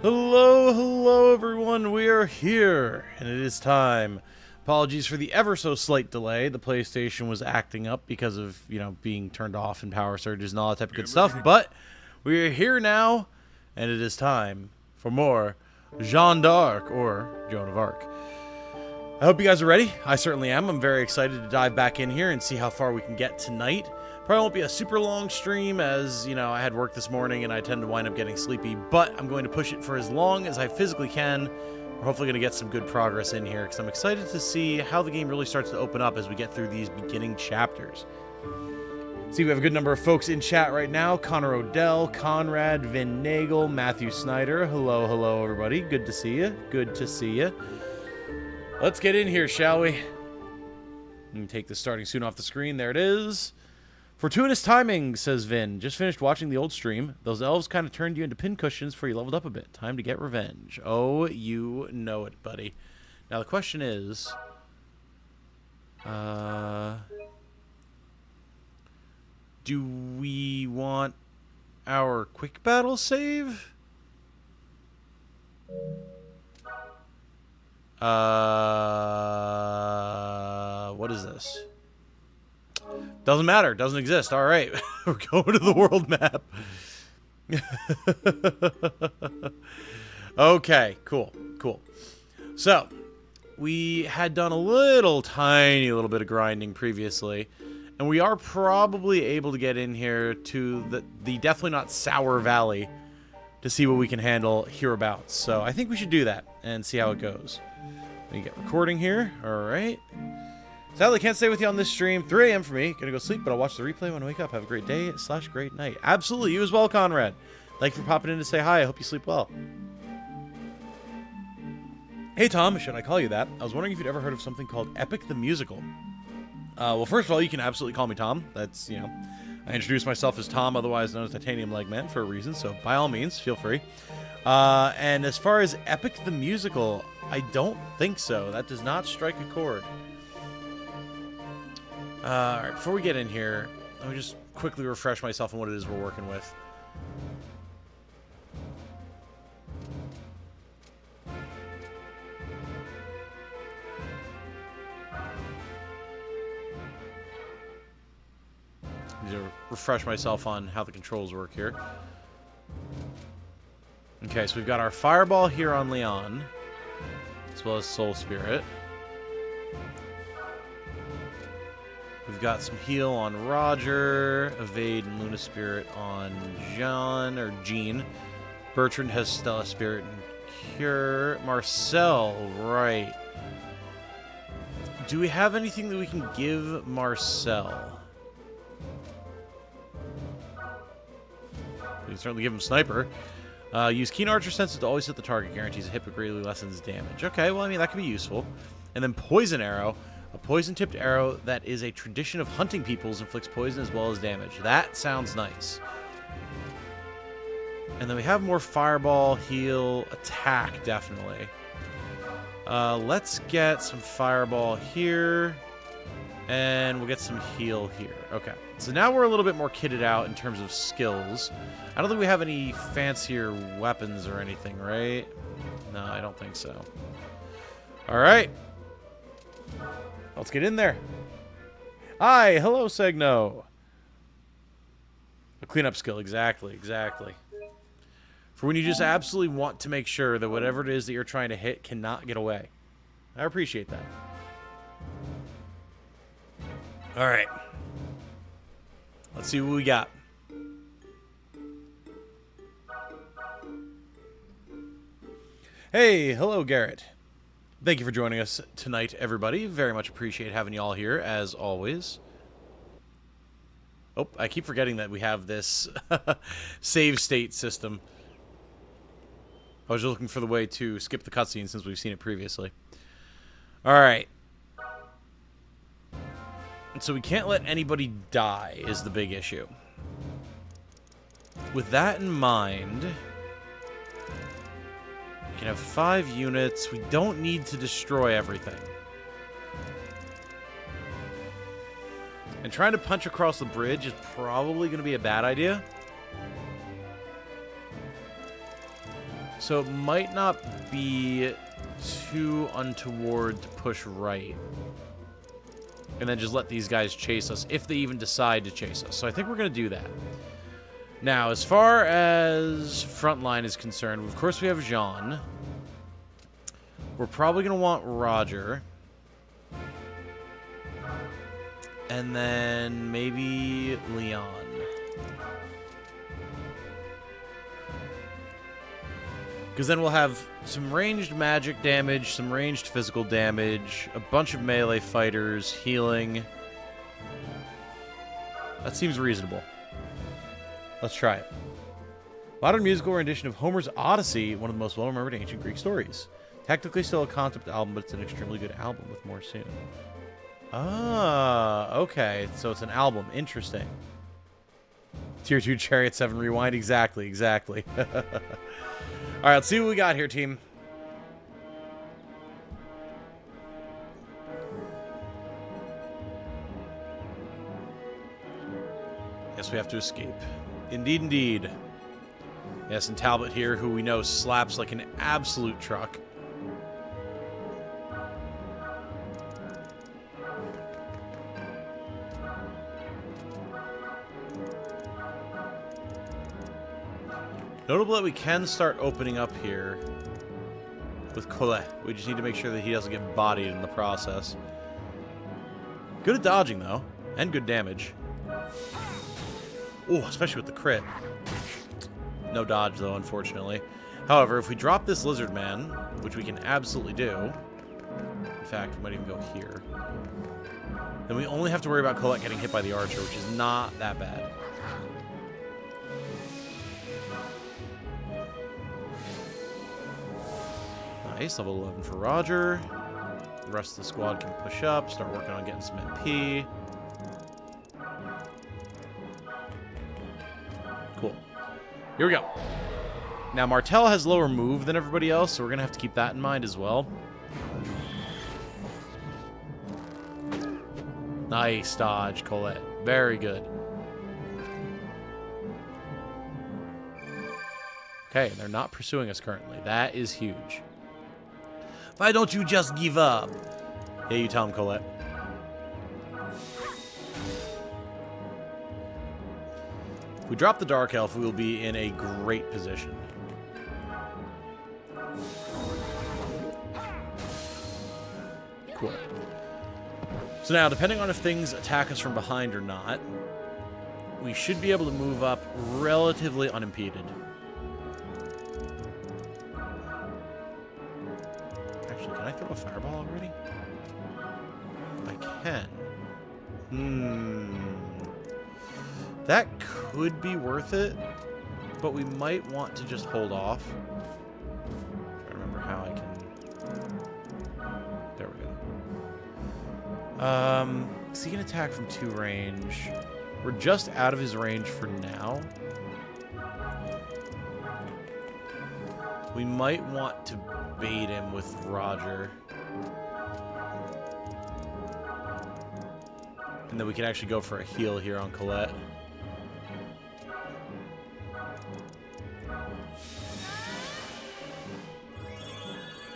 Hello, hello everyone, we are here, and it is time. Apologies for the ever so slight delay. The PlayStation was acting up because of, being turned off and power surges and all that type of good stuff, but we are here now, and it is time for more Jeanne d'Arc, or Joan of Arc. I hope you guys are ready. I certainly am. I'm very excited to dive back in here and see how far we can get tonight. Probably won't be a super long stream as, I had work this morning and I tend to wind up getting sleepy, but I'm going to push it for as long as I physically can. We're hopefully going to get some good progress in here because I'm excited to see how the game really starts to open up as we get through these beginning chapters. See, we have a good number of folks in chat right now. Connor Odell, Conrad, Vin Nagel, Matthew Snyder. Hello, hello, everybody. Good to see you. Good to see you. Let's get in here, shall we? Let me take this starting soon off the screen. There it is. Fortuitous timing, says Vin. Just finished watching the old stream. Those elves kind of turned you into pincushions before you leveled up a bit. Time to get revenge. Oh, you know it, buddy. Now the question is... do we want our quick battle save? What is this? Doesn't matter. Doesn't exist. All right. We're going to the world map. Okay. Cool. Cool. So, we had done a tiny little bit of grinding previously, and we are probably able to get in here to the definitely not Sour Valley to see what we can handle hereabouts. So, I think we should do that and see how it goes. Let me get recording here. All right. Sadly, can't stay with you on this stream. 3 a.m. for me. Gonna go sleep, but I'll watch the replay when I wake up. Have a great day / great night. Absolutely. You as well, Conrad. Thank you for popping in to say hi. I hope you sleep well. Hey, Tom. Should I call you that? I was wondering if you'd ever heard of something called Epic the Musical. Well, first of all, you can absolutely call me Tom. That's, I introduced myself as Tom, otherwise known as Titanium Leg Man, for a reason. So, by all means, feel free. And as far as Epic the Musical, I don't think so. That does not strike a chord. Alright, before we get in here, let me just quickly refresh myself on what it is we're working with. Need to refresh myself on how the controls work here. Okay, so we've got our Fireball here on Leon, as well as Soul Spirit. We've got some heal on Roger, Evade and Luna Spirit on Jeanne. Bertrand has Stella Spirit and Cure. Marcel, right. Do we have anything that we can give Marcel? We can certainly give him Sniper. Use Keen Archer Senses to always hit the target. Guarantees a hit but greatly lessens damage. Okay, well, I mean, that could be useful. And then Poison Arrow. A poison-tipped arrow that is a tradition of hunting peoples, inflicts poison as well as damage. That sounds nice. And then we have more Fireball, heal, attack, definitely. Let's get some Fireball here. And we'll get some heal here. Okay. So now we're a little bit more kitted out in terms of skills. I don't think we have any fancier weapons or anything, right? No, I don't think so. Alright. Let's get in there. Hi, hello, Segno. A cleanup skill, exactly, exactly. For when you just absolutely want to make sure that whatever it is that you're trying to hit cannot get away. I appreciate that. All right. Let's see what we got. Hey, hello, Garrett. Thank you for joining us tonight, everybody. Very much appreciate having you all here, as always. Oh, I keep forgetting that we have this save state system. I was just looking for the way to skip the cutscene since we've seen it previously. Alright. So we can't let anybody die is the big issue. With that in mind... We can have 5 units. We don't need to destroy everything. And trying to punch across the bridge is probably going to be a bad idea. So it might not be too untoward to push right. And then just let these guys chase us, if they even decide to chase us. So I think we're going to do that. Now, as far as front line is concerned, of course we have Jeanne. We're probably going to want Roger. And then maybe Leon. Because then we'll have some ranged magic damage, some ranged physical damage, a bunch of melee fighters, healing. That seems reasonable. Let's try it. Modern musical rendition of Homer's Odyssey, one of the most well-remembered ancient Greek stories. Technically still a concept album, but it's an extremely good album with more soon. Ah, okay. So it's an album. Interesting. Tier 2 Chariot 7 Rewind. Exactly, exactly. Alright, let's see what we got here, team. Yes, we have to escape. Indeed, indeed. Yes, and Talbot here, who we know slaps like an absolute truck. Notable that we can start opening up here with Colette. We just need to make sure that he doesn't get bodied in the process. Good at dodging, though, and good damage. Oh, especially with the crit. No dodge, though, unfortunately. However, if we drop this Lizard Man, which we can absolutely do, in fact, we might even go here, then we only have to worry about Colette getting hit by the Archer, which is not that bad. Nice, level 11 for Roger. The rest of the squad can push up, start working on getting some MP. Cool. Here we go. Now, Martel has lower move than everybody else, so we're going to have to keep that in mind as well. Nice dodge, Colette. Very good. Okay, they're not pursuing us currently. That is huge. Why don't you just give up? Yeah, you tell him, Colette. If we drop the Dark Elf, we will be in a great position. Cool. So now, depending on if things attack us from behind or not, we should be able to move up relatively unimpeded. Actually, can I throw a fireball already? I can. That could be worth it, but we might want to just hold off. I'm trying to remember how I can... There we go. So he can attack from 2 range. We're just out of his range for now. We might want to bait him with Roger. And then we can actually go for a heal here on Colette.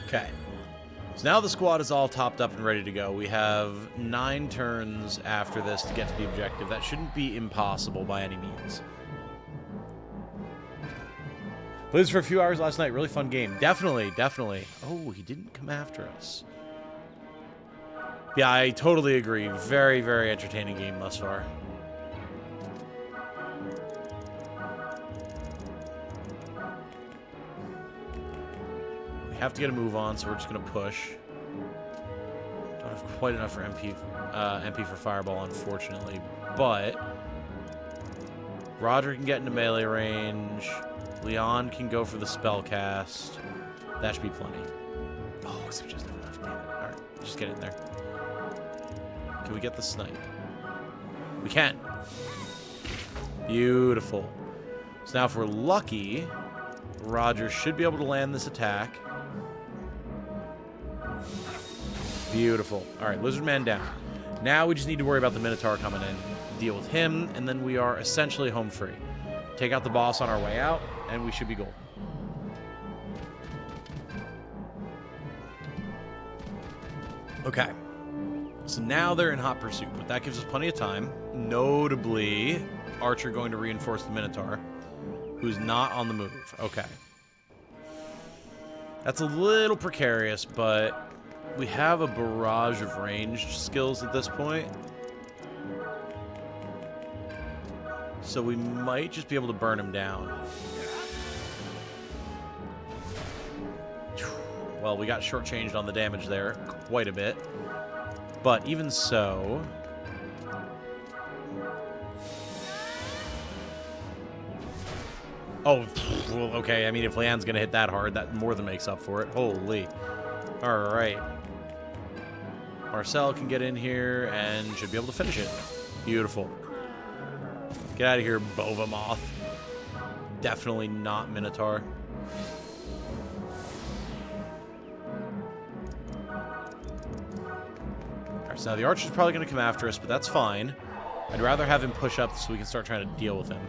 Okay. So now the squad is all topped up and ready to go. We have 9 turns after this to get to the objective. That shouldn't be impossible by any means. Played this for a few hours last night. Really fun game. Definitely, definitely. Oh, he didn't come after us. Yeah, I totally agree. Very, very entertaining game thus far. We have to get a move on, so we're just going to push. Don't have quite enough for MP for Fireball, unfortunately. But Roger can get into melee range. Leon can go for the spell cast. That should be plenty. Oh, except just have enough. Damn it. Alright, just get in there. Can we get the snipe? We can. Beautiful. So now if we're lucky, Roger should be able to land this attack. Beautiful. Alright, Lizard Man down. Now we just need to worry about the Minotaur coming in. Deal with him, and then we are essentially home free. Take out the boss on our way out, and we should be golden. Okay. So now they're in hot pursuit, but that gives us plenty of time. Notably, Archer going to reinforce the Minotaur, who's not on the move. Okay. That's a little precarious, but we have a barrage of ranged skills at this point. So we might just be able to burn him down. Well, we got shortchanged on the damage there quite a bit. But even so... Oh, well, okay. I mean, if Leanne's going to hit that hard, that more than makes up for it. Holy. All right. Marcel can get in here and should be able to finish it. Beautiful. Get out of here, Bova Moth. Definitely not Minotaur. Alright, so now the Archer's probably going to come after us, but that's fine. I'd rather have him push up so we can start trying to deal with him.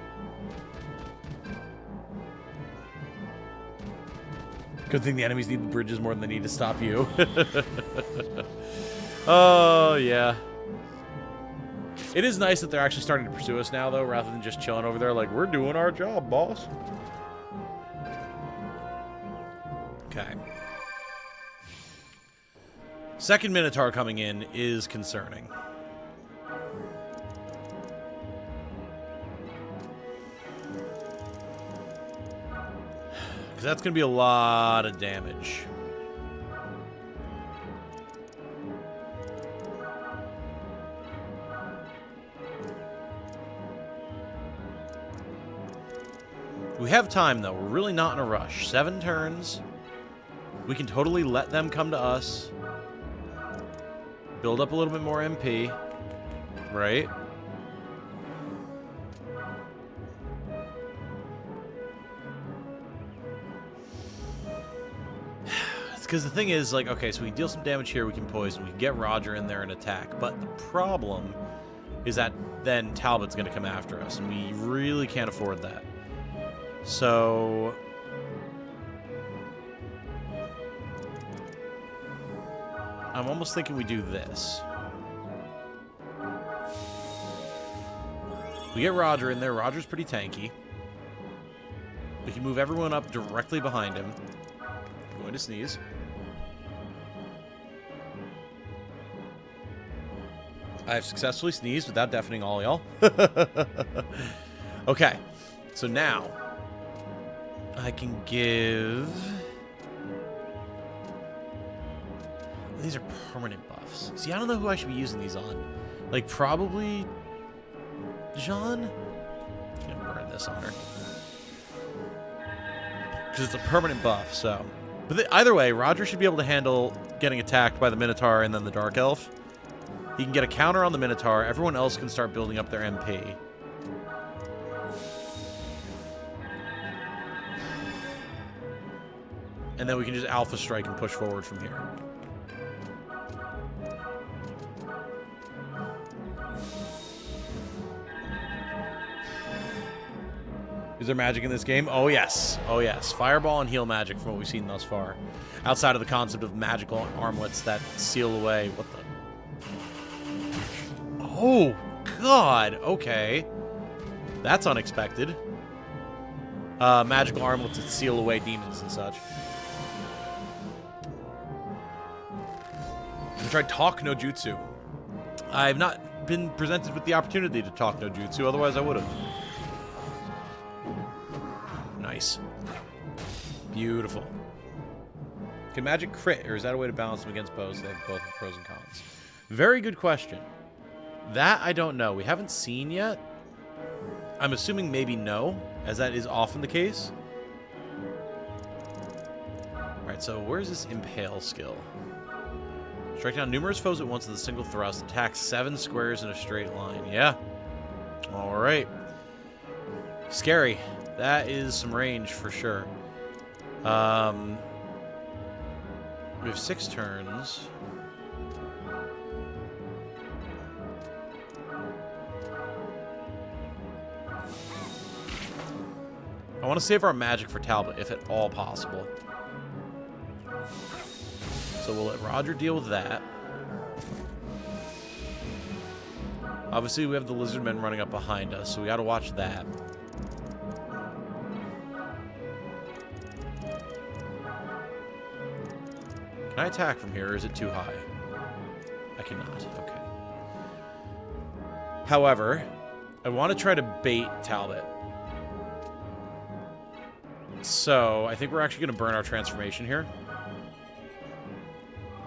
Good thing the enemies need the bridges more than they need to stop you. Oh, yeah. It is nice that they're actually starting to pursue us now, though, rather than just chilling over there like, we're doing our job, boss. Okay. Second Minotaur coming in is concerning. Because that's going to be a lot of damage. We have time, though. We're really not in a rush. 7 turns. We can totally let them come to us. Build up a little bit more MP. Right? Because the thing is, like, okay, so we can deal some damage here. We can poison. We can get Roger in there and attack. But the problem is that then Talbot's going to come after us. And we really can't afford that. So I'm almost thinking we do this. We get Roger in there. Roger's pretty tanky. We can move everyone up directly behind him. Going to sneeze. I have successfully sneezed without deafening all y'all. Okay, so now I can give... These are permanent buffs. See, I don't know who I should be using these on. Like, probably... Jeanne? I'm just gonna burn this on her. Because it's a permanent buff, so... But either way, Roger should be able to handle getting attacked by the Minotaur and then the Dark Elf. He can get a counter on the Minotaur. Everyone else can start building up their MP. And then we can just Alpha Strike and push forward from here. Is there magic in this game? Oh, yes. Oh, yes. Fireball and heal magic from what we've seen thus far. Outside of the concept of magical armlets that seal away... What the... Oh, God. Okay. That's unexpected. Magical armlets that seal away demons and such. I tried Talk no Jutsu. I've not been presented with the opportunity to talk no Jutsu, otherwise I would have. Nice. Beautiful. Can magic crit, or is that a way to balance them against bows? They have both pros and cons. Very good question. That I don't know. We haven't seen yet. I'm assuming maybe no, as that is often the case. Alright, so where's this Impale skill? Strike down numerous foes at once with a single thrust. Attack 7 squares in a straight line. Yeah. Alright. Scary. That is some range for sure. We have 6 turns. I want to save our magic for Talbot, if at all possible. So we'll let Roger deal with that. Obviously, we have the lizard men running up behind us, so we got to watch that. Can I attack from here, or is it too high? I cannot. Okay. However, I want to try to bait Talbot. So, I think we're actually going to burn our transformation here.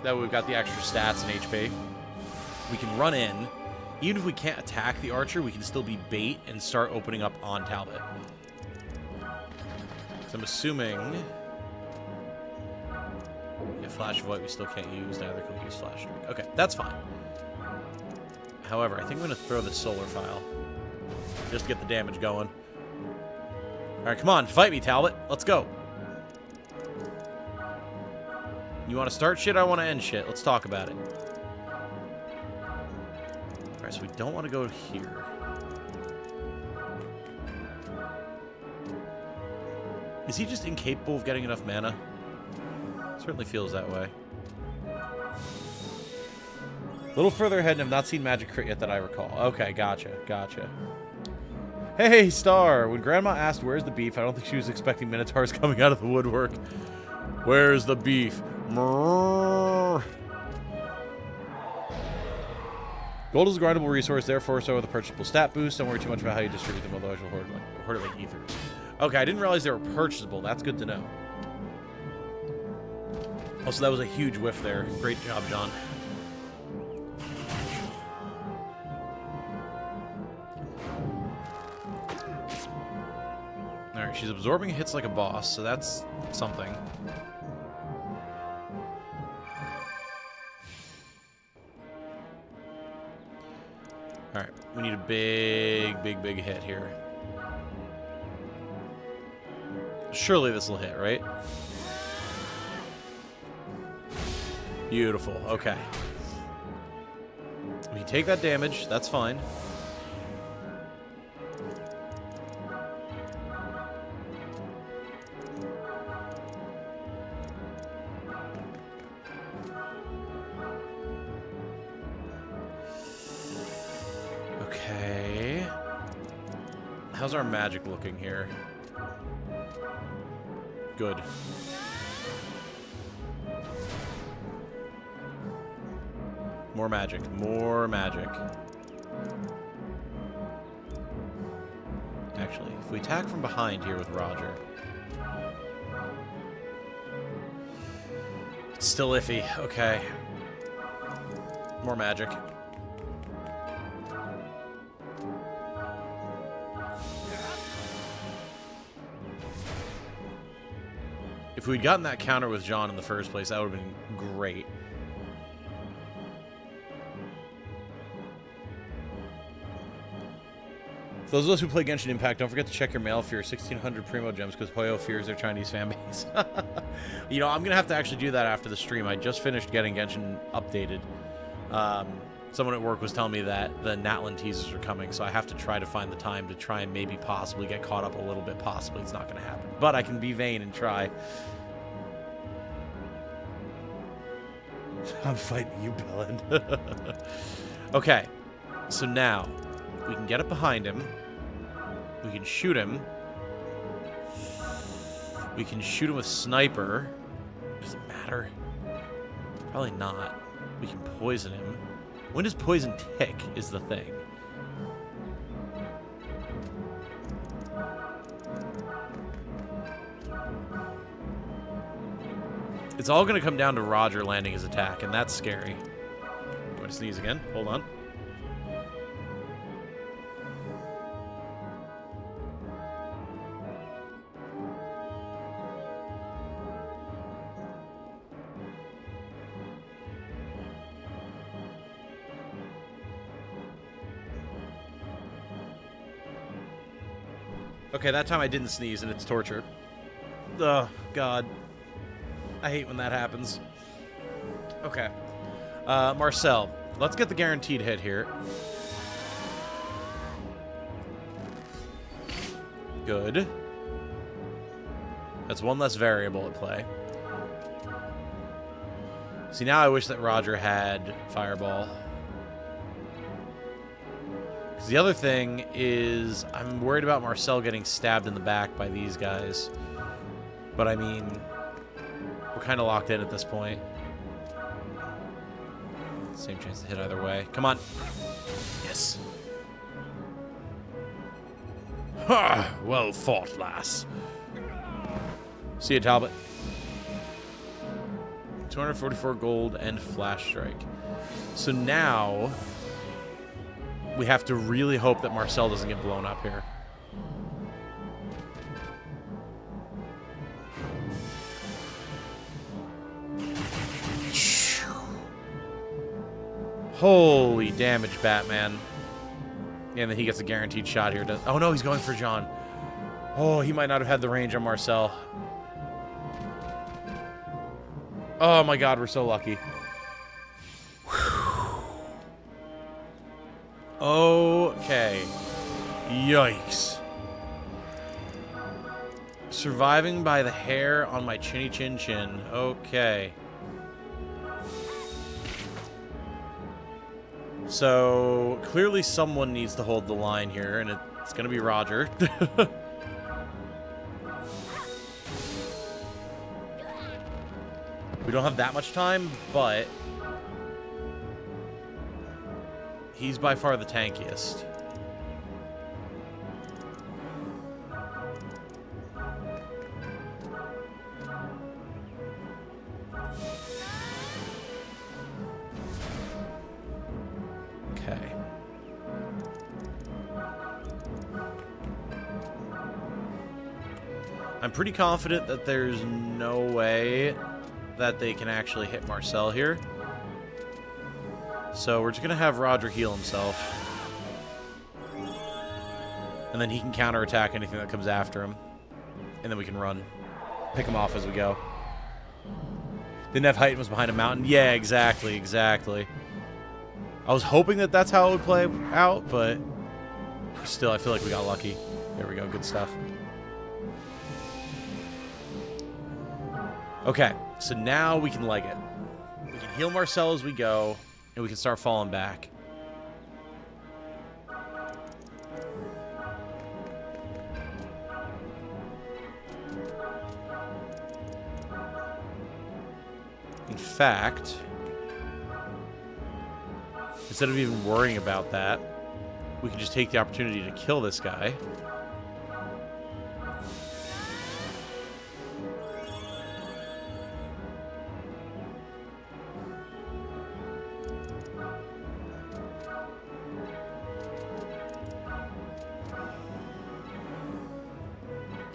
That way we've got the extra stats and HP. We can run in. Even if we can't attack the archer, we can still be bait and start opening up on Talbot. So I'm assuming... Yeah, Flash of Light we still can't use. Neither can we use Flash Strike. Okay, that's fine. However, I think I'm going to throw the Solar File. Just to get the damage going. Alright, come on. Fight me, Talbot. Let's go. You want to start shit? I want to end shit. Let's talk about it. Alright, so we don't want to go here. Is he just incapable of getting enough mana? Certainly feels that way. A little further ahead, and I've not seen Magic Crit yet that I recall. Okay, gotcha, gotcha. Hey, Star! When Grandma asked where's the beef, I don't think she was expecting Minotaurs coming out of the woodwork. Where's the beef? Mrrr. Gold is a grindable resource, therefore so are the purchasable stat boosts. Don't worry too much about how you distribute them, otherwise you'll hoard it like ether. Okay, I didn't realize they were purchasable. That's good to know. Also, that was a huge whiff there. Great job, John. Alright, she's absorbing hits like a boss, so that's something. Alright, we need a big hit here. Surely this will hit, right? Beautiful. Okay. We can take that damage. That's fine. Okay. How's our magic looking here? Good. More magic. More magic. Actually, if we attack from behind here with Roger... It's still iffy. Okay. More magic. If we'd gotten that counter with Jeanne in the first place, that would have been great. For those of us who play Genshin Impact, don't forget to check your mail for your 1600 Primo Gems, because Hoyo fears their Chinese fan base. You know, I'm going to have to actually do that after the stream. I just finished getting Genshin updated. Someone at work was telling me that the Natlan teasers are coming, so I have to try to find the time to try and maybe possibly get caught up a little bit. Possibly. It's not going to happen. But I can be vain and try. I'm fighting you, Bellend. Okay. So now... we can get up behind him. We can shoot him. We can shoot him with sniper. Does it matter? Probably not. We can poison him. When does poison tick is the thing. It's all going to come down to Roger landing his attack, and that's scary. I'm going to sneeze again. Hold on. Okay, that time I didn't sneeze, and it's torture. Oh, God. I hate when that happens. Okay. Marcel, let's get the guaranteed hit here. Good. That's one less variable at play. See, now I wish that Roger had Fireball. The other thing is I'm worried about Marcel getting stabbed in the back by these guys. But I mean, we're kind of locked in at this point. Same chance to hit either way. Come on. Yes. Ha! Well fought, lass. See you, Talbot. 244 gold and flash strike. So now we have to really hope that Marcel doesn't get blown up here. Holy damage, Batman. And then he gets a guaranteed shot here. Oh no, he's going for Jeanne. Oh, he might not have had the range on Marcel. Oh my god, we're so lucky. Okay. Yikes. Surviving by the hair on my chinny chin chin. Okay. So, clearly someone needs to hold the line here, and it's going to be Roger. We don't have that much time, but he's by far the tankiest. Okay. I'm pretty confident that there's no way that they can actually hit Marcel here. So we're just going to have Roger heal himself. And then he can counterattack anything that comes after him. And then we can run. Pick him off as we go. Didn't have height and was behind a mountain. Yeah, exactly, exactly. I was hoping that that's how it would play out, but still, I feel like we got lucky. There we go, good stuff. Okay, so now we can leg it. We can heal Marcel as we go, and we can start falling back. In fact, instead of even worrying about that, we can just take the opportunity to kill this guy.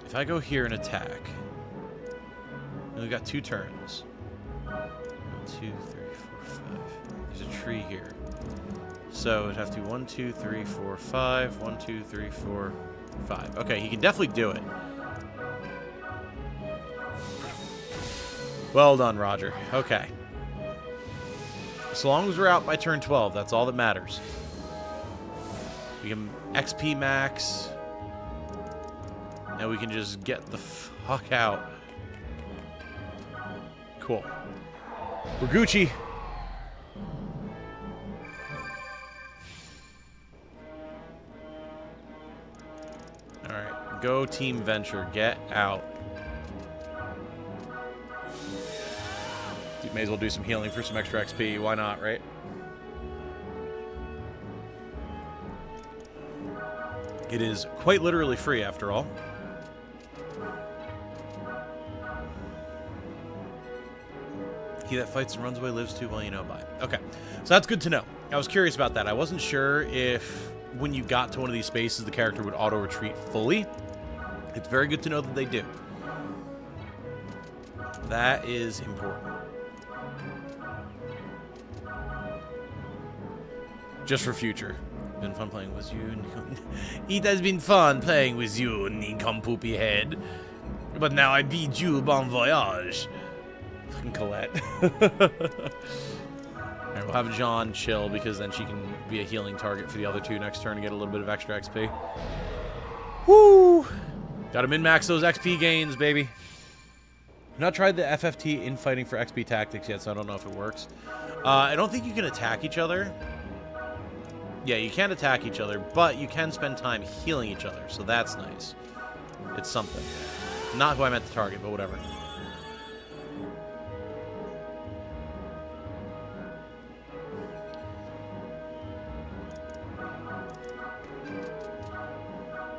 If I go here and attack, and we've got 2 turns. 1, 2, 3, 4, 5. There's a tree here. So it'd have to be 1, 2, 3, 4, 5. 1, 2, 3, 4, 5. Okay, he can definitely do it. Well done, Roger. Okay. So long as we're out by turn 12, that's all that matters. We can XP max. And we can just get the fuck out. Cool. We're Gucci. Alright. Go Team Venture. Get out. You may as well do some healing for some extra XP. Why not, right? It is quite literally free, after all. He that fights and runs away lives too well, you know by. Okay, so that's good to know. I was curious about that. I wasn't sure if when you got to one of these spaces, the character would auto-retreat fully. It's very good to know that they do. That is important. Just for future. Been fun playing with you. It has been fun playing with you, nincompoopy head. But now I bid you bon voyage. Fucking Colette. Alright, we'll have Jeanne chill because then she can be a healing target for the other 2 next turn and get a little bit of extra XP. Woo! Gotta min-max those XP gains, baby. I've not tried the FFT infighting for XP tactics yet, so I don't know if it works. I don't think you can attack each other. Yeah, you can't attack each other, but you can spend time healing each other, so that's nice. It's something. Not who I meant to target, but whatever.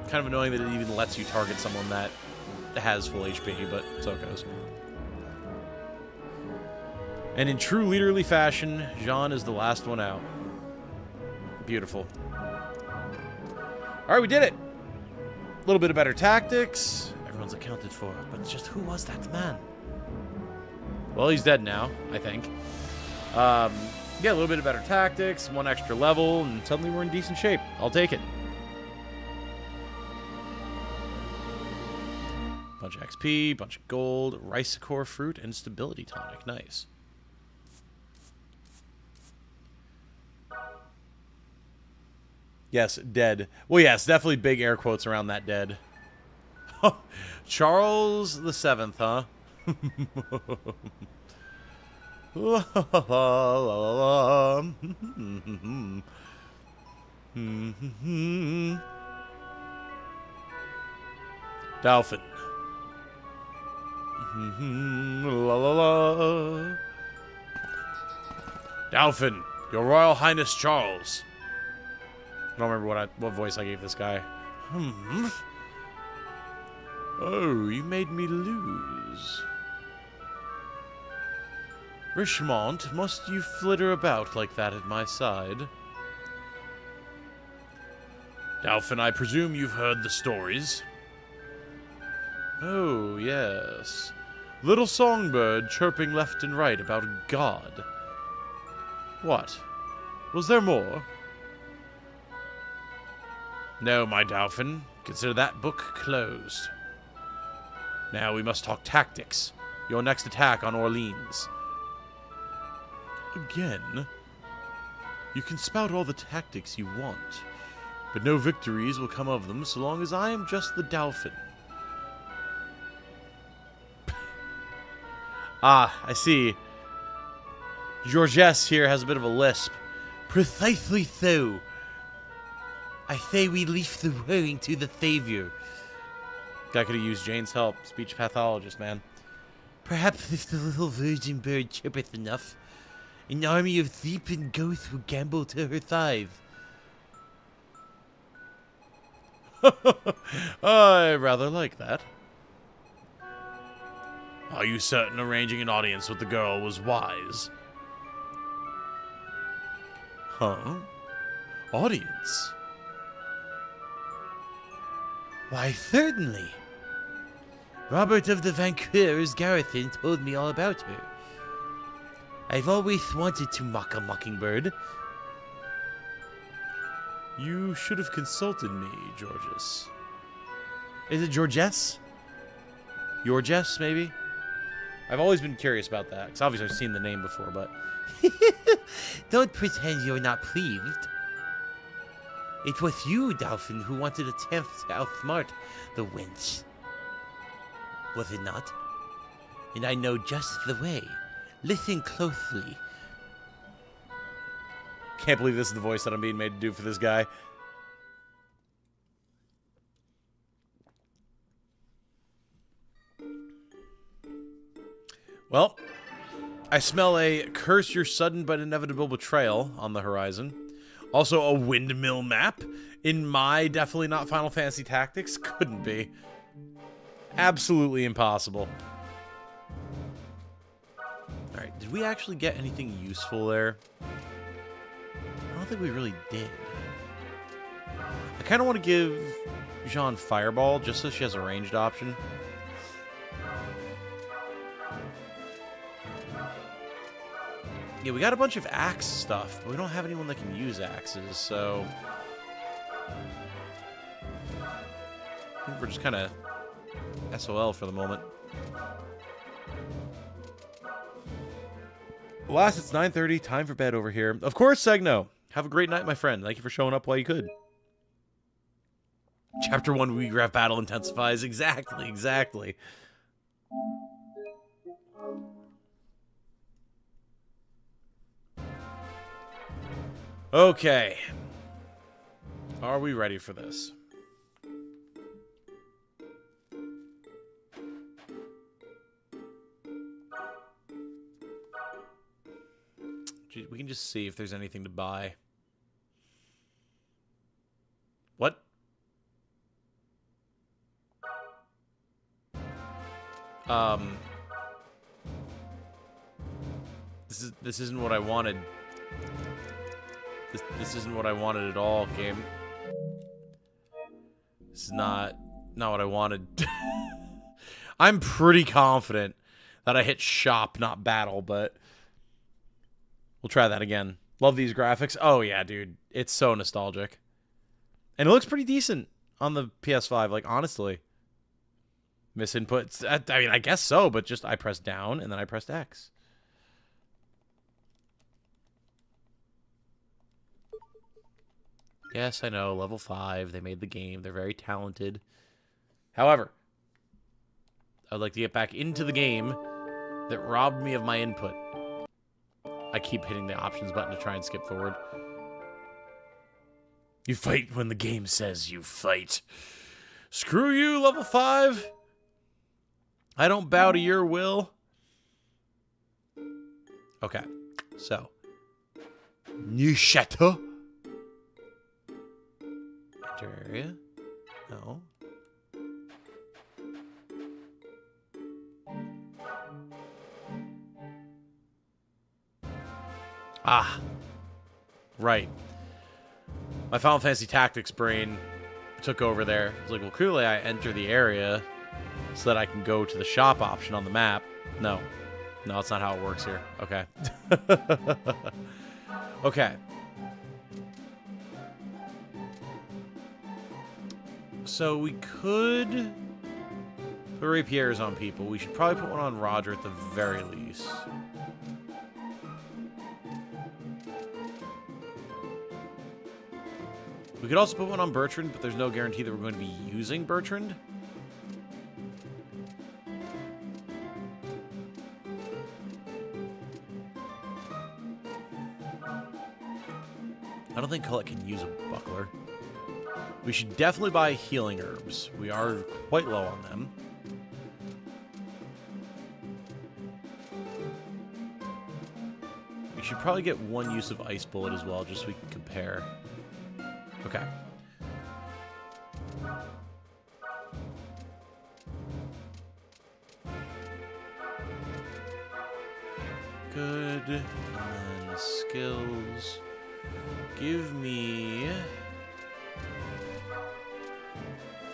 Kind of annoying that it even lets you target someone that has full HP, but so it goes. And in true leaderly fashion, Jeanne is the last one out. Beautiful. Alright, we did it! A little bit of better tactics. Everyone's accounted for, but just who was that man? Well, he's dead now, I think. Yeah, a little bit of better tactics, one extra level, and suddenly we're in decent shape. I'll take it. Bunch of XP, bunch of gold, Ricicor fruit, and stability tonic. Nice. Yes, dead. Well, yes, definitely big air quotes around that dead. Charles the Seventh, huh? Dolphin. La la la. Dolphin, Your Royal Highness Charles. I don't remember what voice I gave this guy. Oh, you made me lose. Richmond, must you flitter about like that at my side? Dolphin, I presume you've heard the stories. Oh, yes. Little songbird chirping left and right about God. What? Was there more? No, my Dolphin. Consider that book closed. Now we must talk tactics. Your next attack on Orleans. Again? You can spout all the tactics you want, but no victories will come of them so long as I am just the Dolphin. Ah, I see. Georgesse here has a bit of a lisp. Precisely so. I say we leave the rowing to the Savior. Guy could have used Jane's help. Speech pathologist, man. Perhaps if the little virgin bird chirpeth enough, an army of sleeping ghosts will gambol to her thighs. I rather like that. Are you certain arranging an audience with the girl was wise? Huh? Audience? Why, certainly. Robert of the Vanqueurs Garrison told me all about her. I've always wanted to mock a mockingbird. You should have consulted me, Georges. Is it Georgesse? Georgesse, maybe? I've always been curious about that, because obviously I've seen the name before, but... Don't pretend you're not pleased. It was you, Dolphin, who wanted to attempt to outsmart the wench. Was it not? And I know just the way. Listen closely. Can't believe this is the voice that I'm being made to do for this guy. Well, I smell a curse your sudden but inevitable betrayal on the horizon. Also a windmill map. In my definitely not Final Fantasy Tactics. Couldn't be. Absolutely impossible. Alright, did we actually get anything useful there? I don't think we really did. I kind of want to give Jeanne Fireball just so she has a ranged option. Yeah, we got a bunch of axe stuff, but we don't have anyone that can use axes, so... I think we're just kind of SOL for the moment. Alas, it's 9:30, time for bed over here. Of course, Segno. Have a great night, my friend. Thank you for showing up while you could. Chapter 1, Regraph Battle intensifies. Exactly, exactly. Okay. Are we ready for this? Gee, we can just see if there's anything to buy. What? This isn't what I wanted. This isn't what I wanted at all, game. This is not what I wanted. I'm pretty confident that I hit shop, not battle, but we'll try that again. Love these graphics. Oh yeah, dude. It's so nostalgic. And it looks pretty decent on the PS5, like, honestly. Misinputs. I mean, I guess so, but just I pressed down and then I pressed X. Yes, I know, level 5. They made the game. They're very talented. However, I would like to get back into the game that robbed me of my input. I keep hitting the options button to try and skip forward. You fight when the game says you fight. Screw you, level 5. I don't bow to your will. Okay, so. New chateau. Enter area. No. Ah. Right. My Final Fantasy Tactics brain took over there. It's like, well, clearly I enter the area so that I can go to the shop option on the map. No. No, that's not how it works here. Okay. Okay. So we could put rapiers on people. We should probably put one on Roger at the very least. We could also put one on Bertrand, but there's no guarantee that we're going to be using Bertrand. I don't think Colette can use a buckler. We should definitely buy healing herbs. We are quite low on them. We should probably get one use of Ice Bullet as well, just so we can compare. Okay. Good. And then skills. Give me...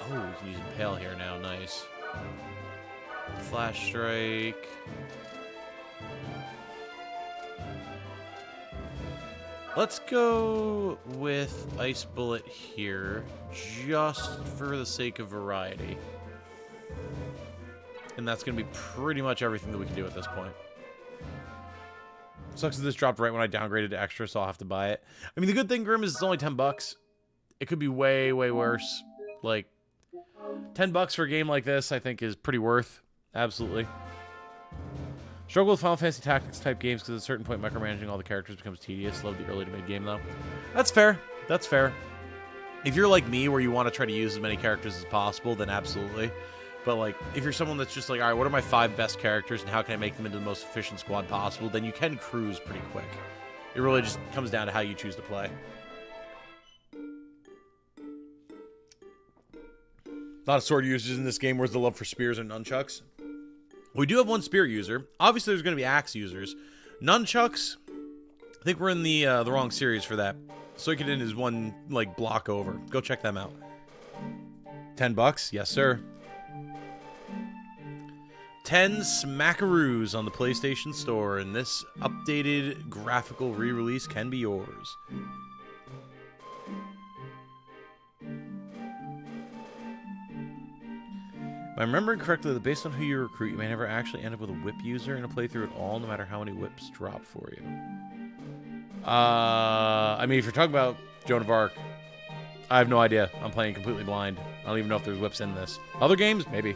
Oh, we can use Impale here now. Nice. Flash Strike. Let's go with Ice Bullet here, just for the sake of variety. And that's going to be pretty much everything that we can do at this point. Sucks that this dropped right when I downgraded to extra, so I'll have to buy it. I mean, the good thing, Grim, is it's only $10. It could be way, way worse. Like, $10 for a game like this, I think, is pretty worth. Absolutely. Struggle with Final Fantasy Tactics type games because at a certain point micromanaging all the characters becomes tedious. Love the early to mid game though. That's fair. That's fair. If you're like me where you want to try to use as many characters as possible, then absolutely. But like, if you're someone that's just like, all right, what are my 5 best characters and how can I make them into the most efficient squad possible, then you can cruise pretty quick. It really just comes down to how you choose to play. A lot of sword users in this game. Where's the love for spears and nunchucks? We do have one spear user. Obviously, there's going to be axe users. Nunchucks, I think we're in the wrong series for that. Suikoden is one, like, block over. Go check them out. $10? Yes, sir. 10 smackaroos on the PlayStation Store, and this updated graphical re-release can be yours. If I'm remembering correctly, that based on who you recruit, you may never actually end up with a whip user in a playthrough at all, no matter how many whips drop for you. I mean, if you're talking about Joan of Arc, I have no idea. I'm playing completely blind. I don't even know if there's whips in this. Other games? Maybe.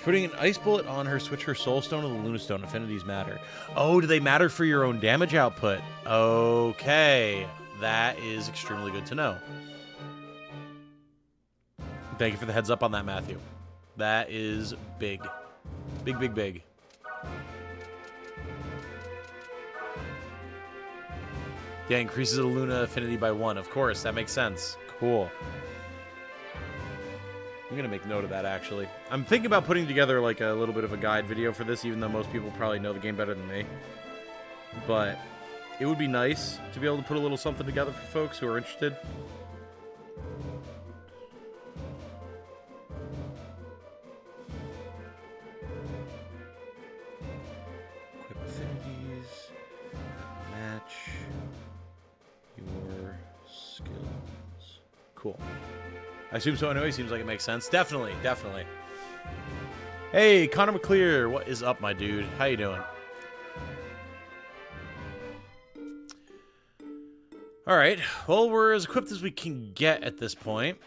Putting an ice bullet on her, switch her soul stone to the Luna Stone. Affinities matter. Oh, do they matter for your own damage output? Okay. That is extremely good to know. Thank you for the heads up on that, Matthew. That is big. Big, big, big. Yeah, increases the Luna affinity by 1. Of course, that makes sense. Cool. I'm going to make note of that, actually. I'm thinking about putting together, like, a little bit of a guide video for this, even though most people probably know the game better than me. But it would be nice to be able to put a little something together for folks who are interested. Equip affinities. Match your skills. Cool. I assume so anyway. Seems like it makes sense. Definitely, definitely. Hey, Connor McClear. What is up, my dude? How you doing? Alright. Well, we're as equipped as we can get at this point.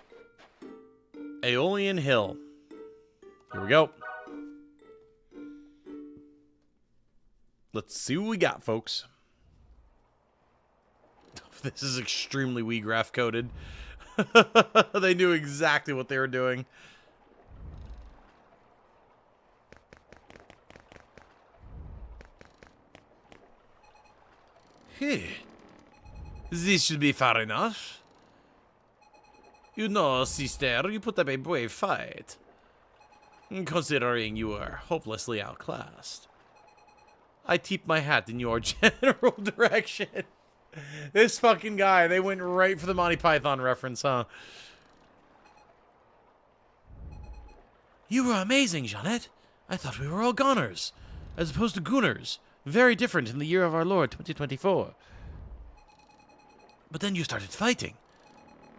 Aeolian Hill. Here we go. Let's see what we got, folks. This is extremely Wii graph coded. They knew exactly what they were doing. Hey, this should be far enough. You know, sister, you put up a brave fight. Considering you were hopelessly outclassed. I tip my hat in your general direction. This fucking guy, they went right for the Monty Python reference, huh? You were amazing, Jeanette. I thought we were all goners, as opposed to gooners. Very different in the year of our Lord, 2024. But then you started fighting,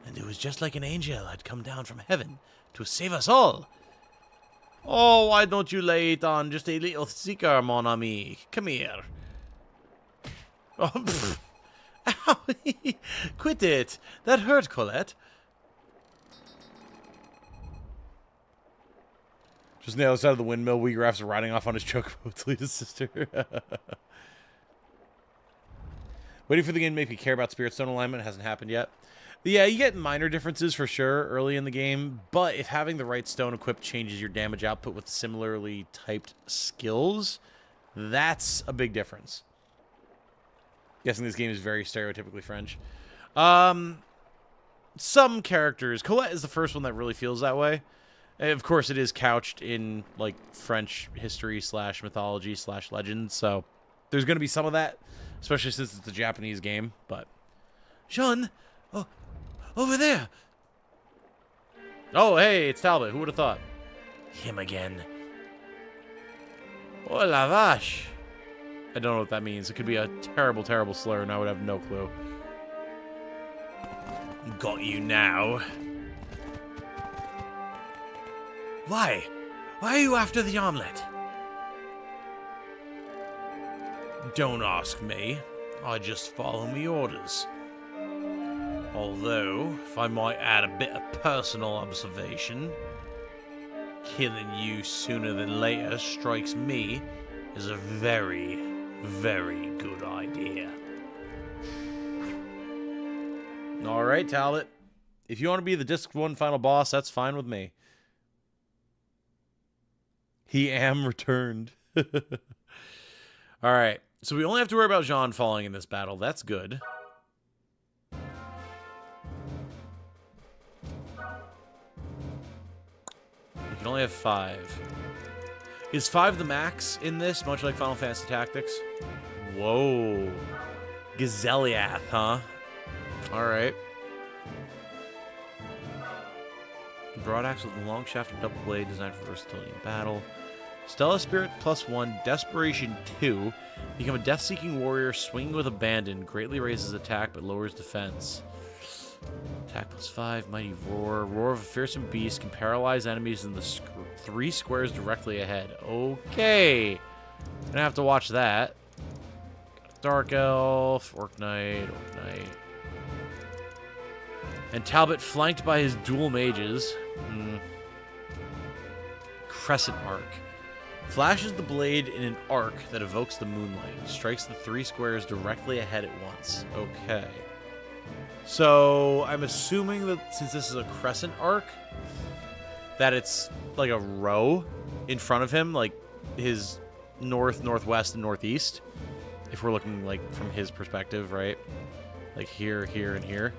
and it was just like an angel had come down from heaven to save us all. Oh, why don't you lay it on just a little thicker, mon ami? Come here. Oh, pfft. Ow! Quit it! That hurt, Colette. Just on the other side of the windmill, Wheatgrass are riding off on his chocobo to lead his sister. Waiting for the game to make me care about Spirit Stone alignment. It hasn't happened yet. Yeah, you get minor differences for sure early in the game, but if having the right stone equipped changes your damage output with similarly typed skills, that's a big difference. Guessing this game is very stereotypically French. Some characters. Colette is the first one that really feels that way. And of course, it is couched in, like, French history / mythology / legend, so there's going to be some of that, especially since it's a Japanese game, but... Jeanne! Oh, over there! Oh, hey, it's Talbot. Who would have thought? Him again. Oh la vache! I don't know what that means. It could be a terrible, terrible slur, and I would have no clue. Got you now. Why? Why are you after the omelet? Don't ask me. I just follow me orders. Although, if I might add a bit of personal observation, killing you sooner than later strikes me as a very, very good idea. Alright, Talbot. If you want to be the Disc 1 final boss, that's fine with me. He am returned. Alright, so we only have to worry about Jeanne falling in this battle. That's good. We can only have 5. Is 5 the max in this, much like Final Fantasy Tactics? Whoa. Gazeliath, huh? Alright. Broad axe with a long shaft and double blade designed for versatility in battle. Stella Spirit +1, Desperation 2. Become a death-seeking warrior, swinging with abandon. Greatly raises attack but lowers defense. Attack +5, Mighty Roar. Roar of a fearsome beast can paralyze enemies in the 3 squares directly ahead. Okay. Gonna have to watch that. Dark Elf, Orc Knight, Orc Knight. And Talbot flanked by his dual mages. crescent arc. Flashes the blade in an arc that evokes the moonlight. Strikes the 3 squares directly ahead at once. Okay. So, I'm assuming that since this is a crescent arc, that it's like a row in front of him, like his north, northwest, and northeast. If we're looking, like, from his perspective, right? Like here, here, and here.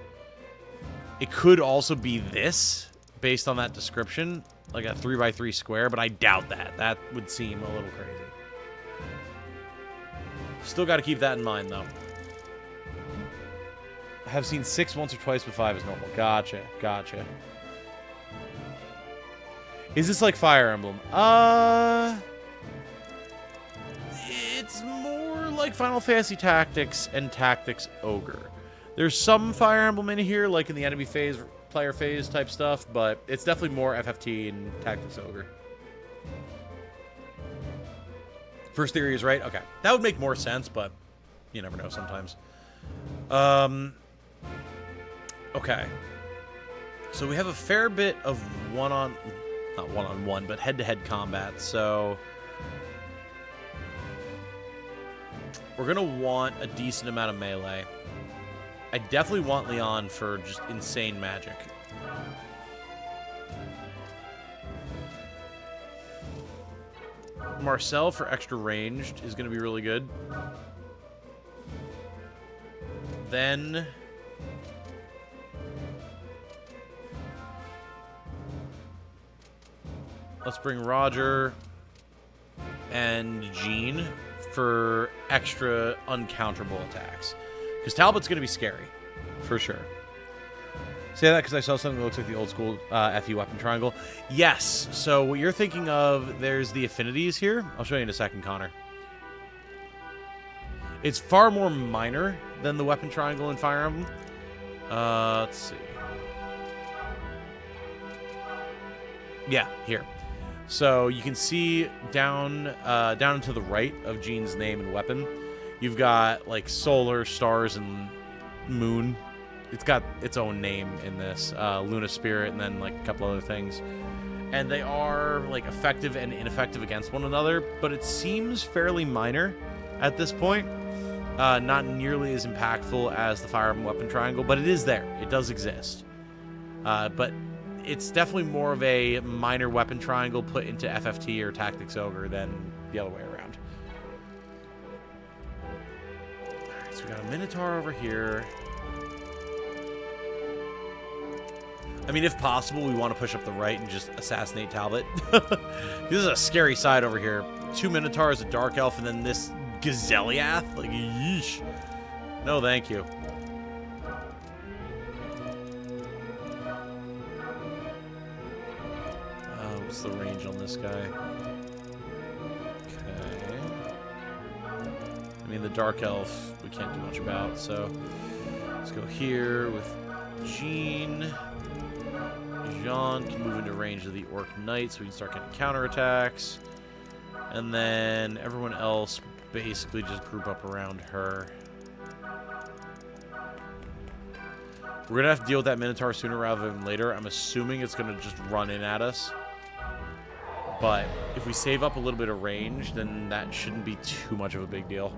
It could also be this, based on that description, like a 3x3 square, but I doubt that. That would seem a little crazy. Still got to keep that in mind, though. I have seen 6 once or twice, but 5 is normal. Gotcha, gotcha. Is this like Fire Emblem? It's more like Final Fantasy Tactics and Tactics Ogre. There's some Fire Emblem in here, like in the enemy phase, player phase type stuff, but it's definitely more FFT and Tactics Ogre. First theory is right? Okay. That would make more sense, but you never know sometimes. Okay. So we have a fair bit of not one-on-one, but head-to-head combat, so we're going to want a decent amount of melee. I definitely want Leon for just insane magic. Marcel for extra ranged is going to be really good. Then let's bring Roger and Jeanne for extra uncounterable attacks. Because Talbot's going to be scary, for sure. Say that because I saw something that looks like the old school FE weapon triangle. Yes, so what you're thinking of, there's the affinities here. I'll show you in a second, Connor. It's far more minor than the weapon triangle in Fire Emblem. Let's see. Yeah, here. So you can see down to the right of Jeanne's name and weapon, you've got like solar, stars, and moon. It's got its own name in this. Luna Spirit, and then like a couple other things. And they are like effective and ineffective against one another, but it seems fairly minor at this point. Not nearly as impactful as the Fire Emblem weapon triangle, but it is there. It does exist. But it's definitely more of a minor weapon triangle put into FFT or Tactics Ogre than the other way around. Alright, so we got a Minotaur over here. I mean, if possible, we want to push up the right and just assassinate Talbot. This is a scary side over here. 2 Minotaurs, a Dark Elf, and then this Gazeliath. Like, yeesh. No, thank you. What's the range on this guy? Okay. I mean, the Dark Elf, we can't do much about, so let's go here with Jeanne. Jeanne can move into range of the Orc Knight, so we can start getting counterattacks. And then everyone else basically just group up around her. We're going to have to deal with that Minotaur sooner rather than later. I'm assuming it's going to just run in at us. But if we save up a little bit of range, then that shouldn't be too much of a big deal.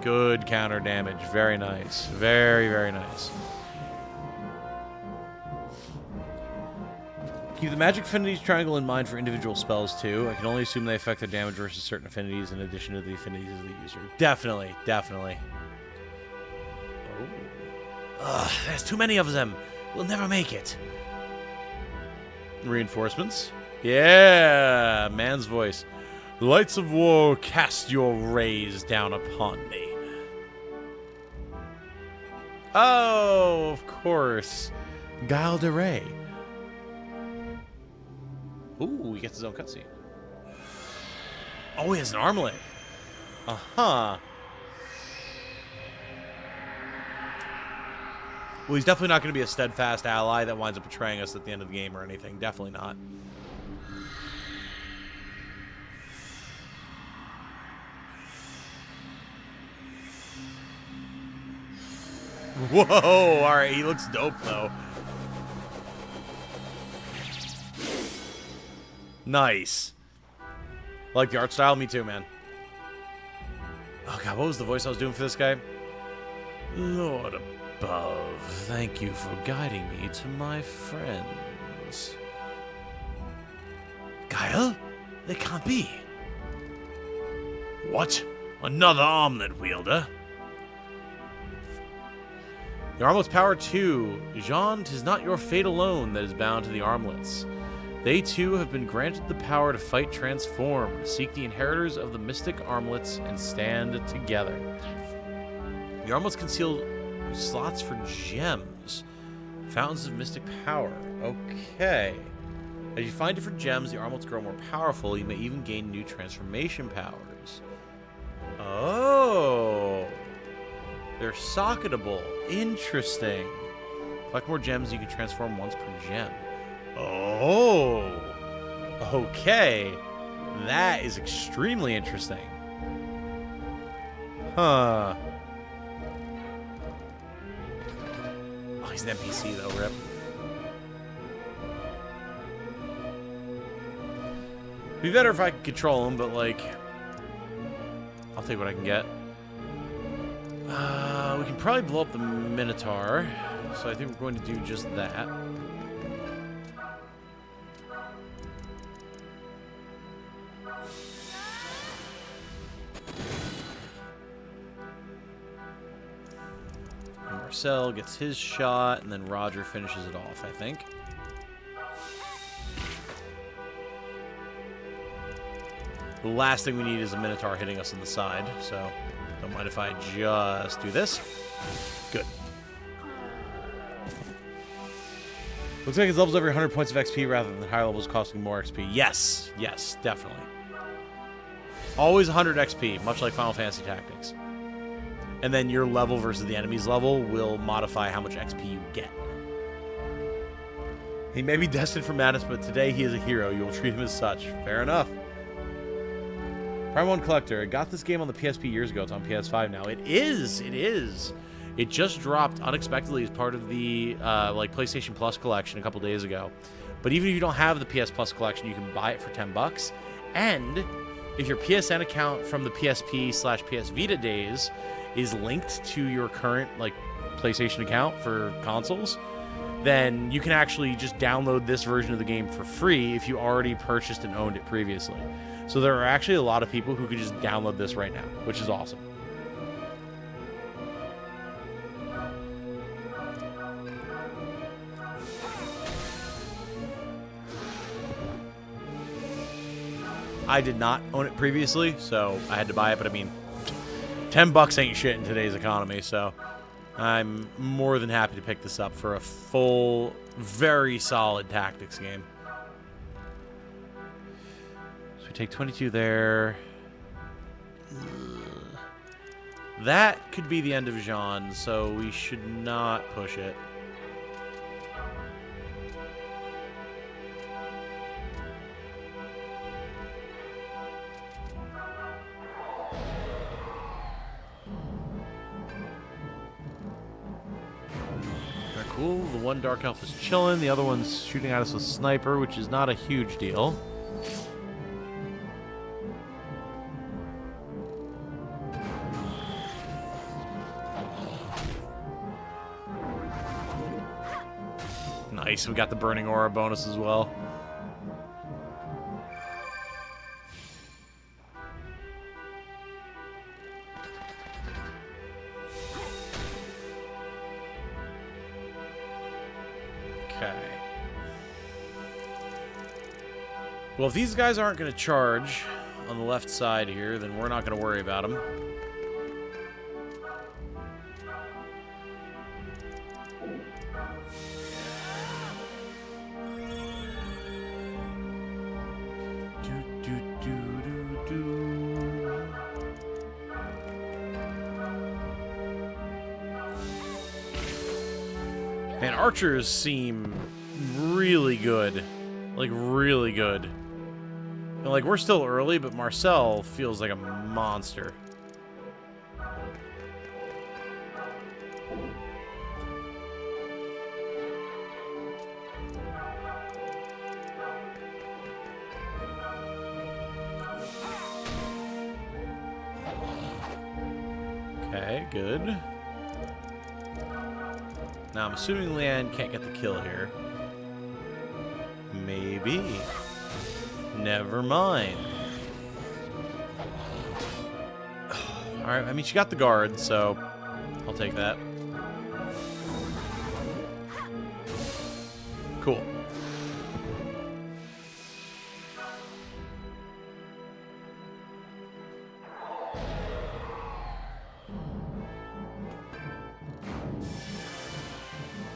Good counter damage. Very nice. Very, very nice. Keep the magic affinities triangle in mind for individual spells, too. I can only assume they affect their damage versus certain affinities in addition to the affinities of the user. Definitely. Definitely. Oh. Ugh, there's too many of them. We'll never make it. Reinforcements. Yeah! Man's voice. Lights of war, cast your rays down upon me. Oh, of course. Guile de Ray. Ooh, he gets his own cutscene. Oh, he has an armlet. Uh-huh. Well, he's definitely not going to be a steadfast ally that winds up betraying us at the end of the game or anything. Definitely not. Whoa! All right, he looks dope though. Nice. Like the art style? Me too, man. Oh god, what was the voice I was doing for this guy? Lord above, thank you for guiding me to my friends. Guile? They can't be. What? Another armlet wielder? The armlet's power 2. Jeanne, 'tis not your fate alone that is bound to the armlets. They too have been granted the power to fight transform, seek the inheritors of the mystic armlets, and stand together. The armlets conceal slots for gems, fountains of mystic power. Okay. As you find different gems, the armlets grow more powerful. You may even gain new transformation powers. Oh. They're socketable. Interesting. Collect more gems, you can transform once per gem. Oh. Okay. That is extremely interesting. Huh. Oh, he's an NPC though, rip. It'd be better if I could control him, but like, I'll take what I can get. We can probably blow up the Minotaur, so I think we're going to do just that. And Marcel gets his shot, and then Roger finishes it off, I think. The last thing we need is a Minotaur hitting us on the side, so don't mind if I just do this. Good. Looks like it levels every 100 points of XP rather than higher levels costing more XP. Yes, yes, definitely. Always 100 XP, much like Final Fantasy Tactics. And then your level versus the enemy's level will modify how much XP you get. He may be destined for madness, but today he is a hero. You will treat him as such. Fair enough. Prime 1 Collector. I got this game on the PSP years ago. It's on PS5 now. It is. It is. It just dropped unexpectedly as part of the like PlayStation Plus collection a couple days ago. But even if you don't have the PS Plus collection, you can buy it for $10. And if your PSN account from the PSP/PS Vita days is linked to your current like PlayStation account for consoles, then you can actually just download this version of the game for free if you already purchased and owned it previously. So there are actually a lot of people who could just download this right now, which is awesome. I did not own it previously, so I had to buy it, but I mean, $10 ain't shit in today's economy, so I'm more than happy to pick this up for a full, very solid tactics game. So we take 22 there. That could be the end of Jeanne, so we should not push it. Cool. The one Dark Elf is chilling. The other one's shooting at us with Sniper, which is not a huge deal. Nice. We got the Burning Aura bonus as well. Well, if these guys aren't going to charge on the left side here, then we're not going to worry about them. Man, archers seem really good. Like, really good. And, like, we're still early, but Marcel feels like a monster. Okay, good. Now, I'm assuming Leanne can't get the kill here. Maybe. Never mind. Alright, I mean, she got the guard, so I'll take that. Cool.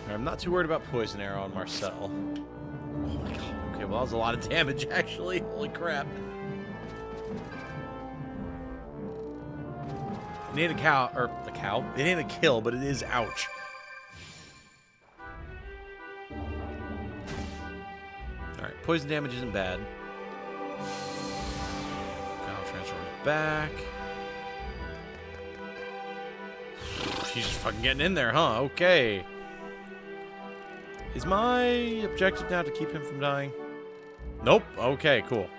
I'm not too worried about Poison Arrow on Marcel. Oh my god. Okay, well, that was a lot of damage, actually. Holy crap. It ain't a cow, or a cow? It ain't a kill, but it is ouch. Alright, poison damage isn't bad. I'll transform back. She's just fucking getting in there, huh? Okay. Is my objective now to keep him from dying? Nope. Okay, cool.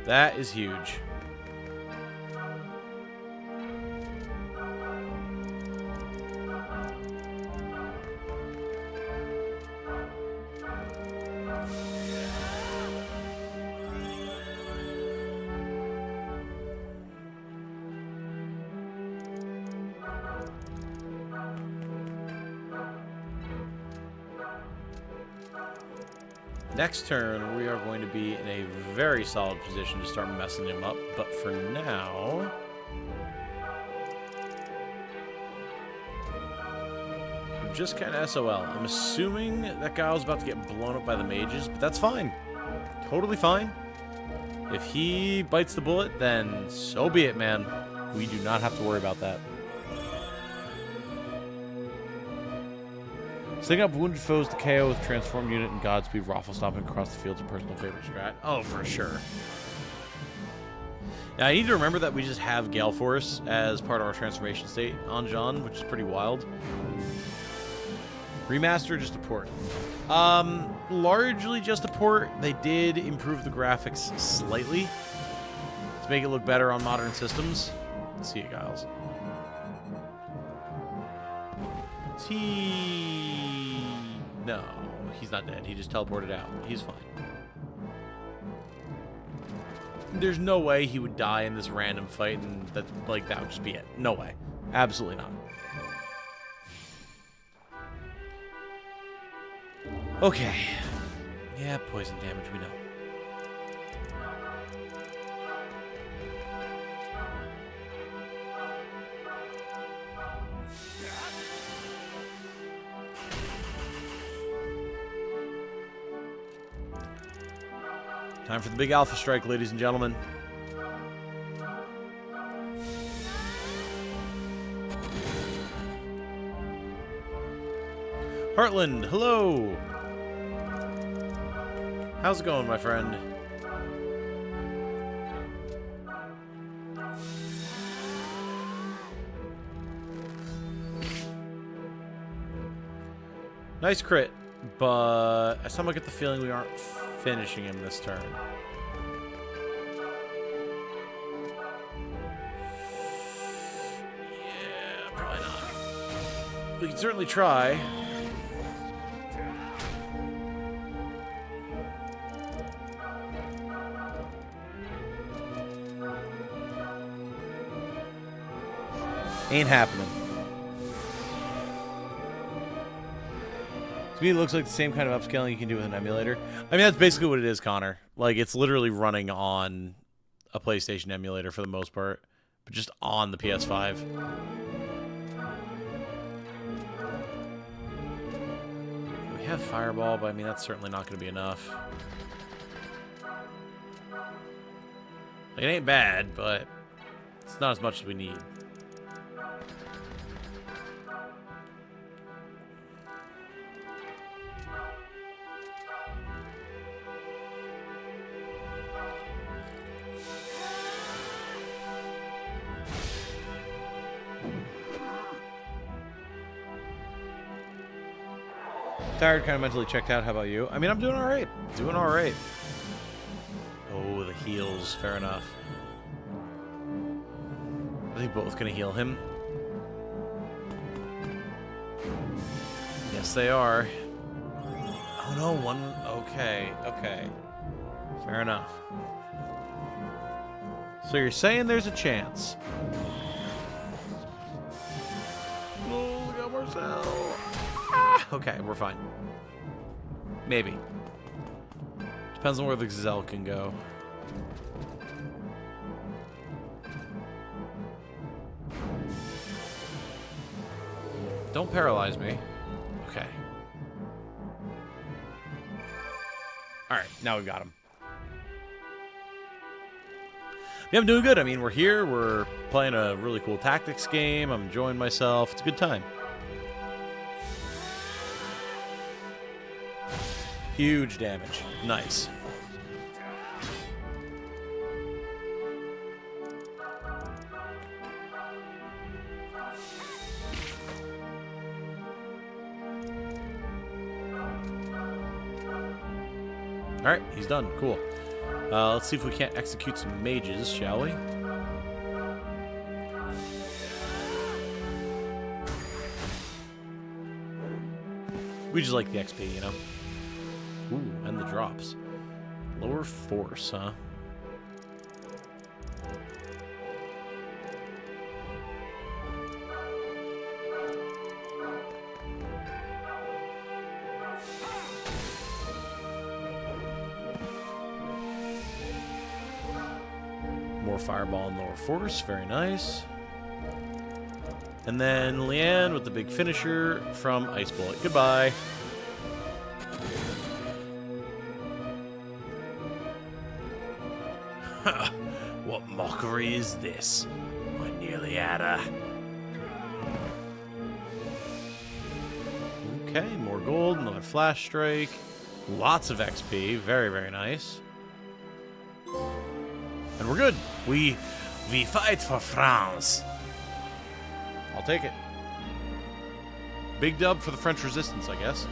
That is huge. Next turn, we are going to be in a very solid position to start messing him up, but for now... I'm just kind of SOL. I'm assuming that guy was about to get blown up by the mages, but that's fine. Totally fine. If he bites the bullet, then so be it, man. We do not have to worry about that. Setting up wounded foes to KO with transformed unit and Godspeed raffle stomping across the field's a personal favorite strat. Oh, for sure. Now, I need to remember that we just have Gale Force as part of our transformation state on Jeanne, which is pretty wild. Remaster, just a port. Largely just a port. They did improve the graphics slightly to make it look better on modern systems. Let's see it, Giles. No, he's not dead. He just teleported out. He's fine. There's no way he would die in this random fight and that would just be it. No way. Absolutely not. Okay. Yeah, poison damage, we know. Time for the big alpha strike, ladies and gentlemen. Heartland, hello! How's it going, my friend? Nice crit, but I somehow get the feeling we aren't finishing him this turn. Yeah, probably not. We can certainly try. Ain't happening. To me, it looks like the same kind of upscaling you can do with an emulator. I mean, that's basically what it is, Connor. Like, it's literally running on a PlayStation emulator for the most part, but just on the PS5. We have Fireball, but I mean, that's certainly not going to be enough. Like, it ain't bad, but it's not as much as we need. Tired, kind of mentally checked out. How about you? I mean, I'm doing all right. Doing all right. Oh, the heals. Fair enough. Are they both going to heal him? Yes, they are. Oh no, one. Okay, okay. Fair enough. So you're saying there's a chance? Oh, we got Marcel. Ah, okay, we're fine. Maybe. Depends on where the gazelle can go. Don't paralyze me. Okay. Alright, now we've got him. Yeah, I'm doing good. I mean, we're here. We're playing a really cool tactics game. I'm enjoying myself. It's a good time. Huge damage. Nice. Alright, he's done. Cool. Let's see if we can't execute some mages, shall we? We just like the XP, you know? Ooh, and the drops. Lower force, huh? More fireball and lower force. Very nice. And then Leanne with the big finisher from Ice Bullet. Goodbye. What mockery is this? I nearly had her. Okay, more gold, another flash strike. Lots of XP. Very, very nice. And we're good. We fight for France. I'll take it. Big dub for the French resistance, I guess.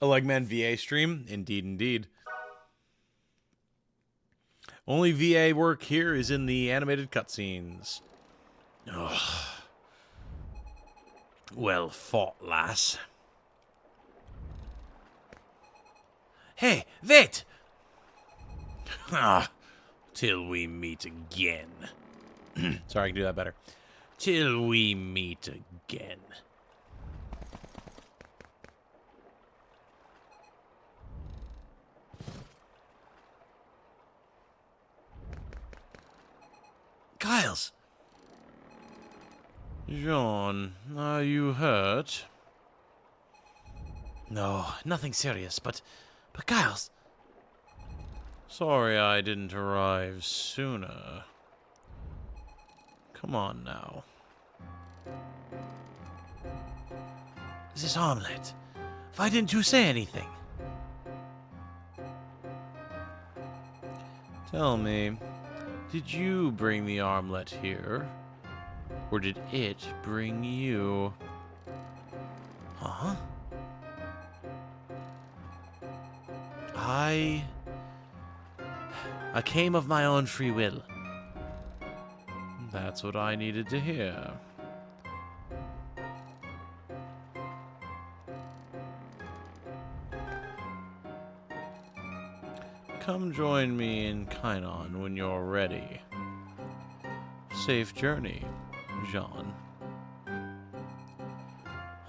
A Legman VA stream? Indeed, indeed. Only VA work here is in the animated cutscenes. Ugh. Well fought, lass. Hey, wait! Ah, till we meet again. Sorry, I can do that better. Till we meet again. Giles! Jeanne, are you hurt? No, nothing serious, but Giles... Sorry I didn't arrive sooner. Come on now. This omelette. Why didn't you say anything? Tell me, did you bring the armlet here? Or did it bring you? Huh? I came of my own free will. That's what I needed to hear. Come join me in Kainon when you're ready. Safe journey, Jeanne.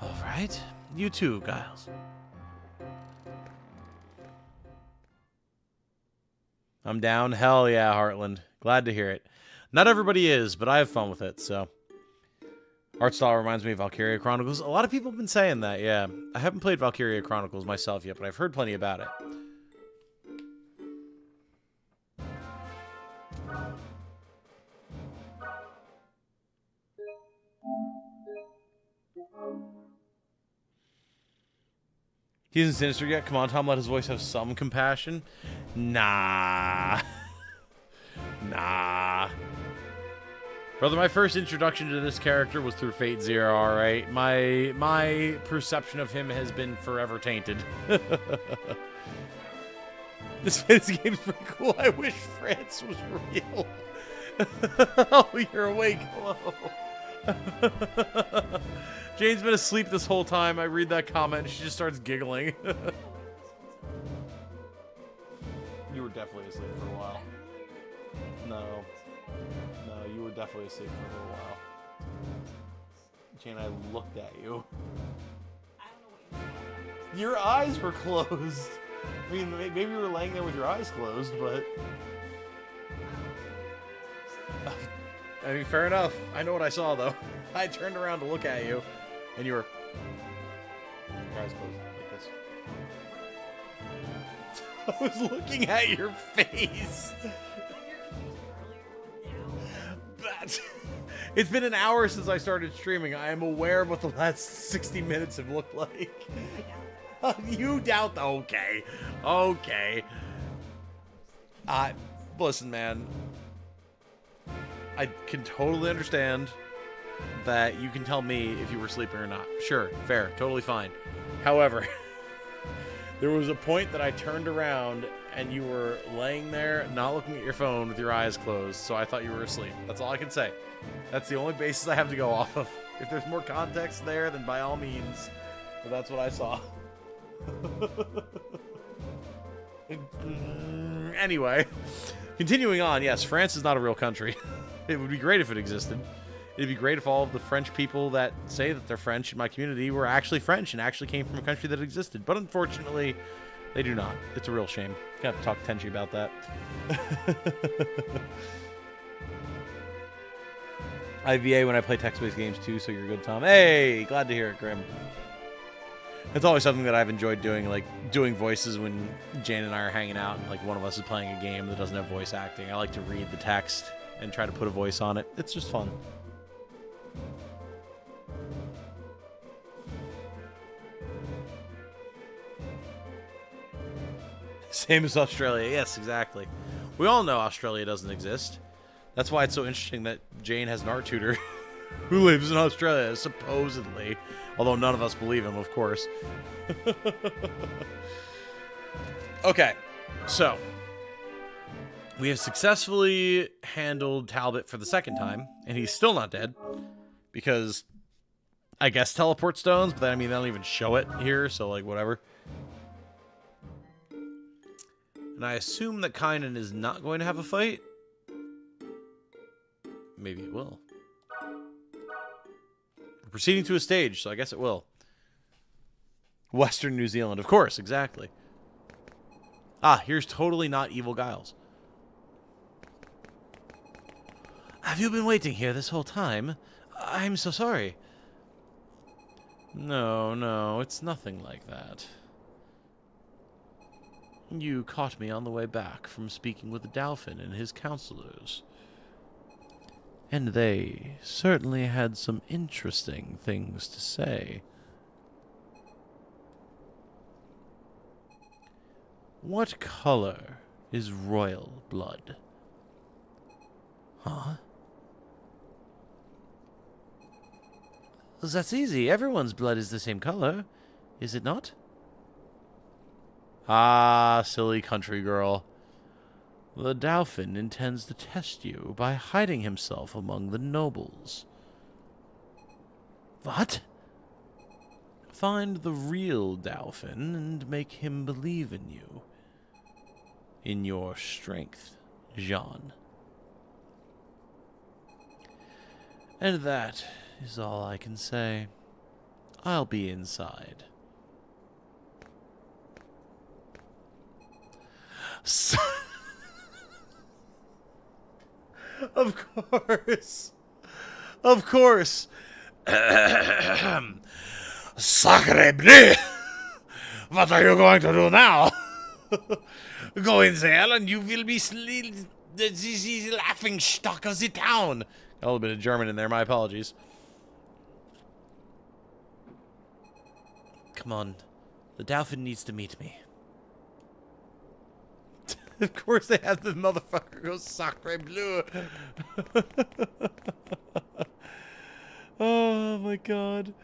All right. You too, Giles. I'm down. Hell yeah, Heartland. Glad to hear it. Not everybody is, but I have fun with it, so. Art style reminds me of Valkyria Chronicles. A lot of people have been saying that, yeah. I haven't played Valkyria Chronicles myself yet, but I've heard plenty about it. He isn't sinister yet? Come on, Tom, let his voice have some compassion. Nah. Nah. Brother, my first introduction to this character was through Fate Zero, alright? My perception of him has been forever tainted. This fantasy game is pretty cool. I wish France was real. Oh, you're awake. Hello. Jane's been asleep this whole time. I read that comment and she just starts giggling. You were definitely asleep for a while. No. No, you were definitely asleep for a little while. Jane, I looked at you. Your eyes were closed. I mean, maybe you were laying there with your eyes closed, but... I mean, fair enough. I know what I saw, though. I turned around to look at you, and you were... Your eyes closed, like this. I was looking at your face. But... It's been an hour since I started streaming. I am aware of what the last 60 minutes have looked like. You doubt the... Okay. Okay. Listen, man. I can totally understand that you can tell me if you were sleeping or not. Sure. Fair. Totally fine. However, there was a point that I turned around and you were laying there, not looking at your phone with your eyes closed, so I thought you were asleep. That's all I can say. That's the only basis I have to go off of. If there's more context there, then by all means. But that's what I saw. Anyway, continuing on, yes, France is not a real country. It would be great if it existed. It'd be great if all of the French people that say that they're French in my community were actually French and actually came from a country that existed. But unfortunately, they do not. It's a real shame. Gonna have to talk to Tenchi about that. IVA when I play text-based games too, so you're good, Tom. Hey, glad to hear it, Grim. It's always something that I've enjoyed doing, like doing voices when Jane and I are hanging out and like one of us is playing a game that doesn't have voice acting. I like to read the text and try to put a voice on it. It's just fun. Same as Australia. Yes, exactly. We all know Australia doesn't exist. That's why it's so interesting that Jane has an art tutor who lives in Australia, supposedly. Although none of us believe him, of course. Okay, so we have successfully handled Talbot for the second time, and he's still not dead. Because, I guess teleport stones, but then, I mean, they don't even show it here, so, like, whatever. And I assume that Kynan is not going to have a fight. Maybe it will. We're proceeding to a stage, so I guess it will. Western New Zealand, of course, exactly. Ah, here's totally not Evil Giles. Have you been waiting here this whole time? I'm so sorry. No, it's nothing like that. You caught me on the way back from speaking with the Dauphin and his counselors. And they certainly had some interesting things to say. What color is royal blood? Huh? That's easy. Everyone's blood is the same color, is it not? Ah, silly country girl. The Dauphin intends to test you by hiding himself among the nobles. What? Find the real Dauphin and make him believe in you. In your strength, Jeanne. And that is all I can say. I'll be inside. Of course. Of course. Sacre bleu! What are you going to do now? Go in there and you will be the laughing stock of the town. A little bit of German in there, my apologies. Come on. The Dauphin needs to meet me. Of course they have the motherfucker go sacre bleu. Oh my god.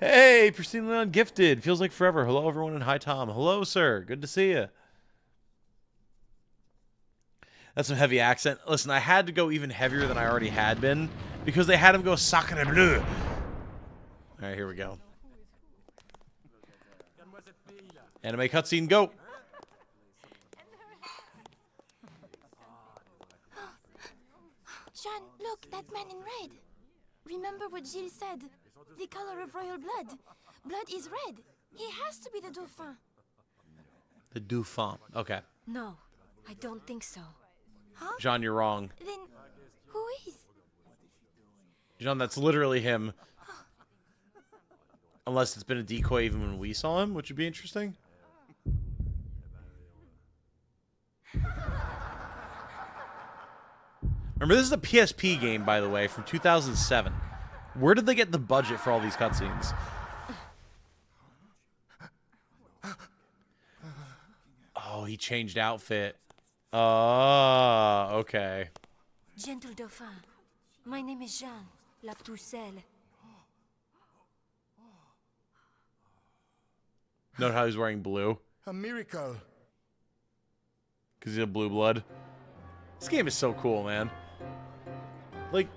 Hey, Pristine Leon gifted. Feels like forever. Hello everyone and hi Tom. Hello sir. Good to see you. That's some heavy accent. Listen, I had to go even heavier than I already had been because they had him go sacre bleu. All right, here we go. Anime cutscene, go. Jeanne, look, that man in red. Remember what Gilles said? The color of royal blood. Blood is red. He has to be the Dauphin. The Dauphin. Okay. No, I don't think so. Huh? Jeanne, you're wrong. Then, who is? Jeanne, that's literally him. Unless it's been a decoy even when we saw him, which would be interesting. Remember, this is a PSP game, by the way, from 2007. Where did they get the budget for all these cutscenes? Oh, he changed outfit. Okay. Gentle Dauphin, my name is Jeanne, la Pucelle. Note how he's wearing blue? A miracle. Because he's a blue blood. This game is so cool, man. Like,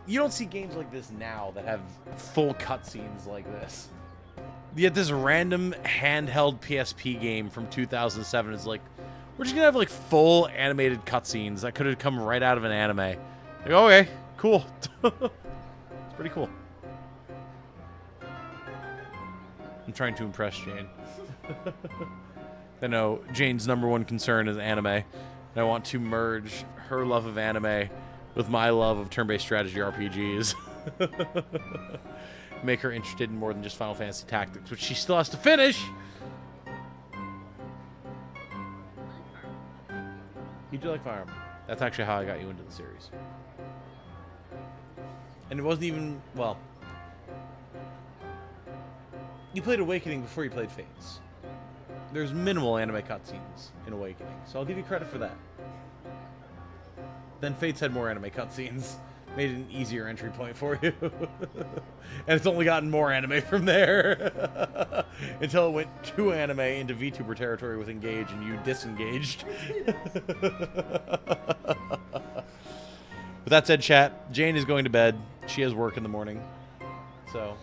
you don't see games like this now that have full cutscenes like this. Yet this random handheld PSP game from 2007 is like, we're just gonna have like full animated cutscenes that could have come right out of an anime. Like, okay, cool. It's pretty cool. I'm trying to impress Jane. I know Jane's #1 concern is anime. And I want to merge her love of anime with my love of turn-based strategy RPGs. Make her interested in more than just Final Fantasy Tactics, which she still has to finish. You do like Fire Emblem. That's actually how I got you into the series. And it wasn't even, well, you played Awakening before you played Fates. There's minimal anime cutscenes in Awakening, so I'll give you credit for that. Then Fates had more anime cutscenes. Made it an easier entry point for you. And it's only gotten more anime from there. Until it went to anime into VTuber territory with Engage and you disengaged. With that said, chat, Jane is going to bed. She has work in the morning. So,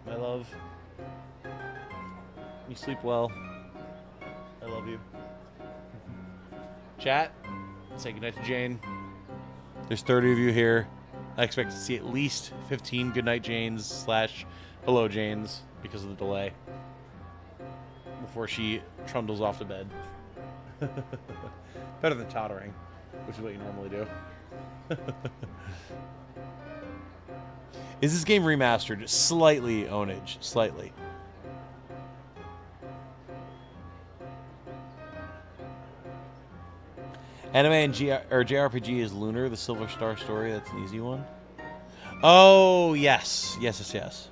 my love, you sleep well. I love you. Chat, say goodnight to Jane. There's 30 of you here. I expect to see at least 15 goodnight Janes / hello Janes because of the delay before she trundles off to bed. Better than tottering, which is what you normally do. Is this game remastered? Slightly, Onage. Slightly. Anime and JRPG is Lunar, the Silver Star story. That's an easy one. Oh, yes. Yes.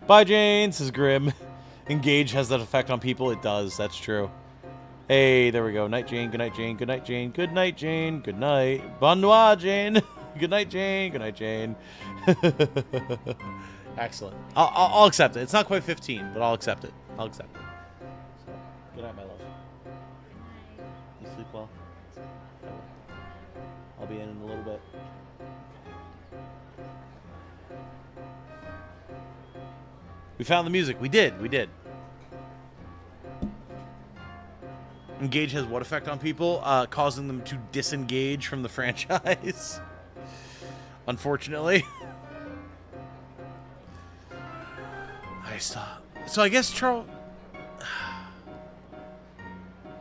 Bye, Jane, says Grim. Engage has that effect on people. It does. That's true. Hey, there we go. Night, Jane. Good night, Jane. Good night, Jane. Good night, Jane. Good night. Bon nuit, Jane. Good night, Jane. Good night, Jane. Excellent. I'll accept it. It's not quite 15, but I'll accept it. So, good night, my love. You sleep well? I'll be in a little bit. We found the music. We did. Engage has what effect on people? Causing them to disengage from the franchise. Unfortunately. So I guess Charles...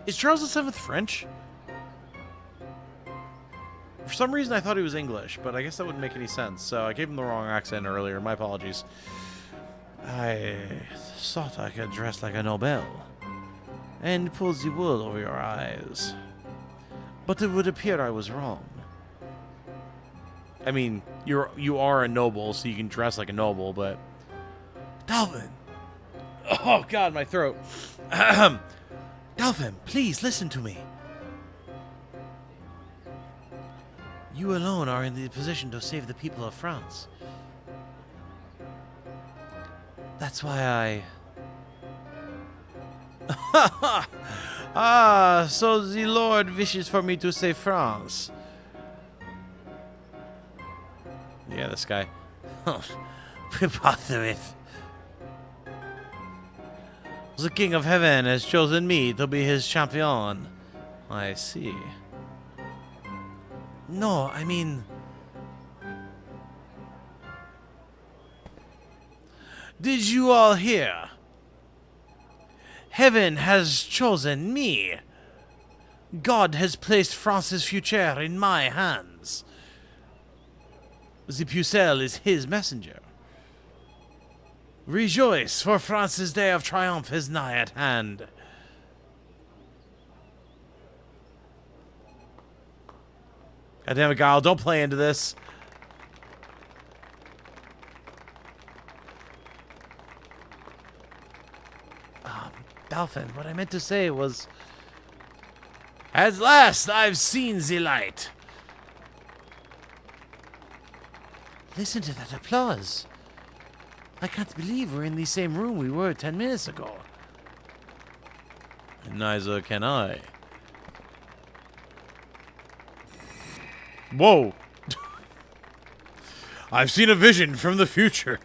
Is Charles VII French? For some reason I thought he was English, but I guess that wouldn't make any sense. So I gave him the wrong accent earlier. My apologies. I thought I could dress like a noble and pull the wool over your eyes. But it would appear I was wrong. I mean, you are a noble, so you can dress like a noble, but... Dalvin! Oh, God, my throat. Dalvin, please listen to me. You alone are in the position to save the people of France. That's why Ah, so the Lord wishes for me to say France. Yeah, this guy. Preposterous. The King of Heaven has chosen me to be his champion. I see. No, I mean... Did you all hear? Heaven has chosen me. God has placed France's future in my hands. The Pucelle is his messenger. Rejoice, for France's day of triumph is nigh at hand. God damn it, Guile, don't play into this. Dolphin, what I meant to say was... At last I've seen the light. Listen to that applause. I can't believe we're in the same room we were 10 minutes ago. Neither can I. Whoa. I've seen a vision from the future.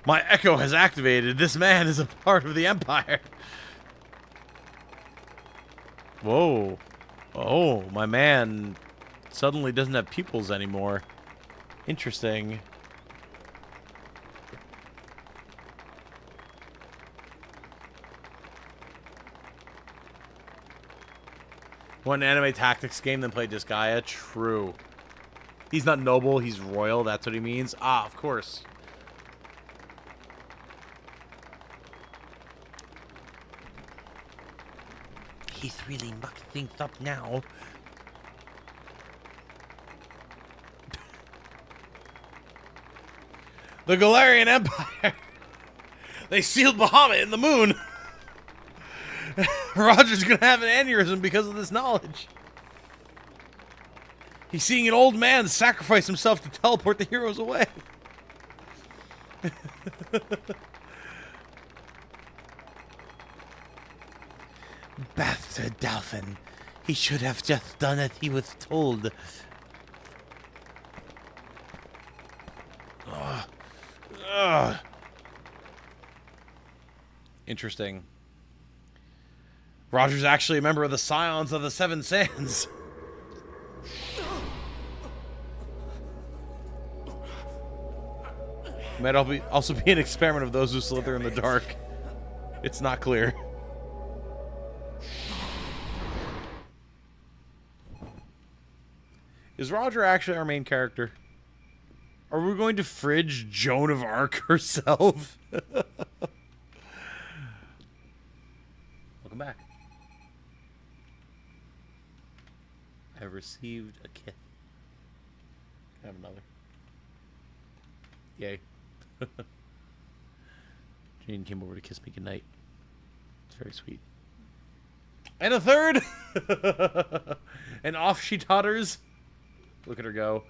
My echo has activated. This man is a part of the Empire. Whoa. Oh, my man suddenly doesn't have pupils anymore. Interesting. One anime tactics game, then played Disgaea. True. He's not noble, he's royal. That's what he means. Ah, of course. He's really mucked things up now. The Galarian Empire. They sealed Bahamut in the moon. Roger's gonna have an aneurysm because of this knowledge. He's seeing an old man sacrifice himself to teleport the heroes away. Bastard Dolphin. He should have just done as he was told. Interesting. Roger's actually a member of the Scions of the Seven Sands. Might also be an experiment of those who slither in the dark. It's not clear. Is Roger actually our main character? Are we going to fridge Joan of Arc herself? Welcome back. I have received a kiss. Can I have another? Yay. Jeanne came over to kiss me goodnight. It's very sweet. And a third! And off she totters. Look at her go.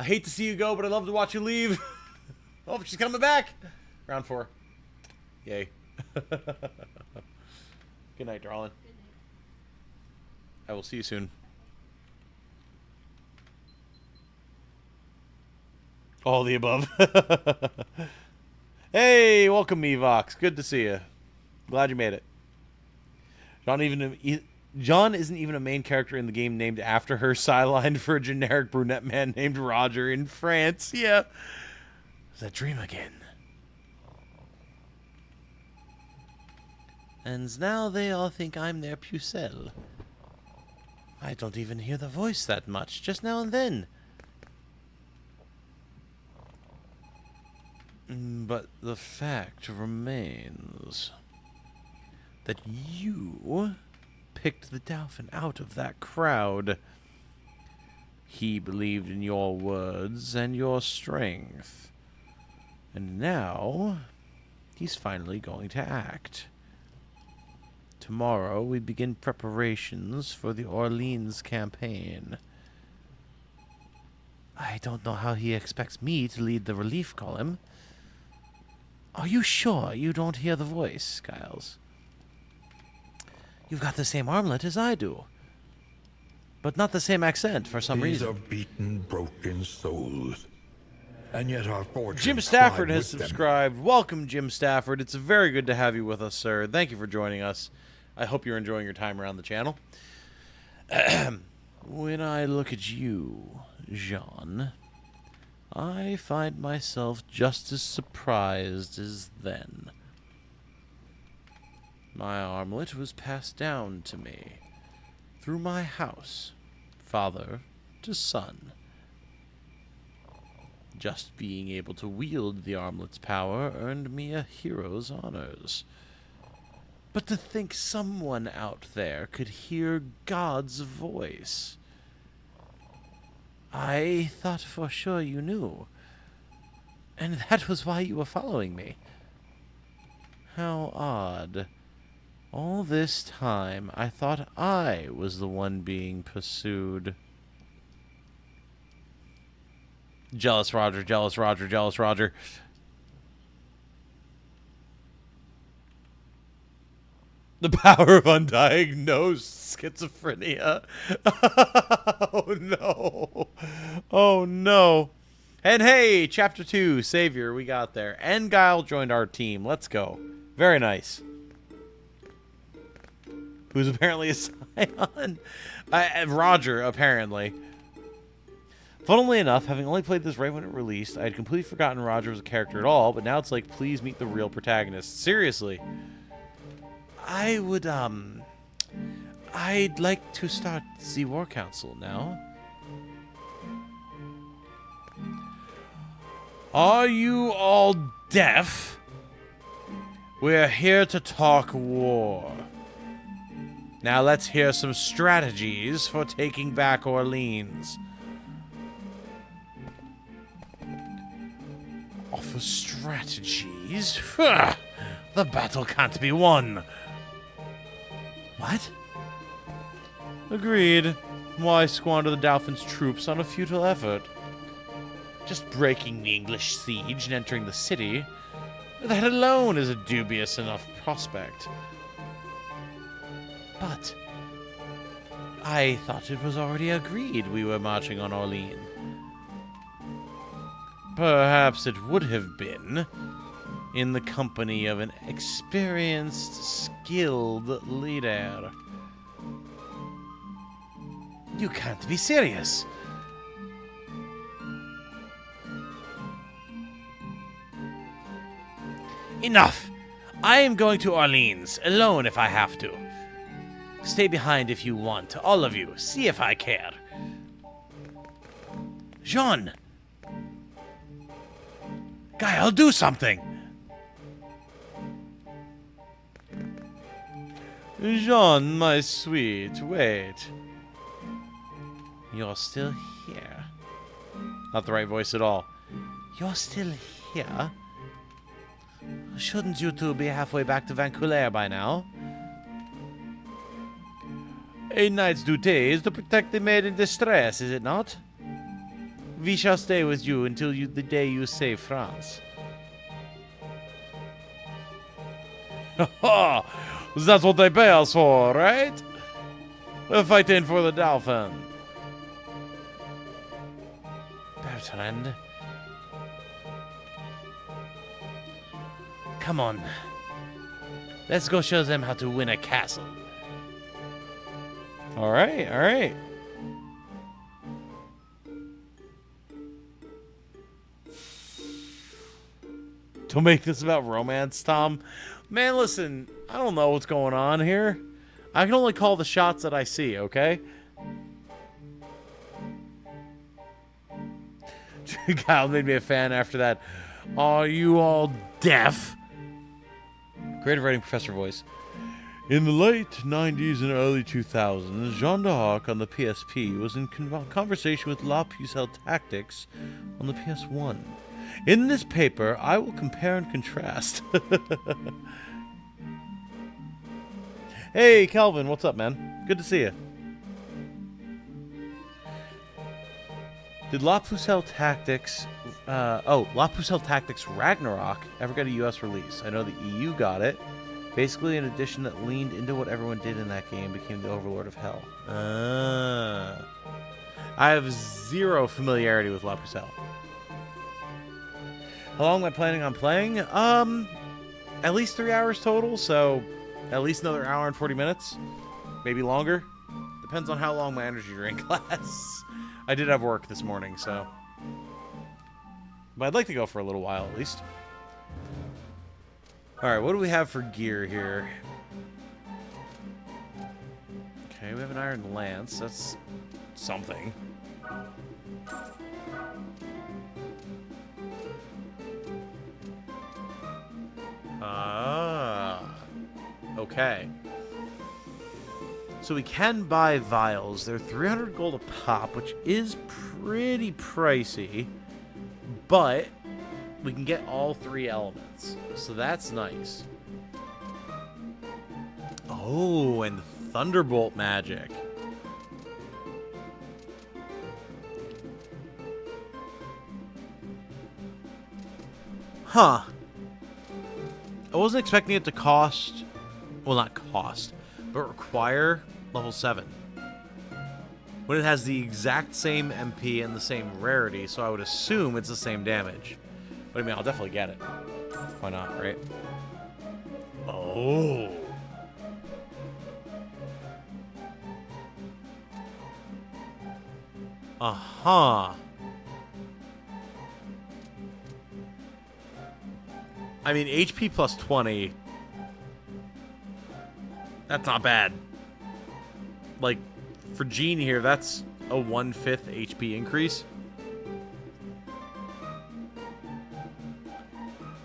I hate to see you go, but I love to watch you leave. Oh, she's coming back. Round 4. Yay. Good night, darling. I will see you soon. All the above. Hey, welcome, Evox. Good to see you. Glad you made it. Jeanne isn't even a main character in the game named after her, sidelined for a generic brunette man named Roger in France. Yeah. It's a dream again. And now they all think I'm their Pucelle. I don't even hear the voice that much, just now and then. But the fact remains that you picked the Dolphin out of that crowd. He believed in your words and your strength. And now, he's finally going to act. Tomorrow, we begin preparations for the Orleans campaign. I don't know how he expects me to lead the relief column. Are you sure you don't hear the voice, Giles? You've got the same armlet as I do. But not the same accent for some reason. These are beaten, broken souls. And yet our fortunes Jim Stafford fly has with them. subscribed. Welcome, Jim Stafford. It's very good to have you with us, sir. Thank you for joining us. I hope you're enjoying your time around the channel. When I look at you, Jeanne, I find myself just as surprised as then. My armlet was passed down to me through my house, father to son. Just being able to wield the armlet's power earned me a hero's honors. But to think someone out there could hear God's voice. I thought for sure you knew. And that was why you were following me. How odd. All this time, I thought I was the one being pursued. Jealous Roger, jealous Roger, jealous Roger. The power of undiagnosed schizophrenia. Oh no. Oh no. And hey, Chapter 2, Savior, we got there. And Guile joined our team. Let's go. Very nice. Who's apparently a Scion? Roger, apparently. Funnily enough, having only played this right when it released, I had completely forgotten Roger was a character at all, but now it's like, please meet the real protagonist. Seriously. I'd like to start the War Council now. Are you all deaf? We're here to talk war. Now let's hear some strategies for taking back Orleans. Offer strategies? The battle can't be won. What? Agreed. Why squander the Dauphin's troops on a futile effort? Just breaking the English siege and entering the city, that alone is a dubious enough prospect. But I thought it was already agreed we were marching on Orleans. Perhaps it would have been in the company of an experienced, skilled leader. You can't be serious. Enough! I am going to Orleans, alone if I have to. Stay behind if you want, all of you. See if I care. Jeanne! Guile, do something! Jeanne, my sweet, wait. You're still here. Not the right voice at all. You're still here? Shouldn't you two be halfway back to Vaucouleurs by now? A knight's duty is to protect the maid in distress, is it not? We shall stay with you until the day you save France. Ha! That's what they pay us for, right? We're fighting for the Dauphin. Bertrand. Come on. Let's go show them how to win a castle. Alright, alright. Don't make this about romance, Tom. Man, listen, I don't know what's going on here. I can only call the shots that I see, okay? Kyle made me a fan after that. Are you all deaf? Creative writing professor voice. In the late 90s and early 2000s, Jeanne d'Arc on the PSP was in conversation with La Pucelle Tactics on the PS1. In this paper, I will compare and contrast. Hey, Kelvin, what's up, man? Good to see you. Did La Pucelle Tactics... La Pucelle Tactics Ragnarok ever get a US release? I know the EU got it. Basically an edition that leaned into what everyone did in that game, became the Overlord of Hell. I have zero familiarity with La Pucelle. How long am I planning on playing? At least 3 hours total, so at least another hour and 40 minutes. Maybe longer. Depends on how long my energy drink lasts. I did have work this morning, so... But I'd like to go for a little while, at least. Alright, what do we have for gear here? Okay, we have an iron lance. That's something. Okay. So we can buy vials. They're 300 gold a pop, which is pretty pricey. But we can get all 3 elements. So that's nice. Oh, and Thunderbolt magic. Huh. I wasn't expecting it to cost... Well, not cost, but require level 7. When it has the exact same MP and the same rarity, so I would assume it's the same damage. But I mean, I'll definitely get it. Why not, right? Oh. Uh-huh. I mean, HP plus 20... That's not bad. Like, for Jeanne here, that's a 1/5 HP increase.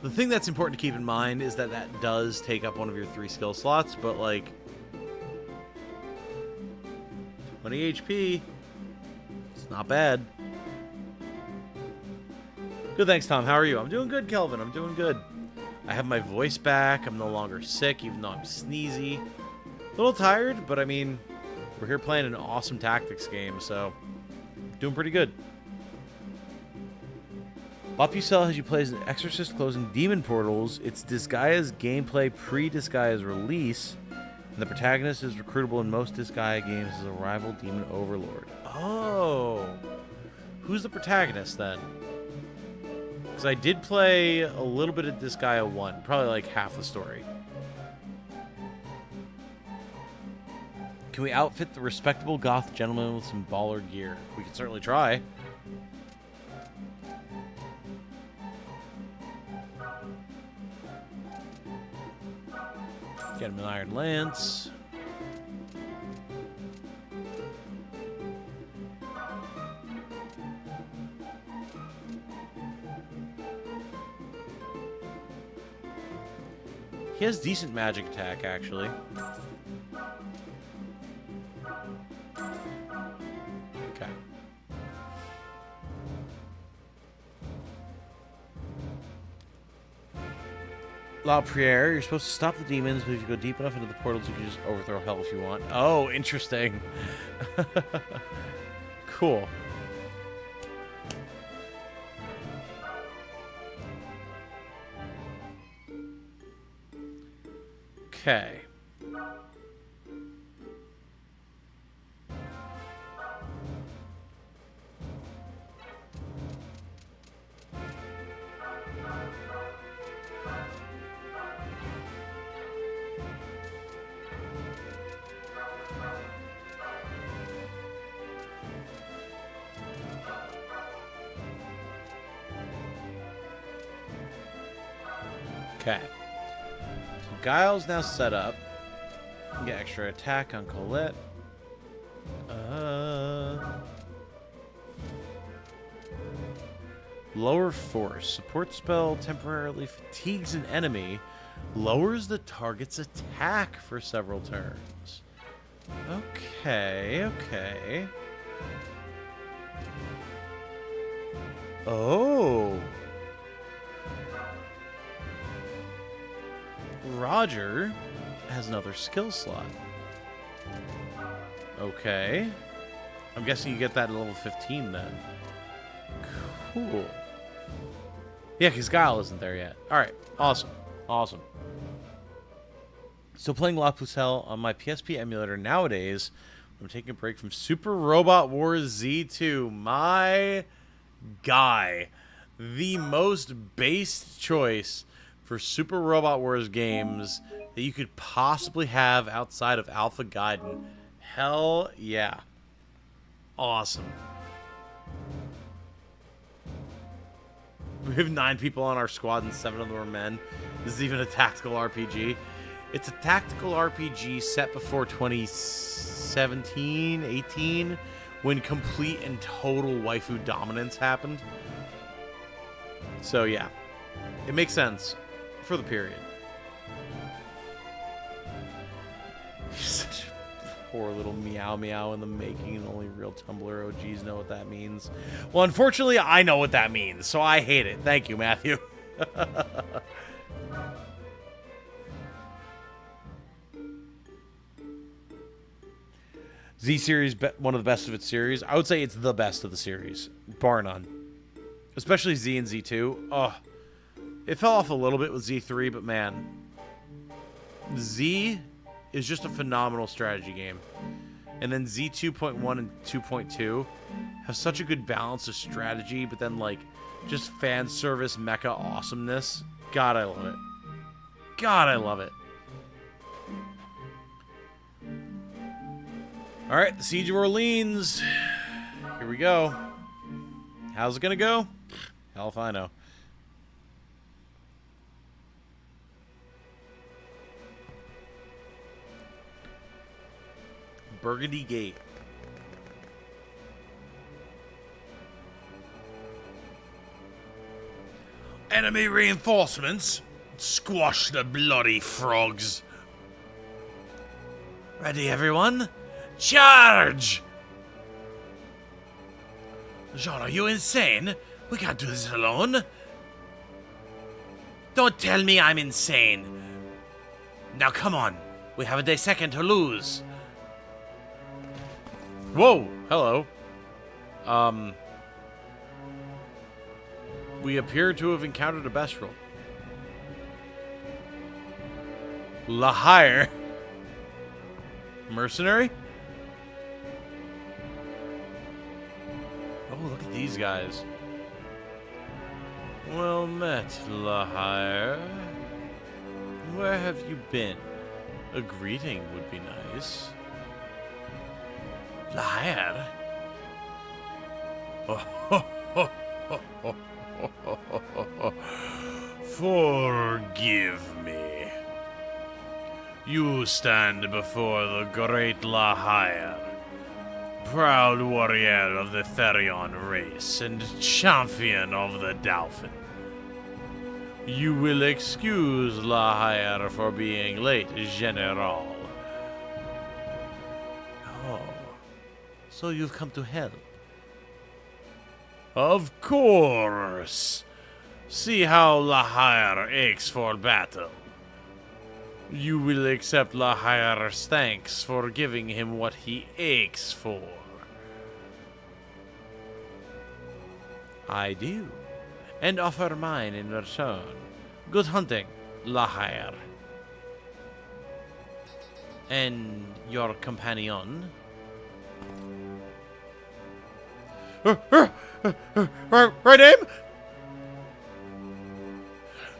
The thing that's important to keep in mind is that that does take up one of your 3 skill slots, but like... 20 HP. It's not bad. Good, thanks, Tom. How are you? I'm doing good, Kelvin. I'm doing good. I have my voice back. I'm no longer sick, even though I'm sneezy. A little tired, but I mean, we're here playing an awesome tactics game, so doing pretty good. La Pucelle has you play as an exorcist closing demon portals. It's Disgaia's gameplay pre-Disgaia's release, and the protagonist is recruitable in most Disgaea games as a rival demon overlord. Oh, who's the protagonist then? Because I did play a little bit of Disgaea 1, probably like half the story. Can we outfit the respectable goth gentleman with some baller gear? We can certainly try. Get him an iron lance. He has decent magic attack, actually. Okay. La Priere, you're supposed to stop the demons, but if you go deep enough into the portals, you can just overthrow hell if you want. Oh, interesting. Cool. Okay. Okay. So Guile's now set up. Get extra attack on Colette. Lower force. Support spell temporarily fatigues an enemy. Lowers the target's attack for several turns. Okay, okay. Oh. Roger has another skill slot. Okay. I'm guessing you get that at level 15 then. Cool. Yeah, because Guile isn't there yet. Alright, awesome. Awesome. Still playing La Pucelle on my PSP emulator nowadays. I'm taking a break from Super Robot Wars Z2. My guy. The most based choice for Super Robot Wars games that you could possibly have outside of Alpha Gaiden. Hell yeah. Awesome. We have 9 people on our squad and 7 of them are men. This is even a tactical RPG. It's a tactical RPG set before 2017, 18, when complete and total waifu dominance happened. So yeah, it makes sense for the period. Such a poor little meow meow in the making, and only real Tumblr OGs know what that means. Well, unfortunately, I know what that means, so I hate it. Thank you, Matthew. Z-Series, one of the best of its series. I would say it's the best of the series, bar none. Especially Z and Z2. Oh, it fell off a little bit with Z3, but man, Z is just a phenomenal strategy game. And then Z 2.1 and 2.2 have such a good balance of strategy, but then like just fan service mecha awesomeness. God, I love it. God, I love it. All right, the Siege of Orleans. Here we go. How's it gonna go? Hell if I know. Burgundy Gate. Enemy reinforcements. Squash the bloody frogs. Ready, everyone? Charge! Jeanne, are you insane? We can't do this alone. Don't tell me I'm insane. Now come on. We have a day second to lose. Whoa! Hello. We appear to have encountered a Bestial. La Hire. Mercenary? Oh, look at these guys. Well met, La Hire. Where have you been? A greeting would be nice. La Hire? Forgive me. You stand before the great La Hire, proud warrior of the Therion race and champion of the Dolphin. You will excuse La Hire for being late, General. Oh, so you've come to help? Of course. See how La Hire aches for battle. You will accept La Hire's thanks for giving him what he aches for. I do, and offer mine in return. Good hunting, La Hire. And your companion? Right aim?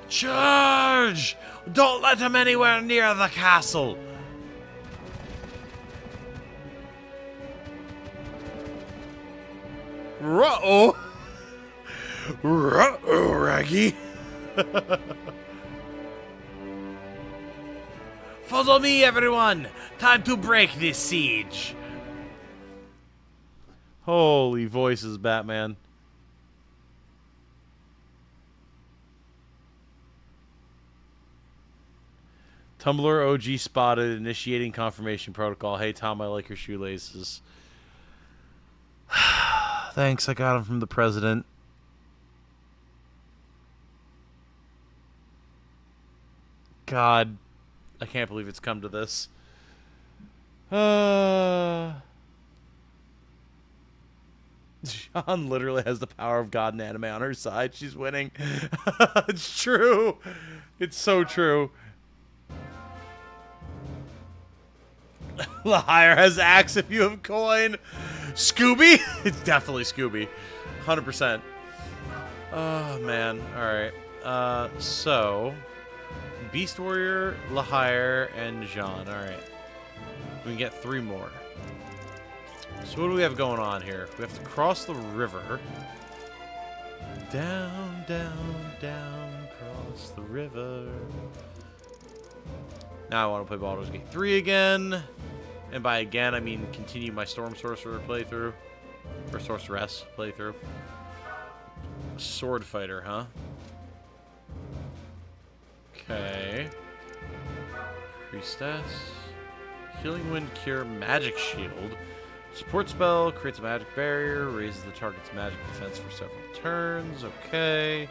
Charge! Don't let him anywhere near the castle. Ruh-oh. Ruh-oh, Raggy. Follow me, everyone. Time to break this siege. Holy voices, Batman. Tumblr OG spotted, initiating confirmation protocol. Hey, Tom, I like your shoelaces. Thanks, I got them from the president. God, I can't believe it's come to this. Jeanne literally has the power of God and anime on her side. She's winning. It's true. It's so true. Lahire has axe if you have coin. Scooby? It's definitely Scooby. 100%. Oh, man. Alright. So... Beast Warrior, Lahire, and Jeanne. Alright. We can get 3 more. So what do we have going on here? We have to cross the river. Down, down, down, cross the river. Now I want to play Baldur's Gate 3 again. And by again, I mean continue my Storm Sorcerer playthrough. Or Sorceress playthrough. Sword Fighter, huh? Okay. Priestess. Healing Wind Cure, Magic Shield. Support spell, creates a magic barrier, raises the target's magic defense for several turns. Okay.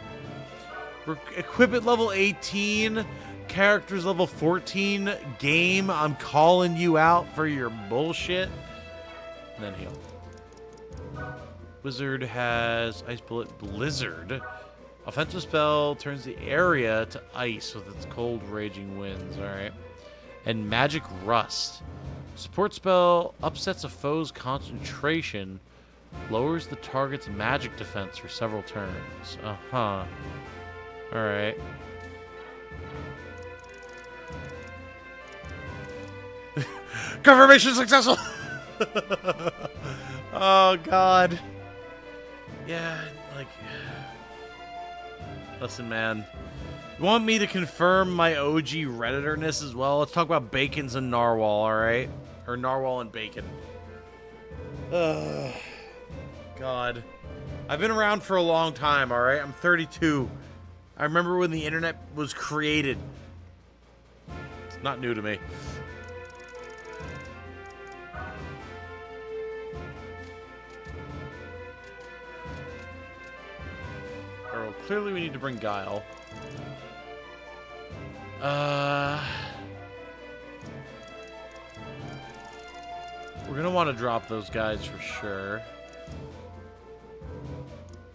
Equip at level 18. Characters level 14. Game, I'm calling you out for your bullshit. And then heal. Wizard has Ice Bullet Blizzard. Offensive spell turns the area to ice with its cold raging winds. Alright. And Magic Rust. Support spell upsets a foe's concentration, lowers the target's magic defense for several turns. Uh-huh. Alright. Confirmation successful! Oh, God. Yeah, like... Listen, man. You want me to confirm my OG Redditorness as well? Let's talk about bacons and narwhal, alright? Or narwhal and bacon. Ugh. God. I've been around for a long time, alright? I'm 32. I remember when the internet was created. It's not new to me. Well, clearly we need to bring Guile. We're gonna want to drop those guys for sure.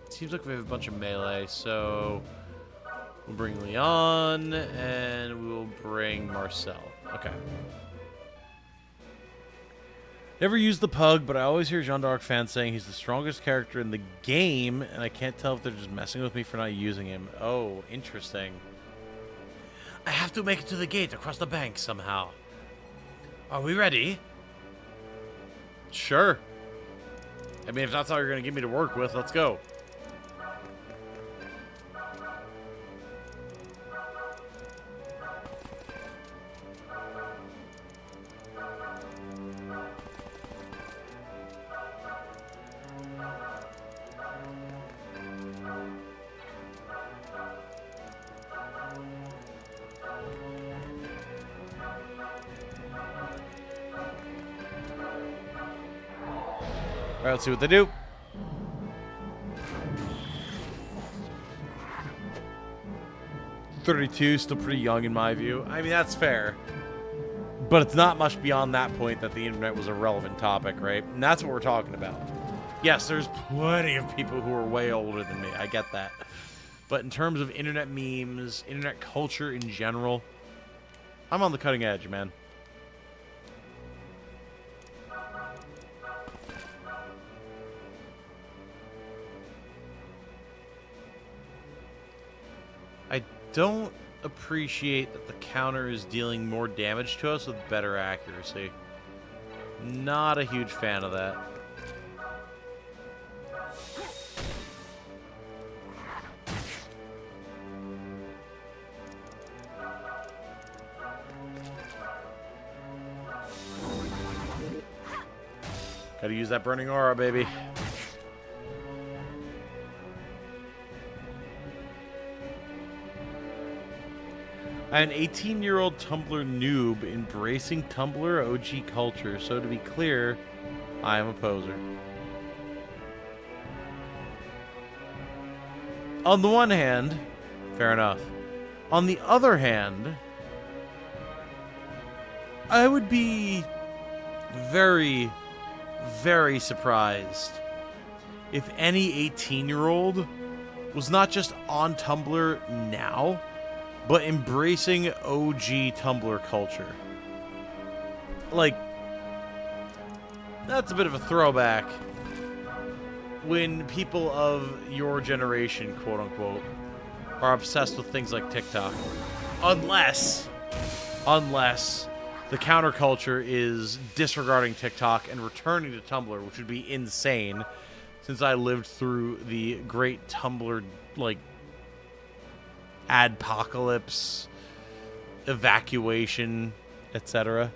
Seems like we have a bunch of melee, so we'll bring Leon and we will bring Marcel. Okay. Never used the pug, but I always hear Jeanne d'Arc fans saying he's the strongest character in the game, and I can't tell if they're just messing with me for not using him. Oh, interesting. I have to make it to the gate across the bank somehow. Are we ready? Sure. I mean, if that's all you're going to give me to work with, let's go. Alright, let's see what they do. $32, still pretty young in my view. I mean, that's fair. But it's not much beyond that point that the internet was a relevant topic, right? And that's what we're talking about. Yes, there's plenty of people who are way older than me. I get that. But in terms of internet memes, internet culture in general, I'm on the cutting edge, man. I don't appreciate that the counter is dealing more damage to us with better accuracy. Not a huge fan of that. Gotta use that burning aura, baby. I'm an 18-year-old Tumblr noob embracing Tumblr OG culture, so to be clear, I am a poser. On the one hand, fair enough. On the other hand, I would be very, very surprised if any 18-year-old was not just on Tumblr now, but embracing OG Tumblr culture. Like, that's a bit of a throwback when people of your generation, quote unquote, are obsessed with things like TikTok. Unless the counterculture is disregarding TikTok and returning to Tumblr, which would be insane, since I lived through the great Tumblr, like, adpocalypse, evacuation, etc.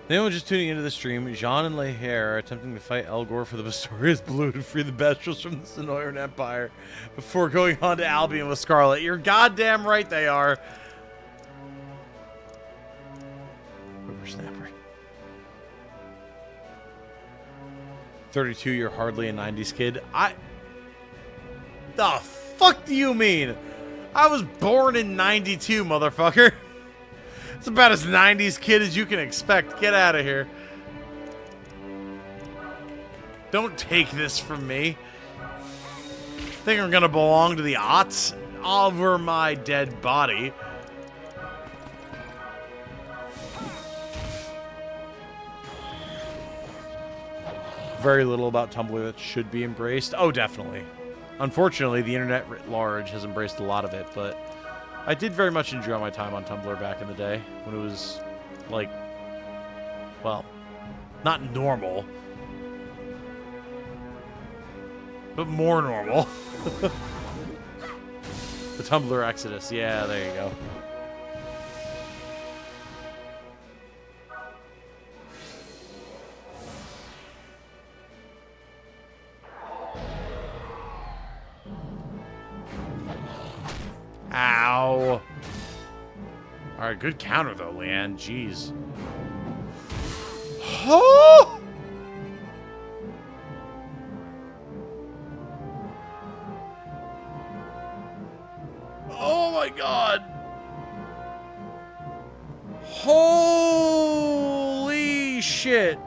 Anyone just tuning into the stream, Jeanne and Leher are attempting to fight Elgor for the Bastorius Blue to free the Bestials from the Sonoran Empire before going on to Albion with Scarlet. You're goddamn right they are. Whippersnapper. 32, you're hardly a 90s kid. The fuck do you mean? I was born in 92, motherfucker. It's about as 90s kid as you can expect. Get out of here. Don't take this from me. Think I'm gonna belong to the aughts? Over my dead body. Very little about Tumblr that should be embraced. Oh, definitely. Unfortunately, the internet writ large has embraced a lot of it, but I did very much enjoy my time on Tumblr back in the day when it was, like, well, not normal, but more normal. The Tumblr Exodus. Yeah, there you go. Ow. Alright, good counter though, Leanne. Jeez. Oh! Oh my god. Holy shit.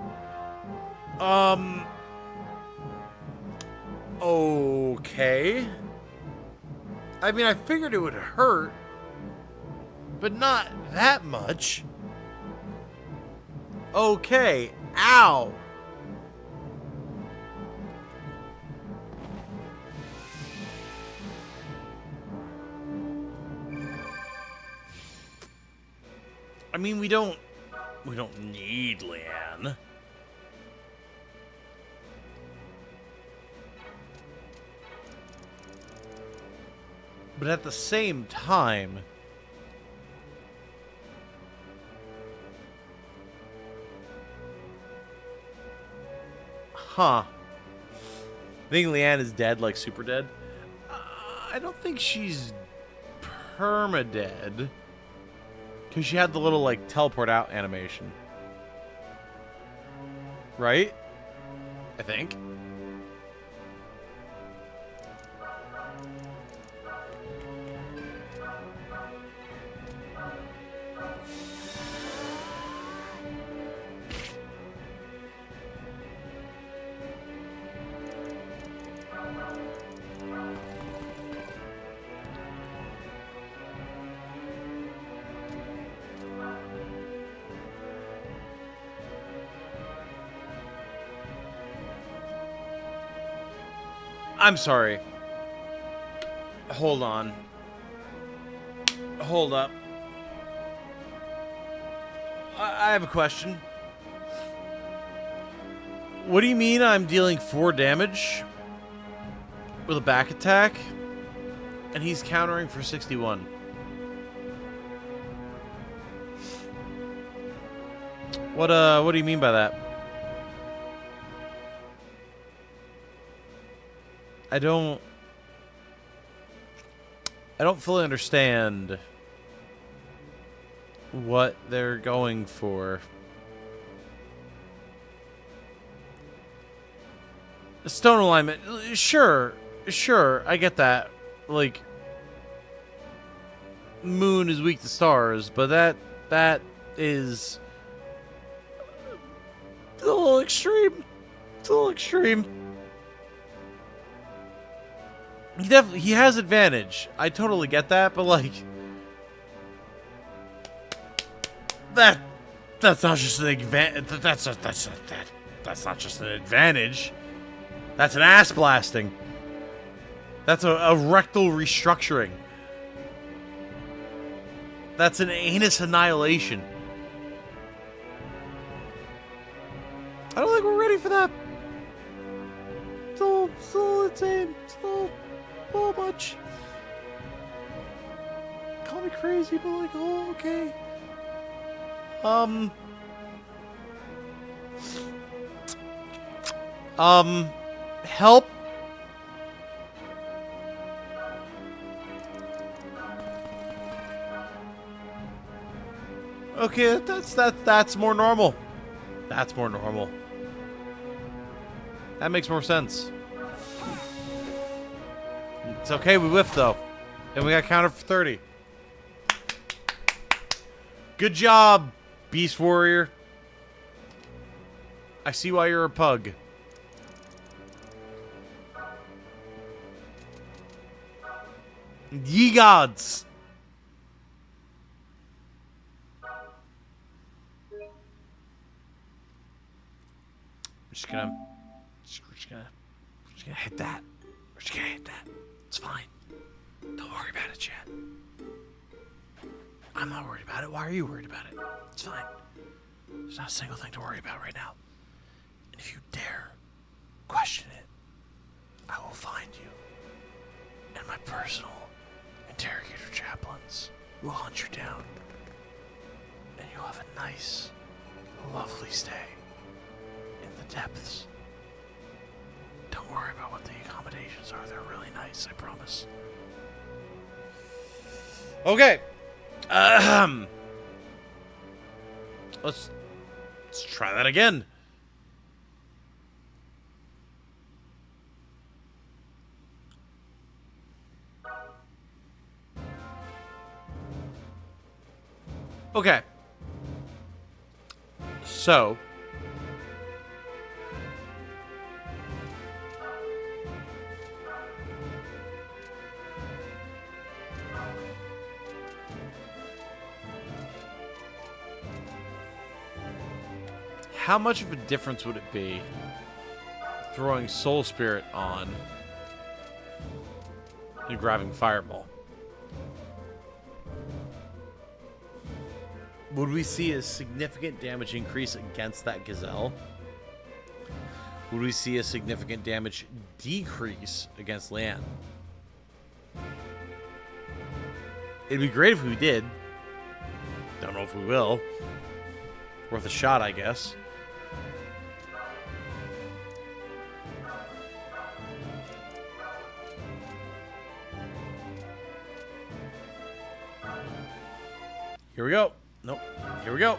Okay. I mean, I figured it would hurt, but not that much. Okay. Ow. I mean, we don't need Leanne. But at the same time, I think Leanne is dead, like super dead. I don't think she's perma-dead. Because she had the little, like, teleport out animation. Right? I think. I'm sorry. Hold on. Hold up. I have a question. What do you mean I'm dealing 4 damage with a back attack and he's countering for 61? What do you mean by that? I don't fully understand what they're going for. Stone alignment, sure, I get that. Like, moon is weak to stars, but That is a little extreme. It's a little extreme. He has advantage. I totally get that, but like that's not just an advantage. That's not just an advantage. That's an ass blasting. That's a rectal restructuring. That's an anus annihilation. I don't think we're ready for that. It's a little insane. It's a little much. Call me crazy, but like, oh, okay. Help. Okay, that's more normal. That's more normal. That makes more sense. It's okay, we whiffed though. And we got counted for 30. Good job, Beast Warrior. I see why you're a pug. Ye gods! We're just gonna hit that. We're just gonna hit that. It's fine. Don't worry about it, Chad. I'm not worried about it. Why are you worried about it? It's fine. There's not a single thing to worry about right now. And if you dare question it, I will find you. And my personal interrogator chaplains will hunt you down. And you'll have a nice, lovely stay in the depths. Don't worry about what the accommodations are. They're really nice, I promise. Okay. Let's try that again. Okay. So, how much of a difference would it be throwing Soul Spirit on and grabbing Fireball? Would we see a significant damage increase against that Gazelle? Would we see a significant damage decrease against Leanne? It'd be great if we did. Don't know if we will. Worth a shot, I guess. Here we go. Nope. Here we go.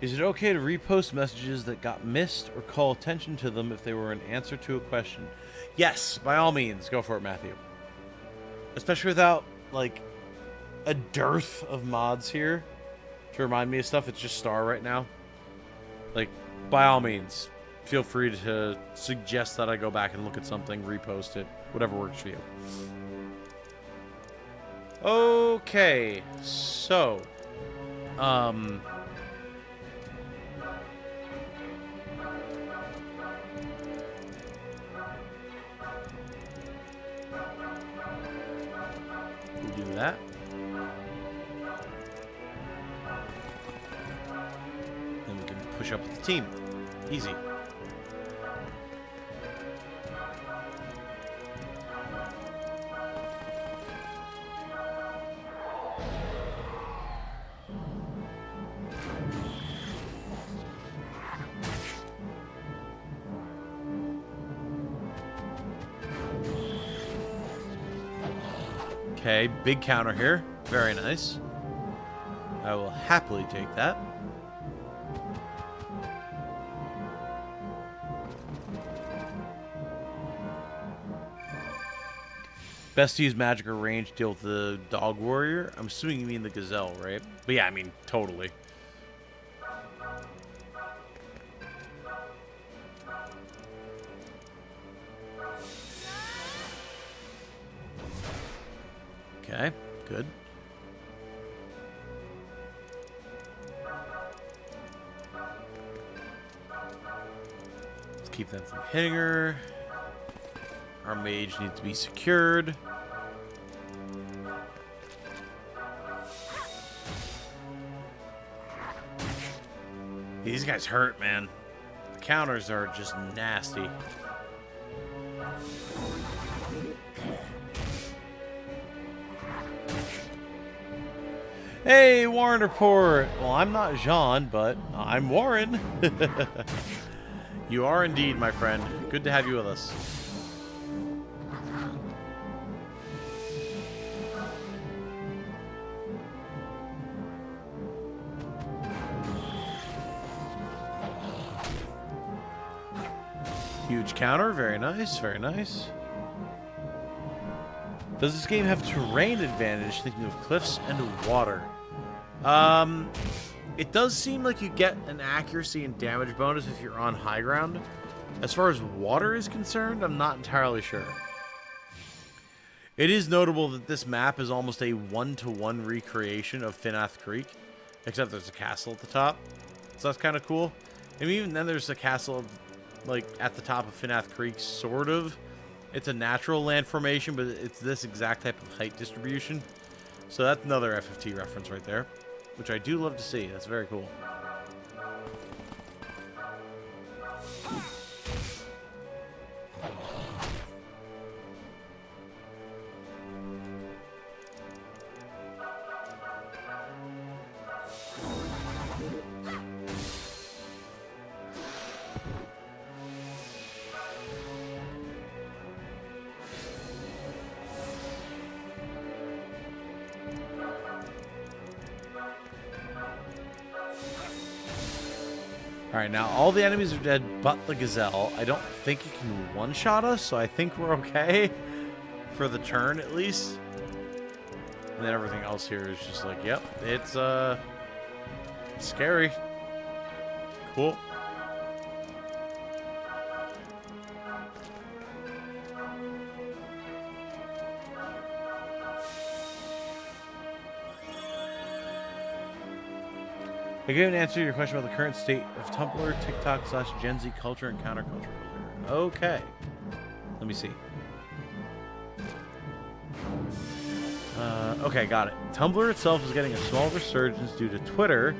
Is it okay to repost messages that got missed or call attention to them if they were an answer to a question? Yes, by all means. Go for it, Matthew. Especially without, like, a dearth of mods here to remind me of stuff. It's just Star right now. Like, by all means, feel free to suggest that I go back and look at something, repost it, whatever works for you. Okay, so, we'll do that. Then we can push up with the team. Easy. Okay, big counter here. Very nice. I will happily take that. Best to use magic or range to deal with the dog warrior. I'm assuming you mean the gazelle, right? But yeah, I mean, totally. Okay, good. Let's keep them from hitting her. Our mage needs to be secured. These guys hurt, man. The counters are just nasty. Hey, Warren report. Well, I'm not Jeanne, but I'm Warren. You are indeed, my friend. Good to have you with us. Huge counter. Very nice. Very nice. Does this game have terrain advantage, thinking of cliffs and water? It does seem like you get an accuracy and damage bonus if you're on high ground. As far as water is concerned, I'm not entirely sure. It is notable that this map is almost a one-to-one recreation of Finath Creek, except there's a castle at the top. So that's kind of cool. And even then there's a castle, like, at the top of Finath Creek, sort of. It's a natural land formation, but it's this exact type of height distribution. So that's another FFT reference right there, which I do love to see. That's very cool. Alright, now all the enemies are dead but the gazelle. I don't think it can one-shot us, so I think we're okay. For the turn, at least. And then everything else here is just like, yep, it's, scary. Cool. I gave an answer to your question about the current state of Tumblr, TikTok / Gen Z culture and counterculture. Okay. Let me see. Okay, got it. Tumblr itself is getting a small resurgence due to Twitter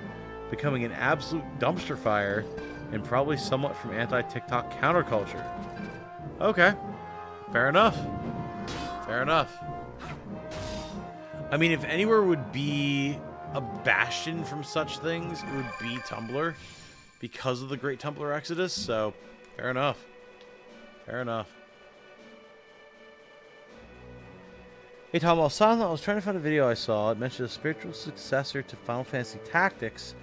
becoming an absolute dumpster fire and probably somewhat from anti-TikTok counterculture. Okay. Fair enough. Fair enough. I mean, if anywhere would be a bastion from such things, it would be Tumblr because of the great Tumblr exodus, so fair enough. Fair enough. Hey Tom, while silent, I was trying to find a video I saw. It mentioned a spiritual successor to Final Fantasy Tactics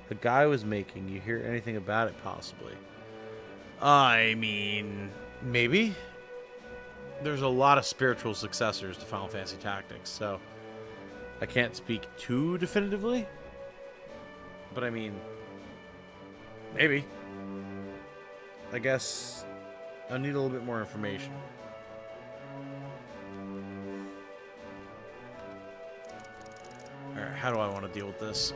a guy was making. You hear anything about it, possibly? I mean, maybe. There's a lot of spiritual successors to Final Fantasy Tactics, so I can't speak too definitively, but I mean, maybe. I guess I need a little bit more information. Alright, how do I want to deal with this?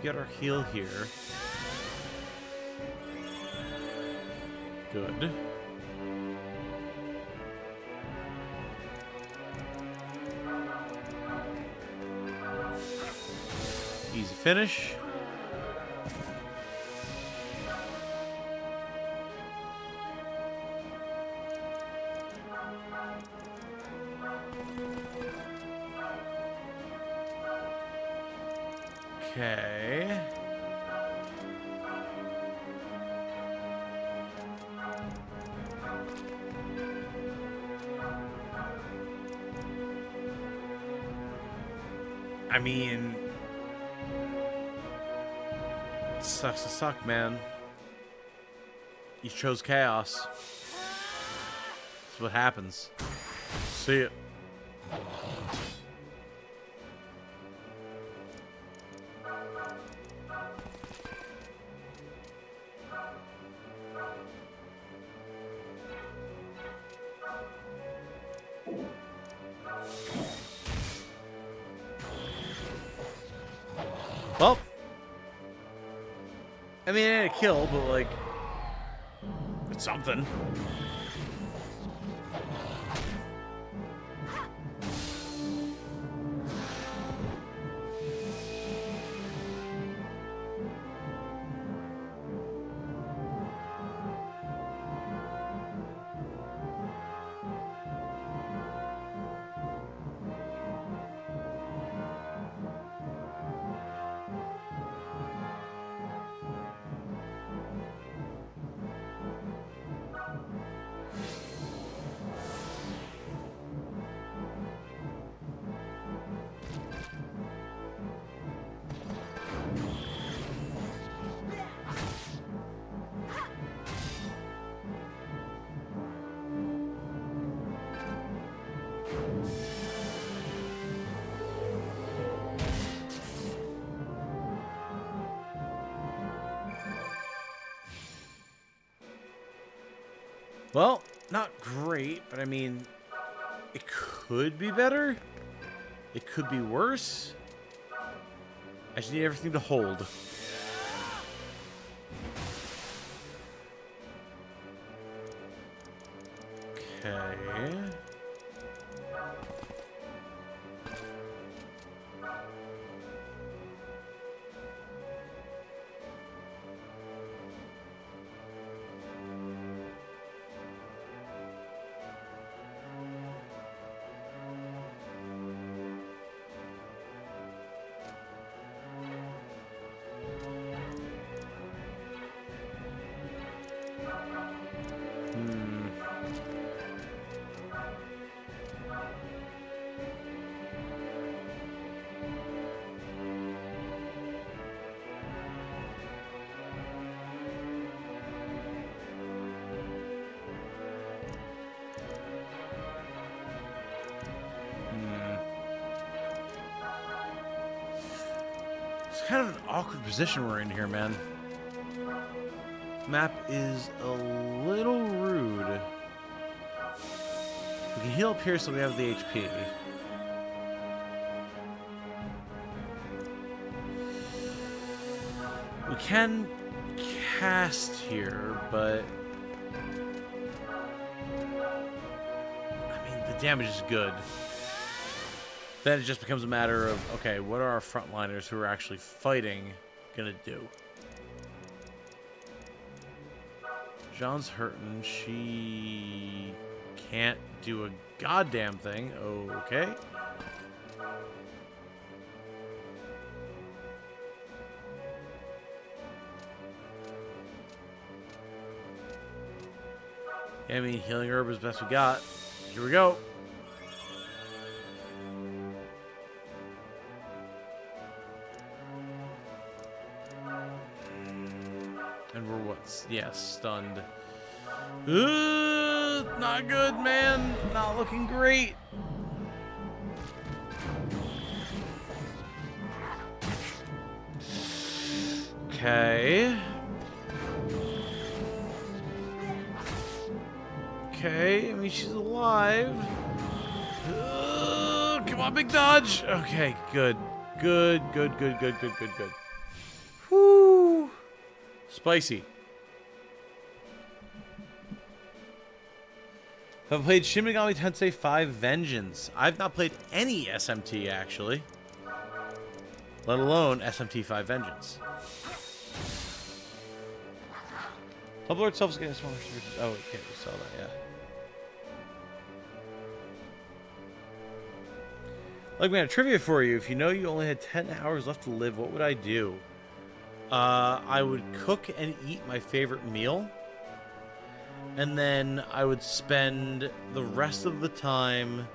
Get our heal here. Good. Easy finish. Okay. I mean, it sucks to suck, man. You chose chaos. That's what happens. See it. Well, I mean, it ain't a kill, but like, it's something. Well, not great, but I mean, it could be better. It could be worse. I just need everything to hold. Okay. It's kind of an awkward position we're in here, man. Map is a little rude. We can heal up here so we have the HP. We can cast here, but I mean, the damage is good. Then it just becomes a matter of, okay, what are our frontliners who are actually fighting gonna do? Jeanne's hurting. She can't do a goddamn thing. Okay. Yeah, I mean, healing herb is the best we got. Here we go. And we're what? Yeah, stunned. Not good, man. Not looking great. Okay. Okay, I mean, she's alive. Come on, big dodge. Okay, good. Good. Whoo. Spicy. Have played Shin Megami Tensei 5 Vengeance. I've not played any SMT, actually. Let alone SMT 5 Vengeance. Tumblr itself is getting smaller. Oh, okay, we saw that, yeah. Like, man, trivia for you. If you know you only had 10 hours left to live, what would I do? I would cook and eat my favorite meal. And then I would spend the rest of the time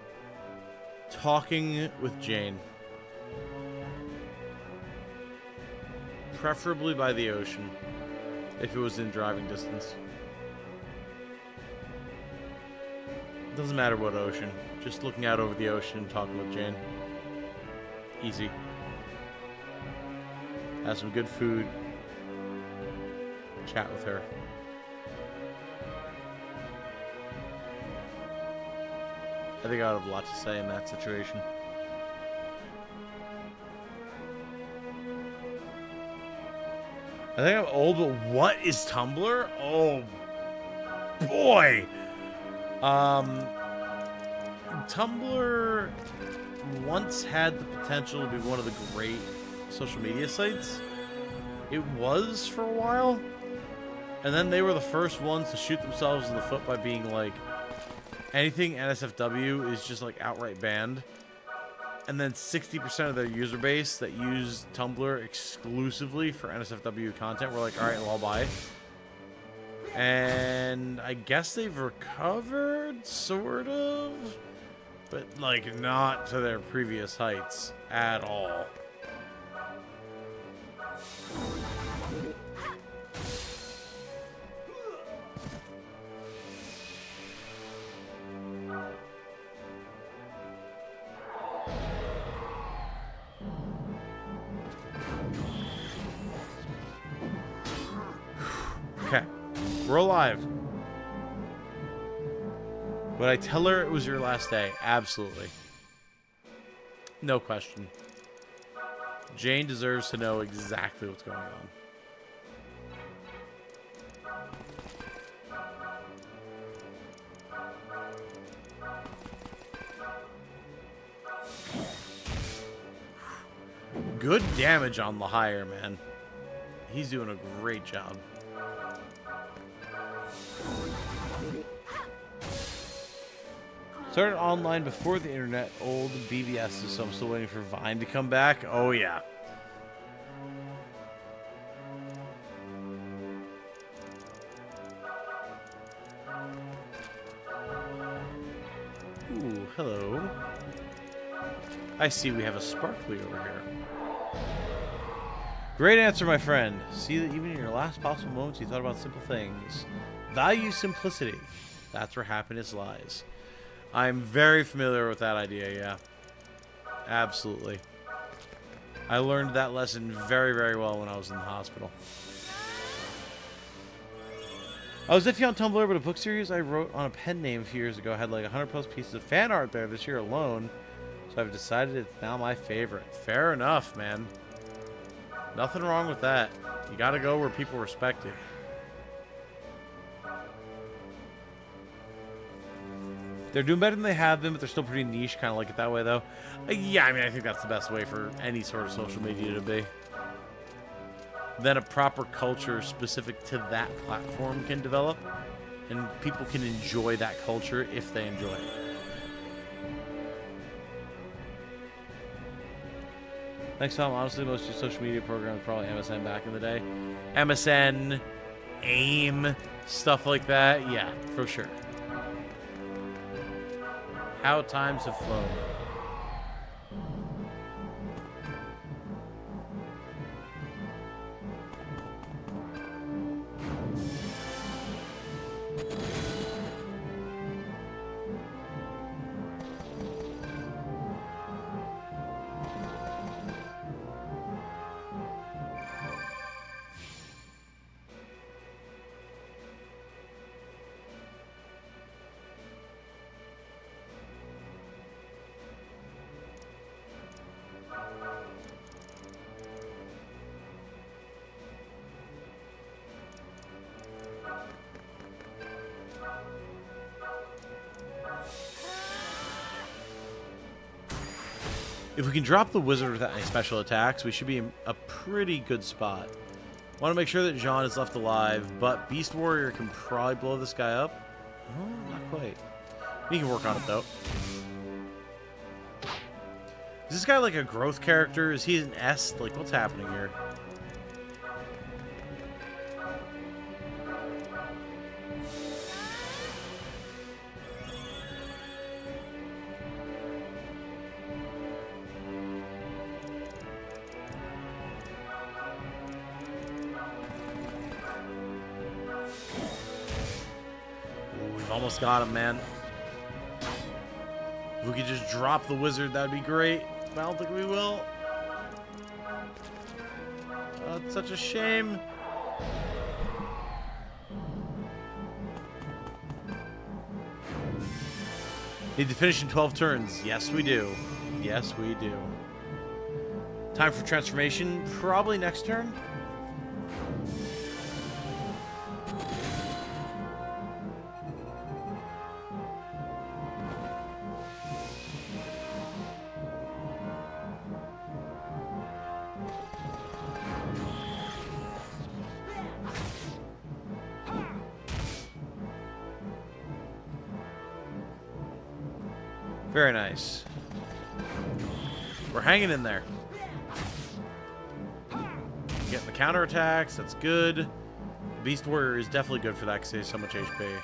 talking with Jane. preferably by the ocean, if it was in driving distance. Doesn't matter what ocean. Just looking out over the ocean and talking with Jane. Easy. Have some good food. Chat with her. I think I would have a lot to say in that situation. I think I'm old, but what is Tumblr? Oh, boy! Tumblr once had the potential to be one of the great social media sites. It was for a while. And then they were the first ones to shoot themselves in the foot by being like, anything NSFW is just like outright banned. And then 60% of their user base that use Tumblr exclusively for NSFW content were like, alright, well, I'll buy it. And I guess they've recovered, sort of. But, like, not to their previous heights at all. Okay, we're alive. Would I tell her it was your last day? Absolutely. No question. Jane deserves to know exactly what's going on. Good damage on the hire, man. He's doing a great job. Started online before the internet, old BBSs, so I'm still waiting for Vine to come back. Oh, yeah. Ooh, hello. I see we have a sparkly over here. Great answer, my friend. See that even in your last possible moments, you thought about simple things. Value simplicity. That's where happiness lies. I'm very familiar with that idea, yeah. Absolutely. I learned that lesson very, very well when I was in the hospital. I was iffy on Tumblr, but a book series I wrote on a pen name a few years ago had like 100 plus pieces of fan art there this year alone. So I've decided it's now my favorite. Fair enough, man. Nothing wrong with that. You gotta go where people respect it. They're doing better than they have been, but they're still pretty niche, kind of like it that way, though. Yeah, I mean, I think that's the best way for any sort of social media to be. Then a proper culture specific to that platform can develop, and people can enjoy that culture if they enjoy it. Thanks, Tom. Honestly, most of social media programs probably MSN back in the day. MSN, AIM, stuff like that. Yeah, for sure. How times have flown. If we can drop the wizard without any special attacks, we should be in a pretty good spot. Want to make sure that Jeanne is left alive, but Beast Warrior can probably blow this guy up. Oh, not quite. We can work on it, though. Is this guy like a growth character? Is he an S? Like, what's happening here? We've almost got him, man. If we could just drop the wizard, that'd be great. But I don't think we will. Oh, it's such a shame. Need to finish in 12 turns. Yes, we do. Yes, we do. Time for transformation. Probably next turn. Very nice. We're hanging in there. Getting the counterattacks, that's good. Beast Warrior is definitely good for that because he has so much HP.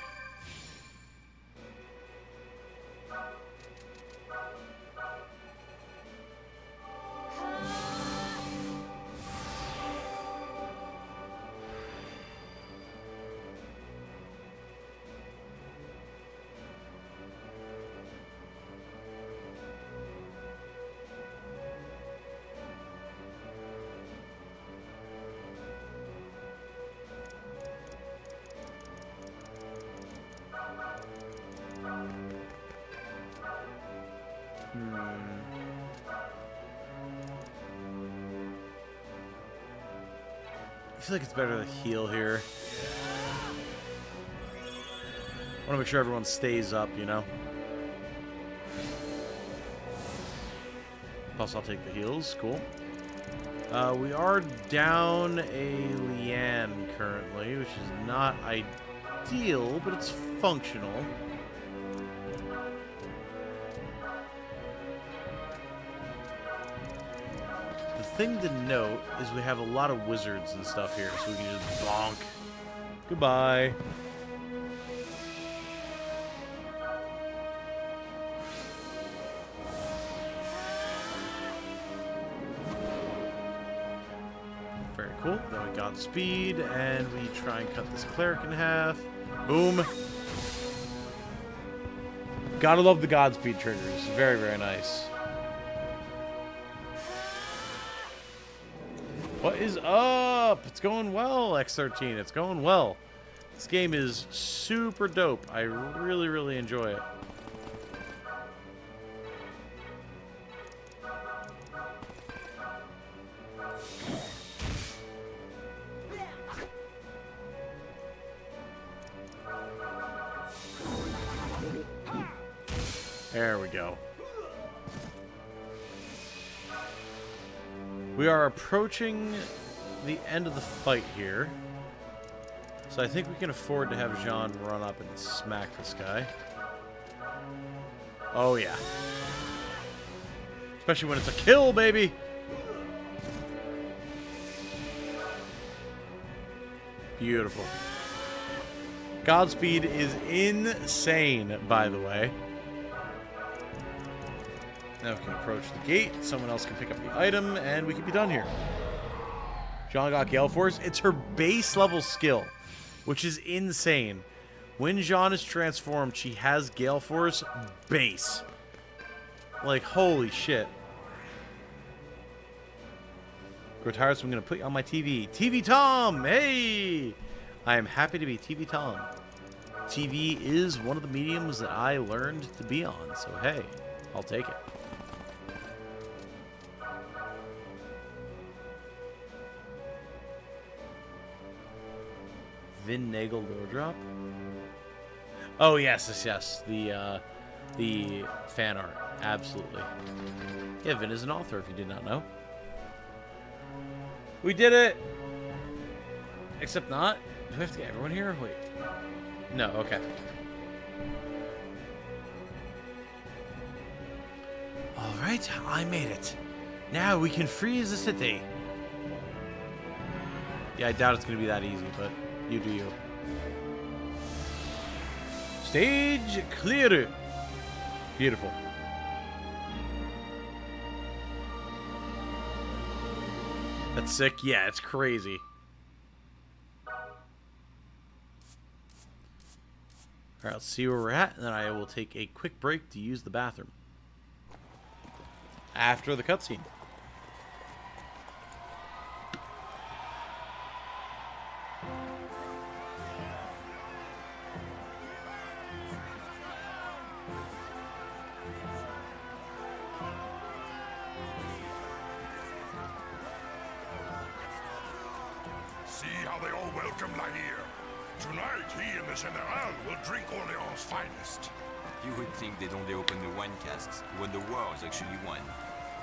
I feel like it's better to heal here. I want to make sure everyone stays up, you know? Plus, I'll take the heals. Cool. We are down a Jeanne currently, which is not ideal, but it's functional. The thing to note is we have a lot of wizards and stuff here, so we can just bonk. Goodbye. Very cool. Then we got speed, and we try and cut this cleric in half. Boom. Gotta love the Godspeed triggers. Very, very nice. What is up? It's going well, X13. It's going well. This game is super dope. I really, really enjoy it. There we go. We are approaching the end of the fight here. So I think we can afford to have Jeanne run up and smack this guy. Oh, yeah. Especially when it's a kill, baby! Beautiful. Godspeed is insane, by the way. Now we can approach the gate, someone else can pick up the item, and we can be done here. Jeanne got Gale Force. It's her base level skill, which is insane. When Jeanne is transformed, she has Gale Force base. Like, holy shit. Grow tired, so I'm going to put you on my TV. TV Tom! Hey! I am happy to be TV Tom. TV is one of the mediums that I learned to be on, so hey, I'll take it. Vin Nagel door drop. Oh yes, yes, yes. The fan art, absolutely. Yeah, Vin is an author. If you did not know, we did it. Except not. Do we have to get everyone here? Wait. No. Okay. All right, I made it. Now we can freeze the city. Yeah, I doubt it's gonna be that easy, but. You do you. Stage clear. Beautiful. That's sick. Yeah, it's crazy. Alright, let's see where we're at, and then I will take a quick break to use the bathroom. After the cutscene. See how they all welcome La here. Tonight, he and the General will drink Orleans' finest. You would think they'd only open the wine casks when the war is actually won.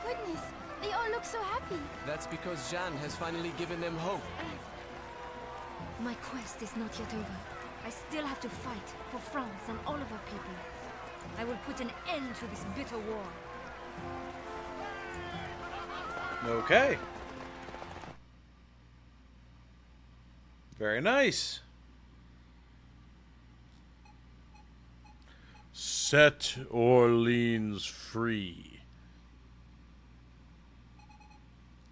Goodness, they all look so happy. That's because Jeanne has finally given them hope. My quest is not yet over. I still have to fight for France and all of our people. I will put an end to this bitter war. Okay. Very nice. Set Orleans free.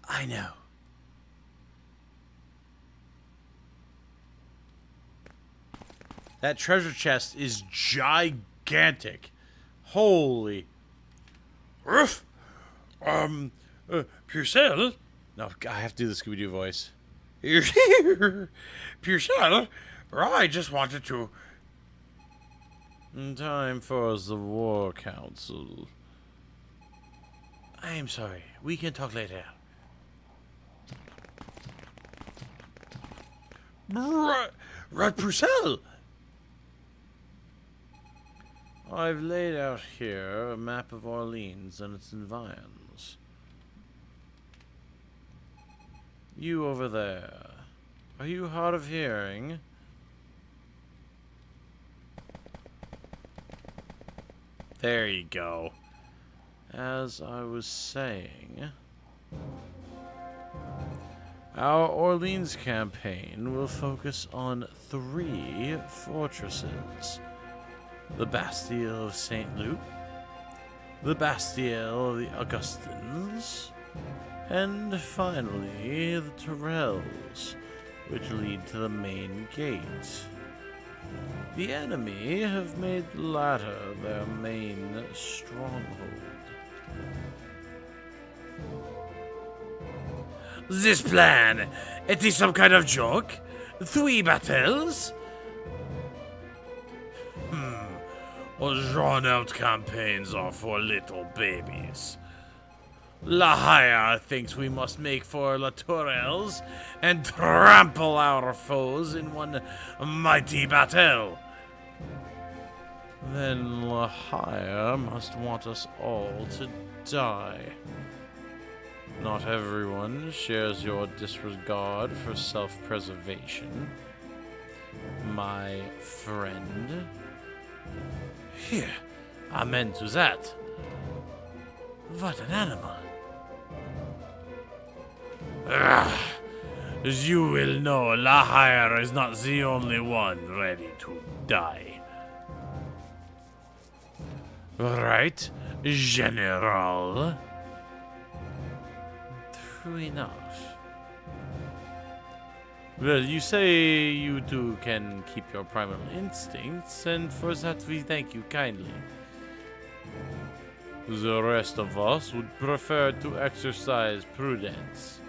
I know. That treasure chest is gigantic. Holy. Purcell? No, I have to do the Scooby-Doo voice. Purcell? I just wanted to... Time for the War Council. I am sorry. We can talk later. Right, Purcell! I've laid out here a map of Orleans and its environs. You over there. Are you hard of hearing? There you go. As I was saying, our Orleans campaign will focus on 3 fortresses. The Bastille of St. Loup, the Bastille of the Augustins, and finally the Tourelles, which lead to the main gate. The enemy have made the latter their main stronghold. This plan, it is some kind of joke? 3 battles? Drawn-out campaigns are for little babies. La Hire thinks we must make for La Tourelles and trample our foes in one mighty battle. Then La Hire must want us all to die. Not everyone shares your disregard for self-preservation, my friend. Here, amen to that. What an animal. As you will know, La Hire is not the only one ready to die. Right, General? True enough. Well, you say you two can keep your primal instincts, and for that we thank you kindly. The rest of us would prefer to exercise prudence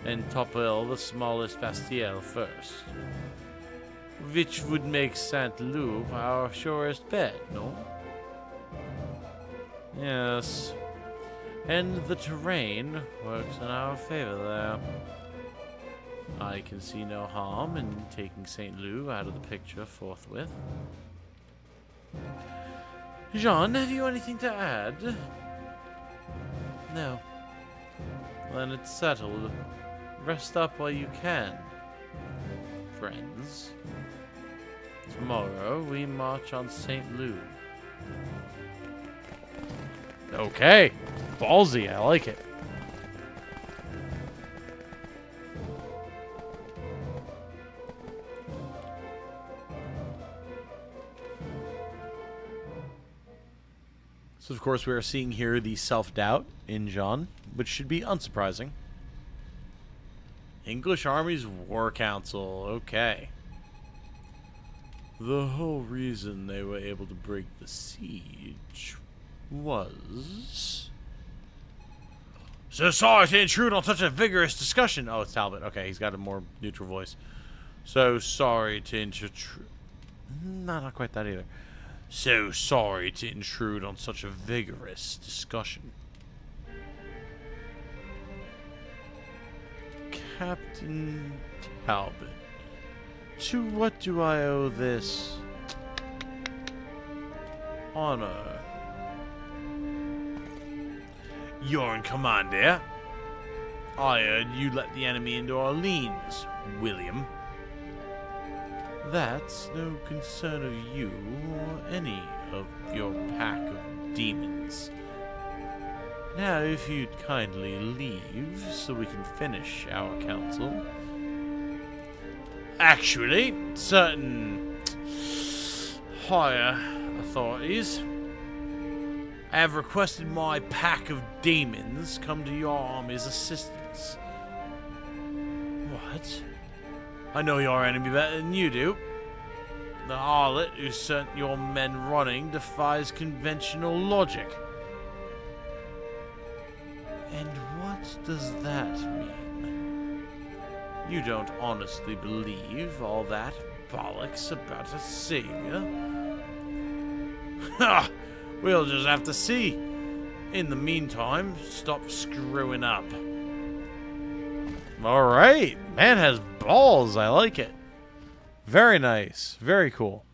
and topple the smallest Bastille first, which would make St. Loup our surest bet, no? Yes, and the terrain works in our favor there. I can see no harm in taking St. Loup out of the picture forthwith. Jeanne, have you anything to add? No. Then it's settled. Rest up while you can, friends. Tomorrow we march on St. Loup. Okay. Ballsy, I like it. So, of course, we are seeing here the self-doubt in Jeanne, which should be unsurprising. English Army's War Council. Okay. The whole reason they were able to break the siege was... So sorry to intrude on such a vigorous discussion. Oh, it's Talbot. Okay, he's got a more neutral voice. So sorry to intrude... No, not quite that either. So sorry to intrude on such a vigorous discussion. Captain Talbot, to what do I owe this honor? You're in command here. I heard you let the enemy into Orleans, William. That's no concern of you or any of your pack of demons. Now, if you'd kindly leave so we can finish our council. Actually, certain higher authorities have requested my pack of demons come to your army's assistance. What? I know your enemy better than you do. The harlot who sent your men running defies conventional logic. And what does that mean? You don't honestly believe all that bollocks about a savior? Ha! We'll just have to see. In the meantime, stop screwing up. Alright. Man has balls. I like it. Very nice. Very cool.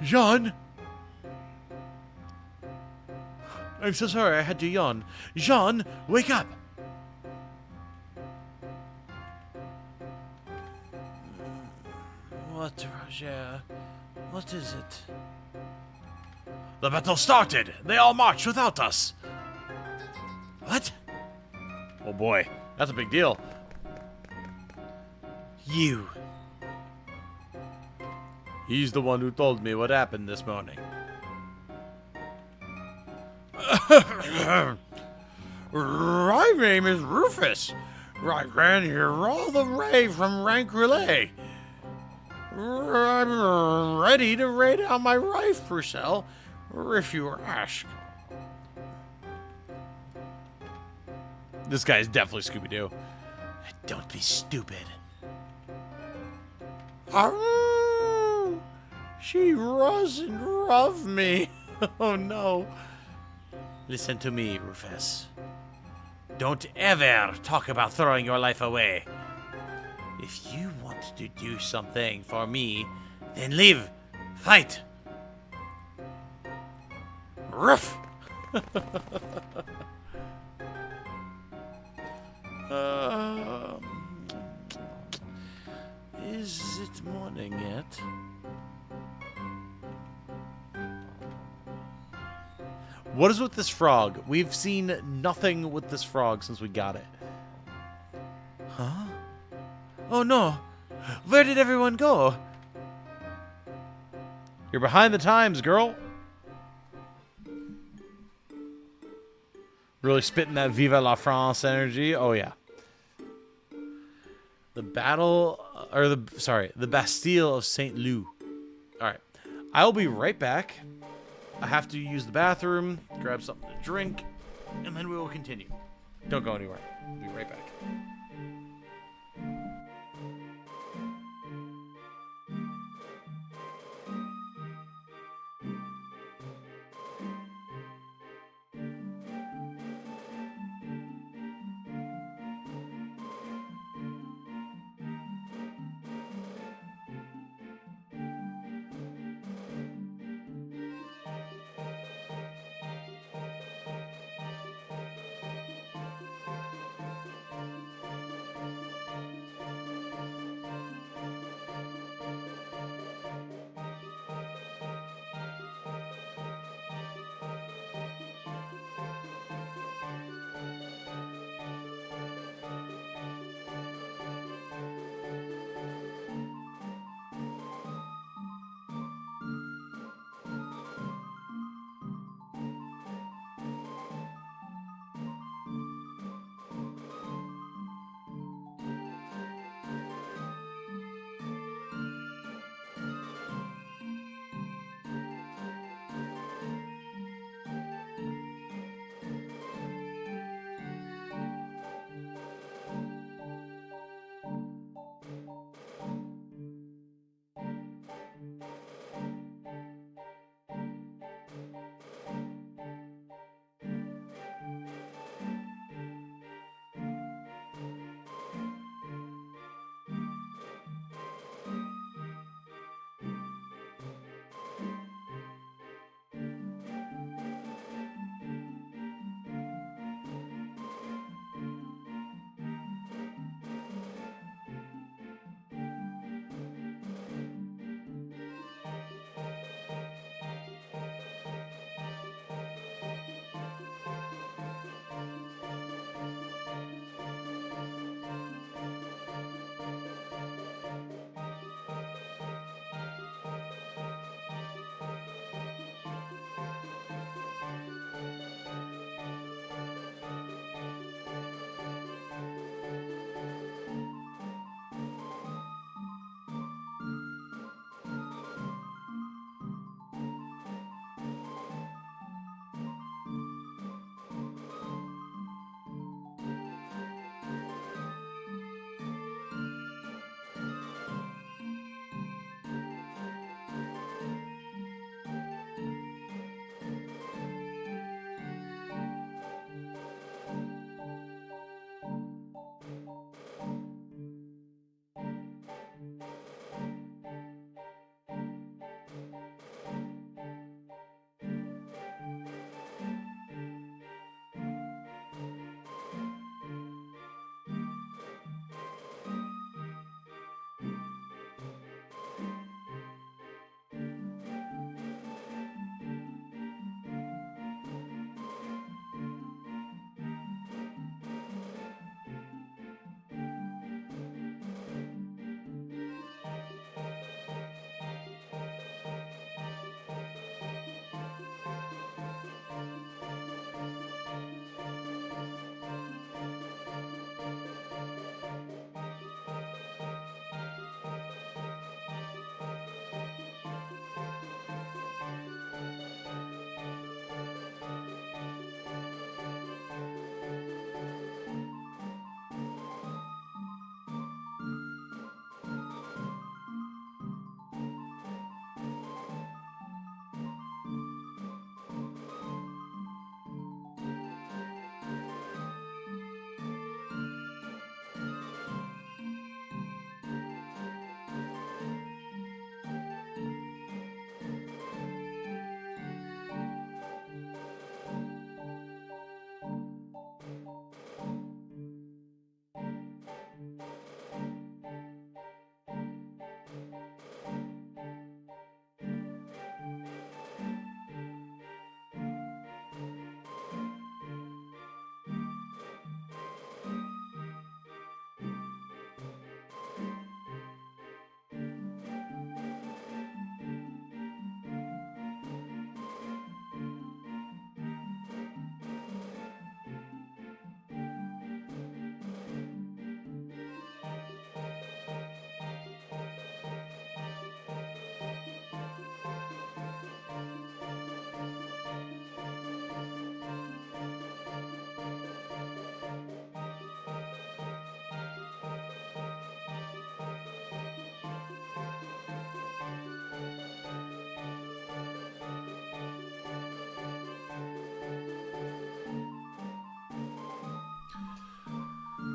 Jeanne! I'm so sorry, I had to yawn. Jeanne, wake up! What, Roger? What is it? The battle started! They all marched without us! What? Oh boy, that's a big deal. You. He's the one who told me what happened this morning. My name is Rufus. I ran here all the way from Rank Relay. I'm ready to raid out my rifle cell, if you ask. This guy is definitely Scooby-Doo. Don't be stupid. She wasn't rough me. Oh no. Listen to me, Rufus. Don't ever talk about throwing your life away. If you want to do something for me, then live. Fight. Ruff. Is it morning yet? What is with this frog? We've seen nothing with this frog since we got it. Huh? Oh no! Where did everyone go? You're behind the times, girl. Really spitting that Viva la France energy. Oh yeah. The Bastille of Saint Lou. All right, I'll be right back. I have to use the bathroom, grab something to drink, and then we will continue. Don't go anywhere. I'll be right back.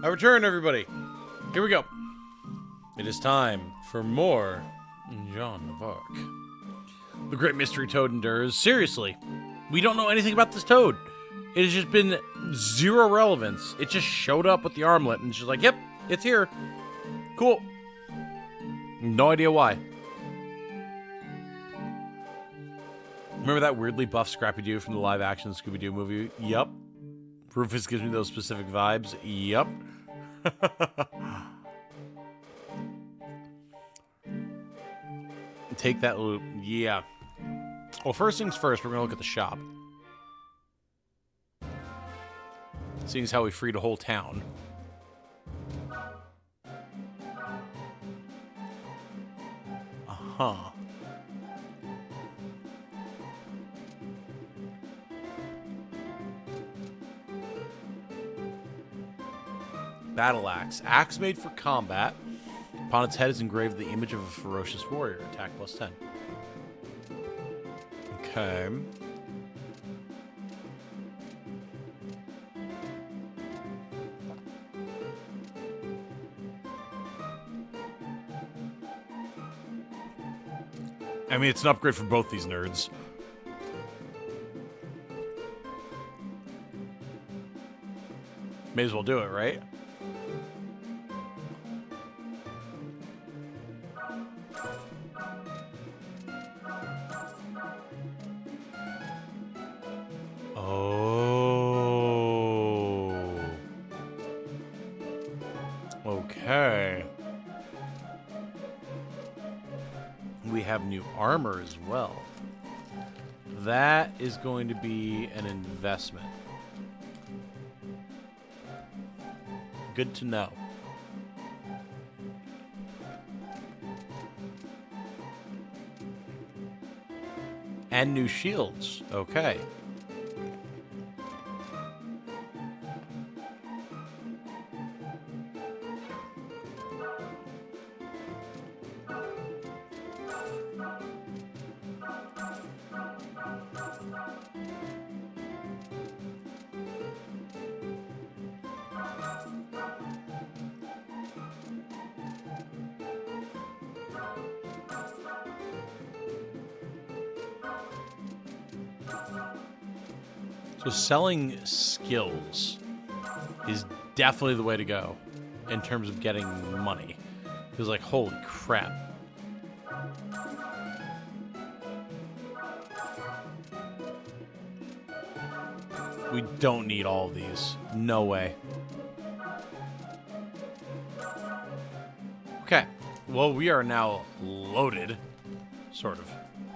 I return, everybody. Here we go. It is time for more Jeanne of Arc. The Great Mystery Toad endures. Seriously, we don't know anything about this toad. It has just been zero relevance. It just showed up with the armlet and she's like, yep, it's here. Cool. No idea why. Remember that weirdly buff Scrappy-Doo from the live-action Scooby-Doo movie? Yup. Rufus gives me those specific vibes. Yup. Take that loot. Yeah. Well, first things first, we're going to look at the shop. Seeing as how we freed a whole town. Uh-huh. Battle axe. Axe made for combat. Upon its head is engraved the image of a ferocious warrior. Attack plus 10. Okay. I mean, it's an upgrade for both these nerds. May as well do it, right? Oh. Okay. We have new armor as well. That is going to be an investment. Good to know. And new shields. Okay. So selling skills is definitely the way to go in terms of getting money. Because, like, holy crap. We don't need all of these. No way. Okay. Well, we are now loaded. Sort of.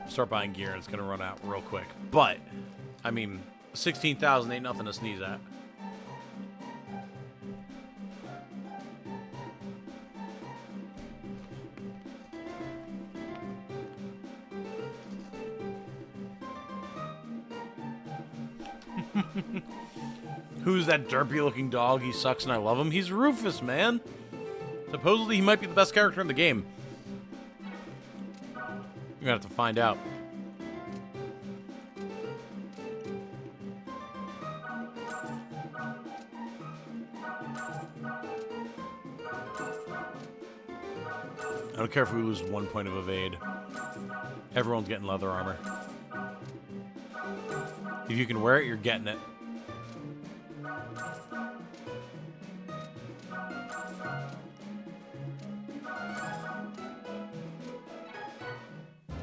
Start buying gear and it's going to run out real quick. But, I mean, 16,000 ain't nothing to sneeze at. Who's that derpy looking dog? He sucks and I love him. He's Rufus, man. Supposedly he might be the best character in the game. You're gonna have to find out. I don't care if we lose 1 point of evade. Everyone's getting leather armor. If you can wear it, you're getting it.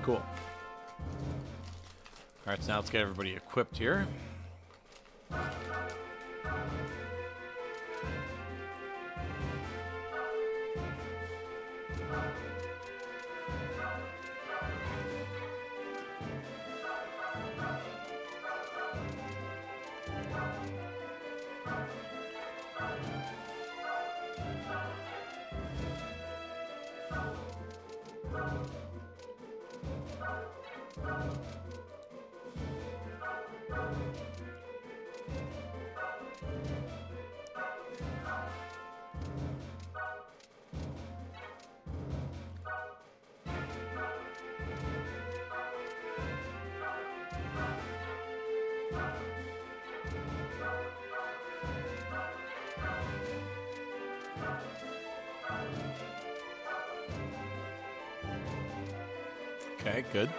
Cool. Alright, so now let's get everybody equipped here. Okay, good.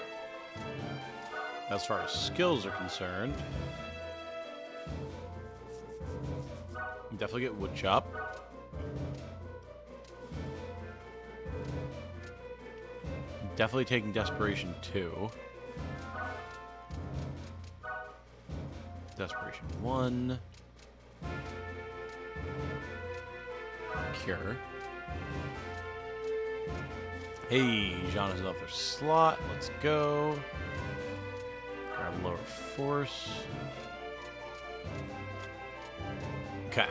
As far as skills are concerned, you definitely get wood chop. Definitely taking desperation 2. Desperation 1. Cure. Hey, Jeanne has another slot. Let's go. Grab lower force. Okay.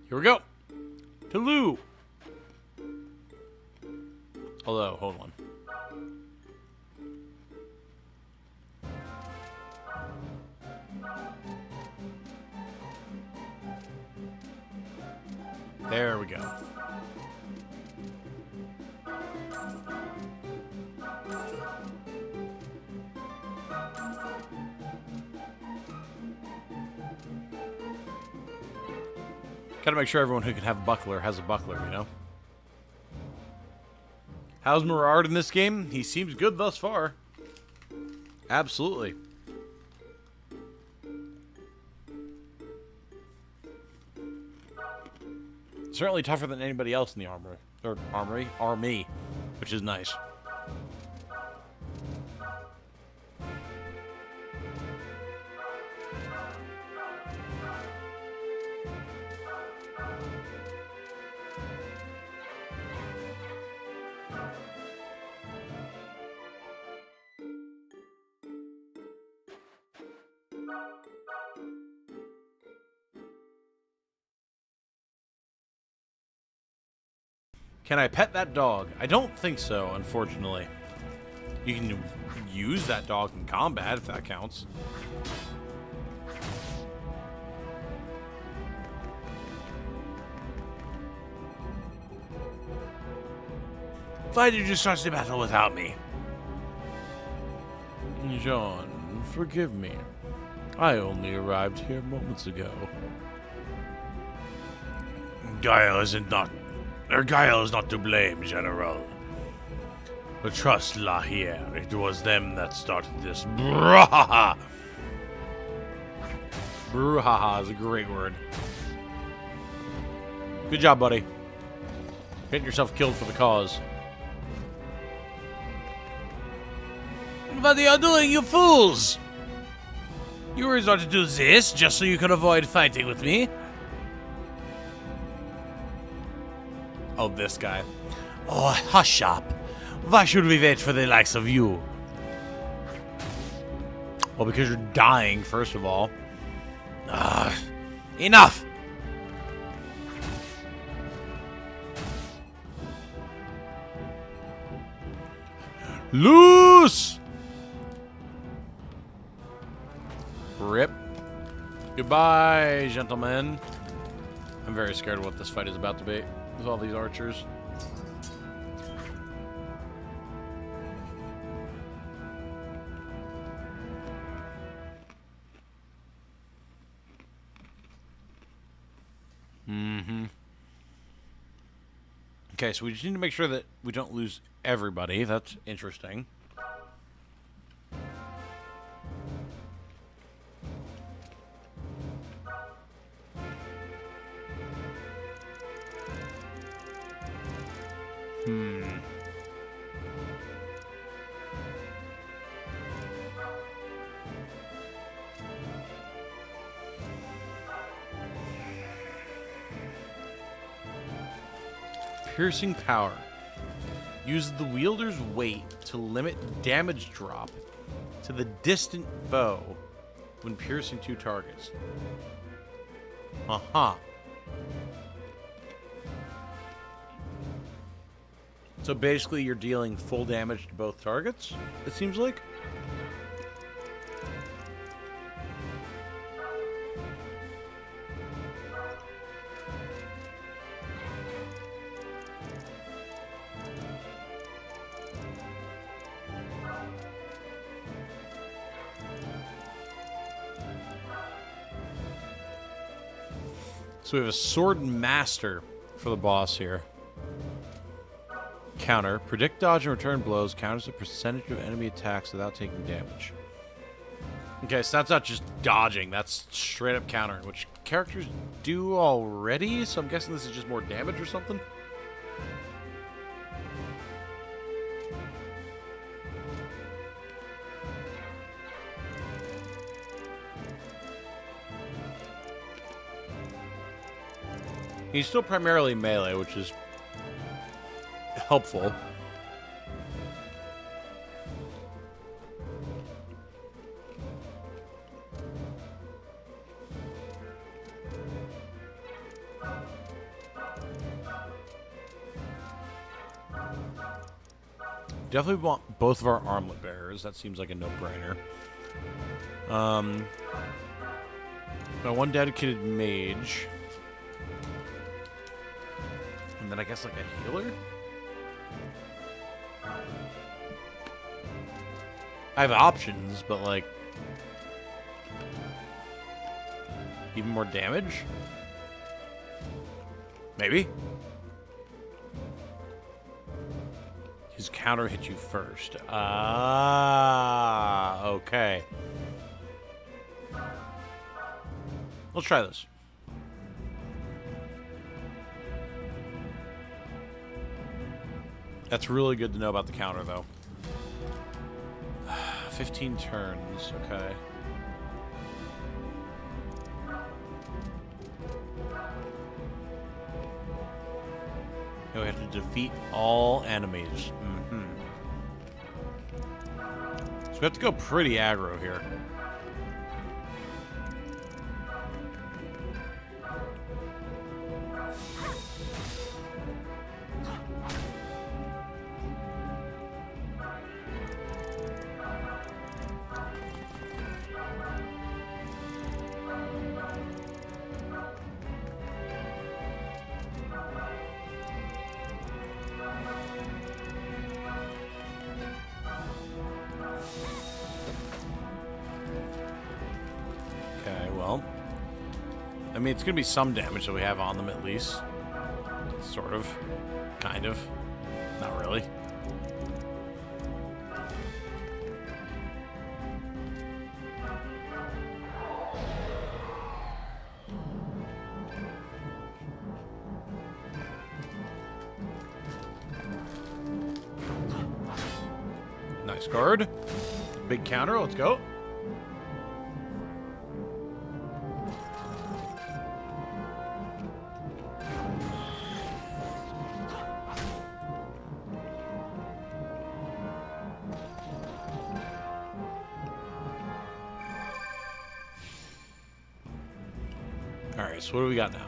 Here we go. Toulouse. Although, hold on. There we go. Gotta make sure everyone who can have a buckler has a buckler, you know? How's Mirard in this game? He seems good thus far. Absolutely. Certainly tougher than anybody else in the army, which is nice. Can I pet that dog? I don't think so, unfortunately. You can use that dog in combat, if that counts. Why did you start the battle without me? Jeanne, forgive me. I only arrived here moments ago. Guile is not to blame, General. But trust La here. It was them that started this brouhaha. Brouhaha is a great word. Good job, buddy. Getting yourself killed for the cause. What are you doing, you fools? You resort to do this just so you can avoid fighting with me? Oh, this guy. Oh, hush up. Why should we wait for the likes of you? Well, because you're dying, first of all. Enough! Loose! Rip. Goodbye, gentlemen. I'm very scared of what this fight is about to be with all these archers. Okay, so we just need to make sure that we don't lose everybody. That's interesting. Piercing power. Use the wielder's weight to limit damage drop to the distant foe when piercing 2 targets. So basically you're dealing full damage to both targets, it seems like. So we have a sword master for the boss here. Counter. Predict, dodge, and return blows. Counters the percentage of enemy attacks without taking damage. Okay, so that's not just dodging. That's straight up countering, which characters do already. So I'm guessing this is just more damage or something. He's still primarily melee, which is helpful. Definitely want both of our armlet bearers. That seems like a no-brainer. Got one dedicated mage. And then I guess like a healer? I have options, but like... even more damage? Maybe? His counter hit you first. Ah, okay. Let's try this. That's really good to know about the counter, though. 15 turns, okay. We have to defeat all enemies. So we have to go pretty aggro here. I mean, it's going to be some damage that we have on them, at least. Sort of. Kind of. Not really. Nice guard. Big counter, let's go. Alright, so what do we got now?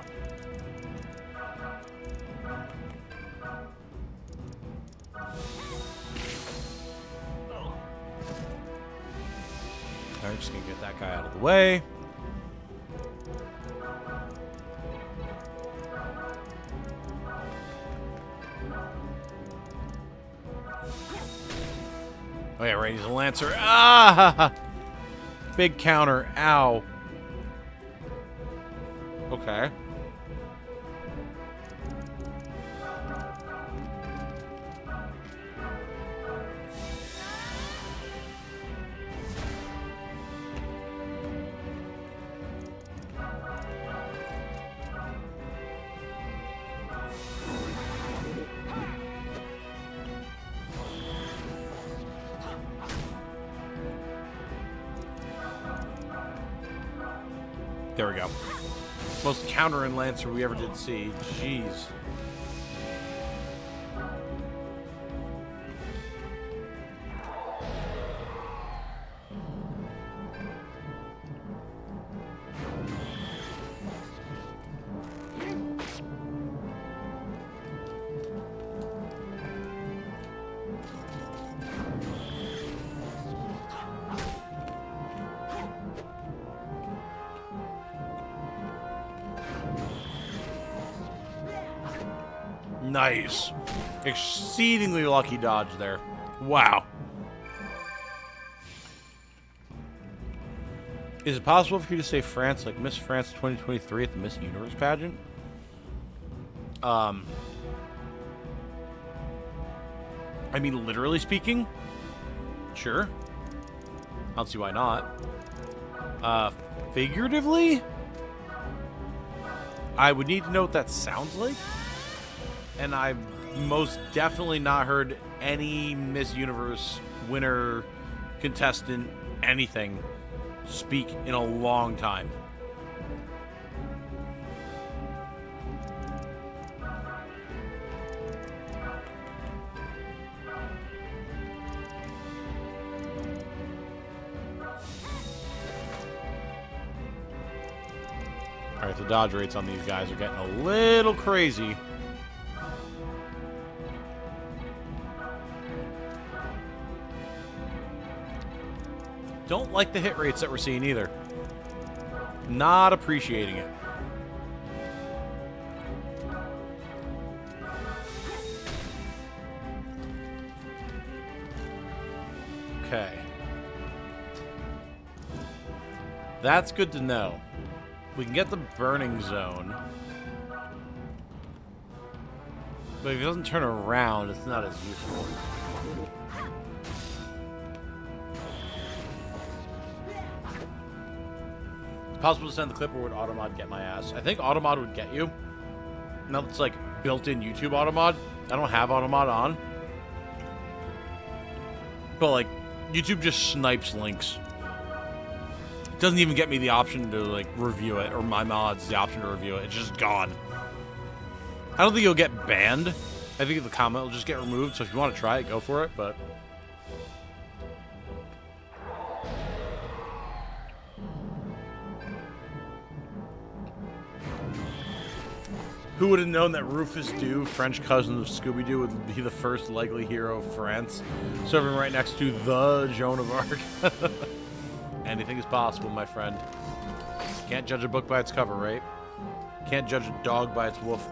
Alright, just gonna get that guy out of the way. Oh yeah, right, he's a lancer. Ah! Big counter. Ow. Okay. There we go. Most counter and lancer we ever did see. Jeez. Nice. Exceedingly lucky dodge there. Wow. Is it possible for you to say France like Miss France 2023 at the Miss Universe pageant? I mean, literally speaking, sure. I don't see why not. Figuratively, I would need to know what that sounds like. And I've most definitely not heard any Miss Universe winner, contestant, anything speak in a long time. Alright, the dodge rates on these guys are getting a little crazy. Don't like the hit rates that we're seeing either. Not appreciating it. Okay. That's good to know. We can get the burning zone. But if he doesn't turn around, it's not as useful. Possible to send the clip, or would Automod get my ass? I think Automod would get you. Now it's like built-in YouTube Automod. I don't have Automod on. But like, YouTube just snipes links. It doesn't even get me the option to like review it, or my mods the option to review it. It's just gone. I don't think you'll get banned. I think the comment will just get removed, so if you want to try it, go for it, but... Who would have known that Rufus Due, French cousin of Scooby-Doo, would be the first likely hero of France, serving right next to the Joan of Arc? Anything is possible, my friend. Can't judge a book by its cover, right? Can't judge a dog by its wolf.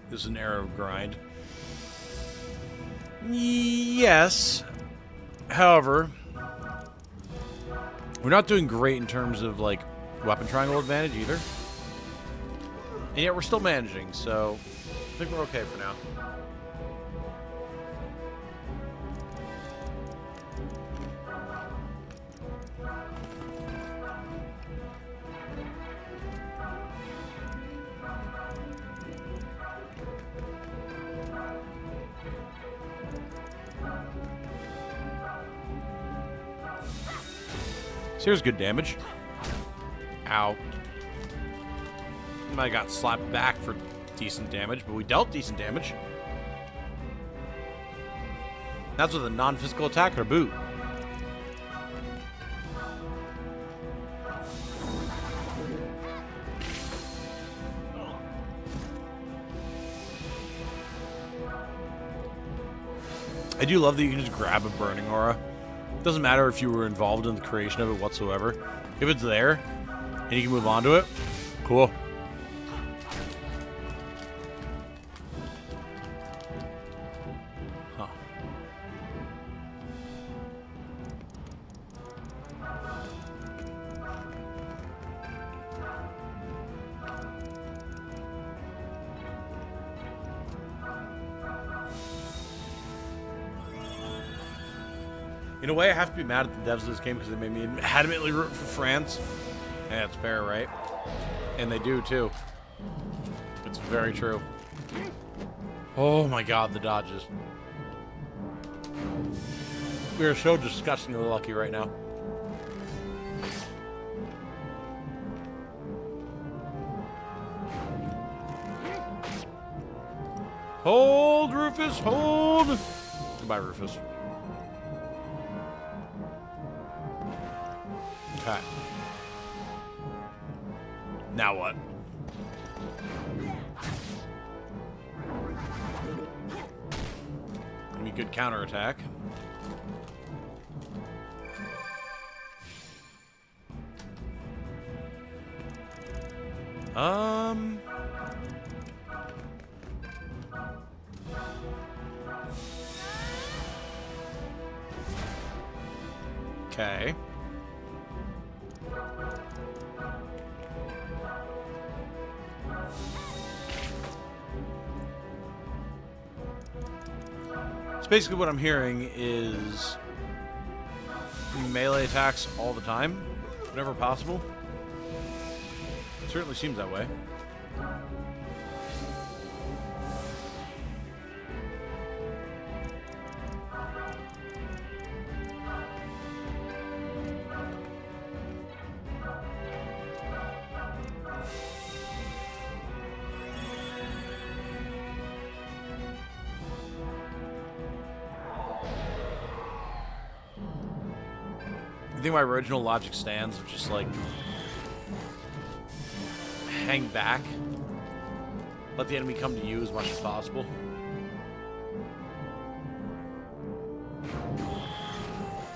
This is an era of grind. Yes. However, we're not doing great in terms of, like, weapon triangle advantage either. And yet we're still managing, so I think we're okay for now. So here's good damage. Ow. I got slapped back for decent damage, but we dealt decent damage. That's with a non-physical attack or boot. I do love that you can just grab a burning aura. Doesn't matter if you were involved in the creation of it whatsoever. If it's there, and you can move on to it, cool. Huh. In a way, I have to be mad at the devs of this game because they made me adamantly root for France. Yeah, that's fair, right? And they do, too. It's very true. Oh my god, the dodges. We are so disgustingly lucky right now. Hold, Rufus, hold! Goodbye, Rufus. Okay. Now what? I mean, be good counterattack. Okay. So basically what I'm hearing is doing melee attacks all the time, whenever possible. It certainly seems that way. I think my original logic stands of just like hang back, let the enemy come to you as much as possible.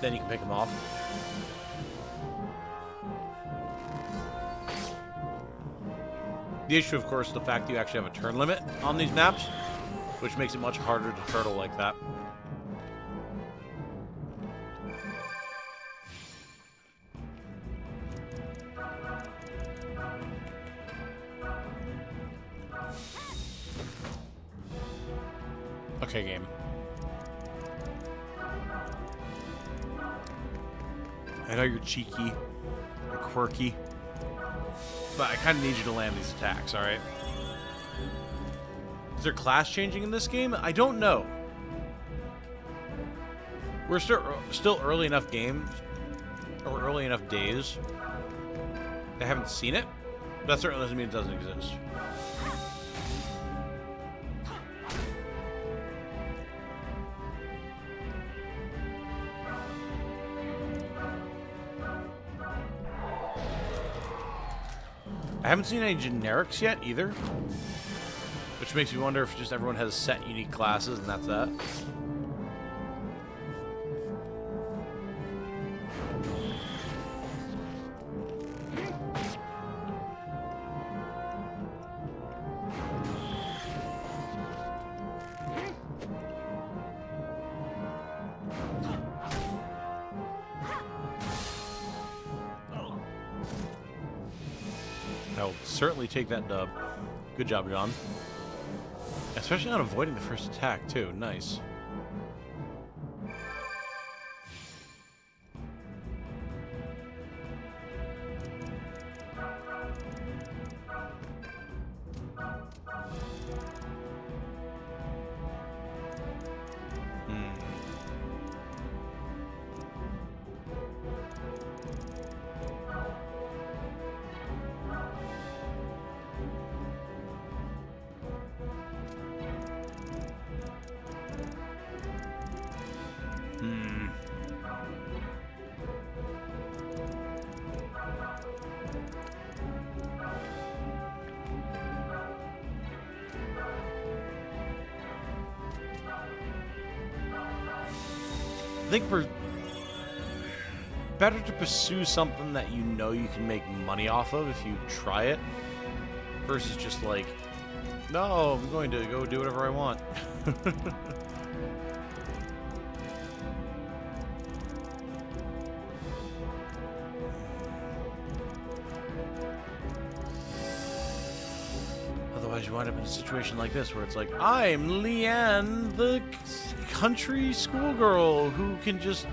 Then you can pick them off. The issue, of course, is the fact that you actually have a turn limit on these maps, which makes it much harder to turtle like that. Okay, game. I know you're cheeky, you're quirky, but I kind of need you to land these attacks, alright? Is there class changing in this game? I don't know. We're still early enough games, or early enough days. I haven't seen it. That certainly doesn't mean it doesn't exist. I haven't seen any generics yet, either. Which makes me wonder if just everyone has set unique classes and that's that. I'll certainly take that dub. Good job, Jeanne. Especially on avoiding the first attack, too. Nice. I think we're better to pursue something that you know you can make money off of if you try it, versus just like, no, I'm going to go do whatever I want. Otherwise, you wind up in a situation like this where it's like, I'm Leanne, the country schoolgirl who can just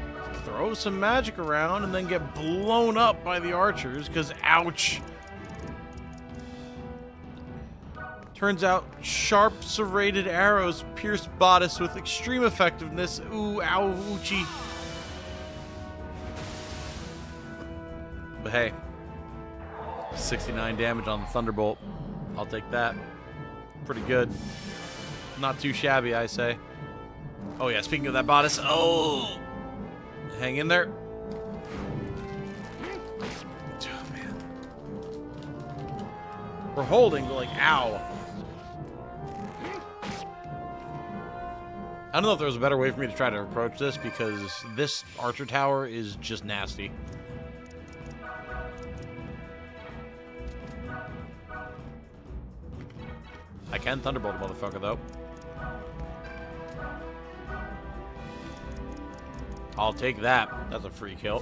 throw some magic around and then get blown up by the archers because, ouch. Turns out, sharp, serrated arrows pierce bodice with extreme effectiveness. Ooh, ow, oochie. But hey, 69 damage on the Thunderbolt. I'll take that. Pretty good. Not too shabby, I say. Oh yeah, speaking of that bodice, oh! Hang in there. Oh, man. We're holding, but like, ow. I don't know if there was a better way for me to try to approach this, because this archer tower is just nasty. I can thunderbolt a motherfucker, though. I'll take that. That's a free kill.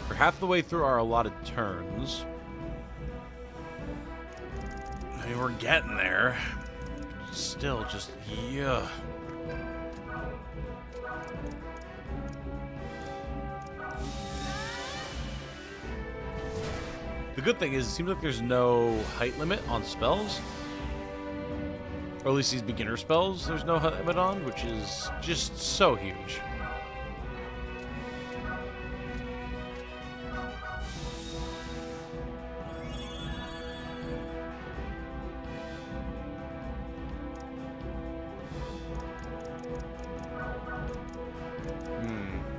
We're half the way through our allotted turns. I mean, we're getting there. Still just, yeah. The good thing is, it seems like there's no height limit on spells. Or at least these beginner spells, there's no height limit on, which is just so huge.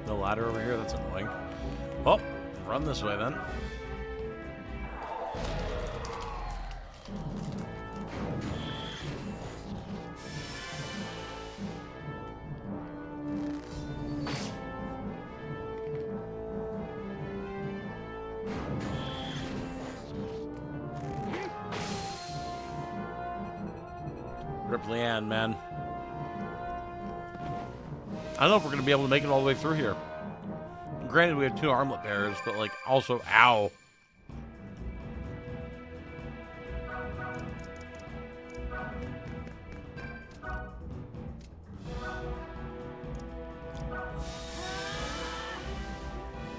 The ladder over here, that's annoying. Well, run this way then. Rip Leanne, man. I don't know if we're going to be able to make it all the way through here. Granted, we have 2 armlet bearers, but, like, also, ow.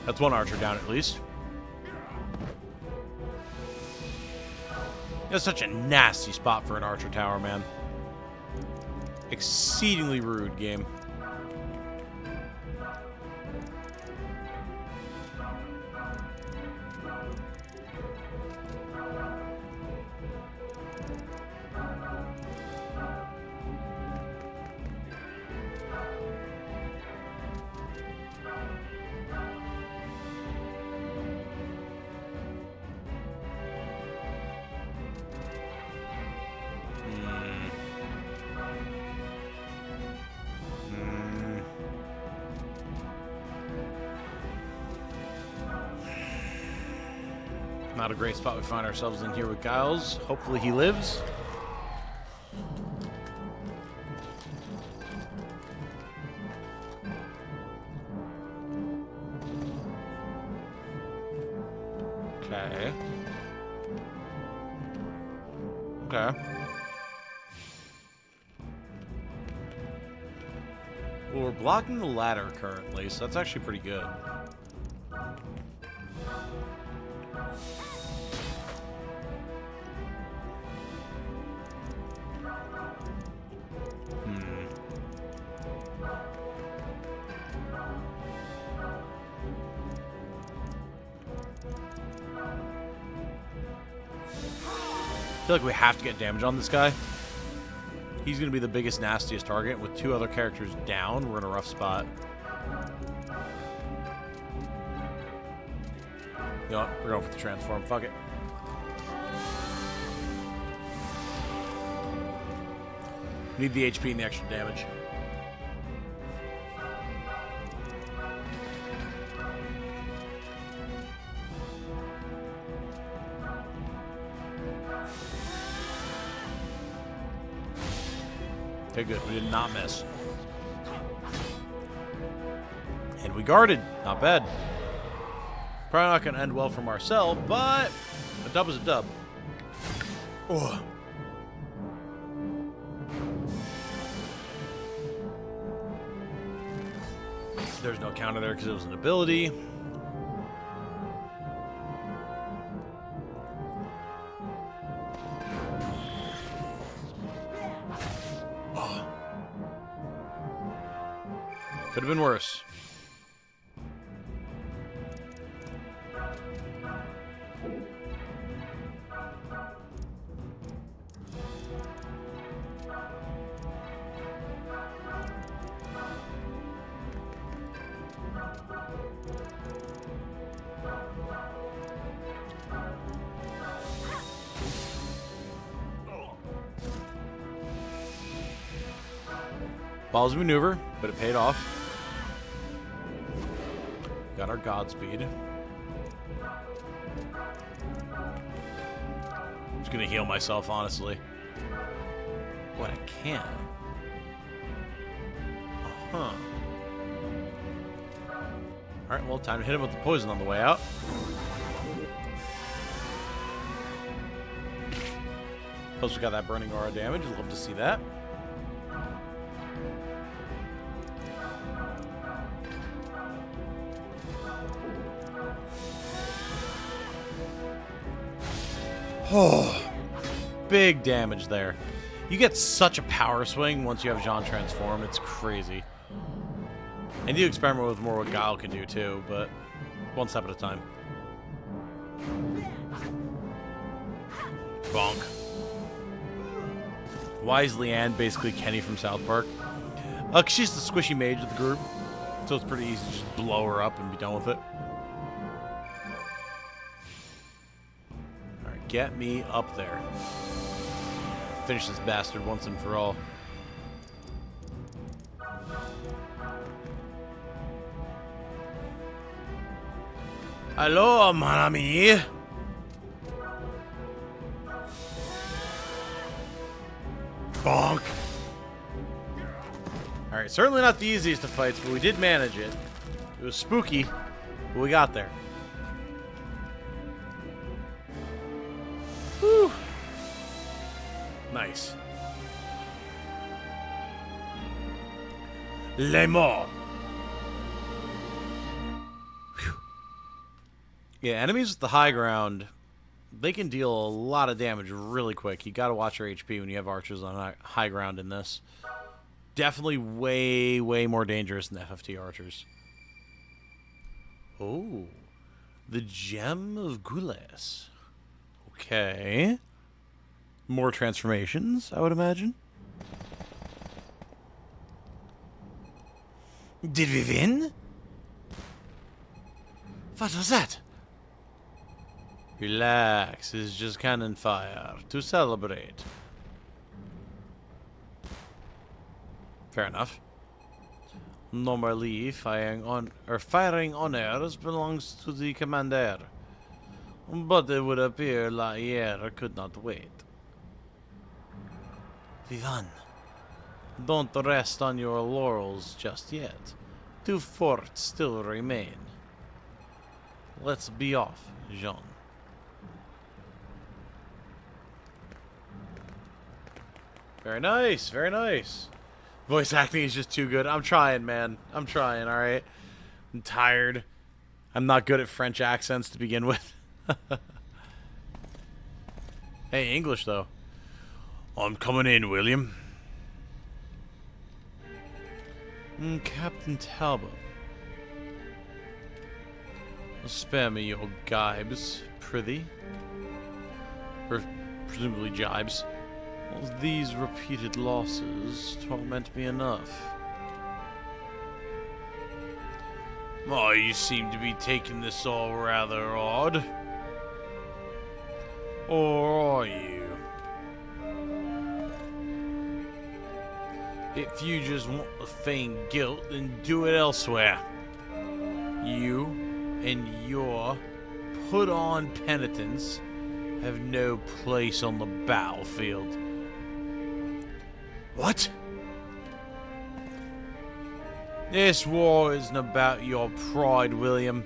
That's 1 archer down, at least. That's such a nasty spot for an archer tower, man. Exceedingly rude game. Not a great spot we find ourselves in here with Giles. Hopefully he lives. Okay. Okay. Well, we're blocking the ladder currently, so that's actually pretty good. I feel like we have to get damage on this guy. He's going to be the biggest, nastiest target. With 2 other characters down, we're in a rough spot. You know what? We're going for the transform. Fuck it. Need the HP and the extra damage. Okay, good. We did not miss. And we guarded. Not bad. Probably not going to end well for Marcel, but a dub is a dub. Oh. There's no counter there because it was an ability. Could have been worse. Ballsy maneuver, but it paid off. Got our Godspeed. I'm just gonna heal myself, honestly. What, I can? Uh-huh. Alright, well, time to hit him with the poison on the way out. Plus, we got that burning aura damage. I'd love to see that. Oh, big damage there. You get such a power swing once you have Jeanne transform. It's crazy. And you experiment with more what Guile can do too, but one step at a time. Bonk. Why is Leanne basically Kenny from South Park? 'Cause she's the squishy mage of the group, so it's pretty easy to just blow her up and be done with it. Alright, get me up there. Finish this bastard once and for all. Hello, mon ami. Bonk. Alright, certainly not the easiest of fights, but we did manage it. It was spooky, but we got there. Whew. Nice. Les morts. Whew. Yeah, enemies with the high ground, they can deal a lot of damage really quick. You gotta watch your HP when you have archers on high ground in this. Definitely way, way more dangerous than FFT archers. Oh, the Gem of Gules. Okay. More transformations, I would imagine. Did we win? What was that? Relax, it's just cannon fire to celebrate. Fair enough. Normally, firing honors belongs to the commander, but it would appear La Hierre could not wait. Vivan, don't rest on your laurels just yet. 2 forts still remain. Let's be off, Jeanne. Very nice, very nice. Voice acting is just too good. I'm trying, man. I'm trying, alright? I'm tired. I'm not good at French accents to begin with. Hey, English, though. I'm coming in, William. Captain Talbot. Spare me your gibes, prithee. Or presumably jibes. Well, these repeated losses torment me enough. Oh, you seem to be taking this all rather odd. Or are you? If you just want to feign guilt, then do it elsewhere. You and your put-on penitence have no place on the battlefield. What? This war isn't about your pride, William.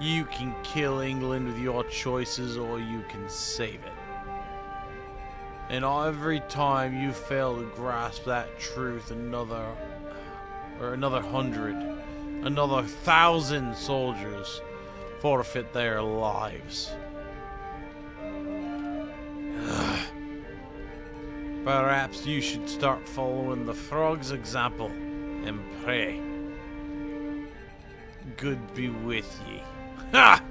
You can kill England with your choices, or you can save it. And every time you fail to grasp that truth, another 100, another 1,000 soldiers forfeit their lives. Perhaps you should start following the frog's example and pray. Good be with ye. Ha!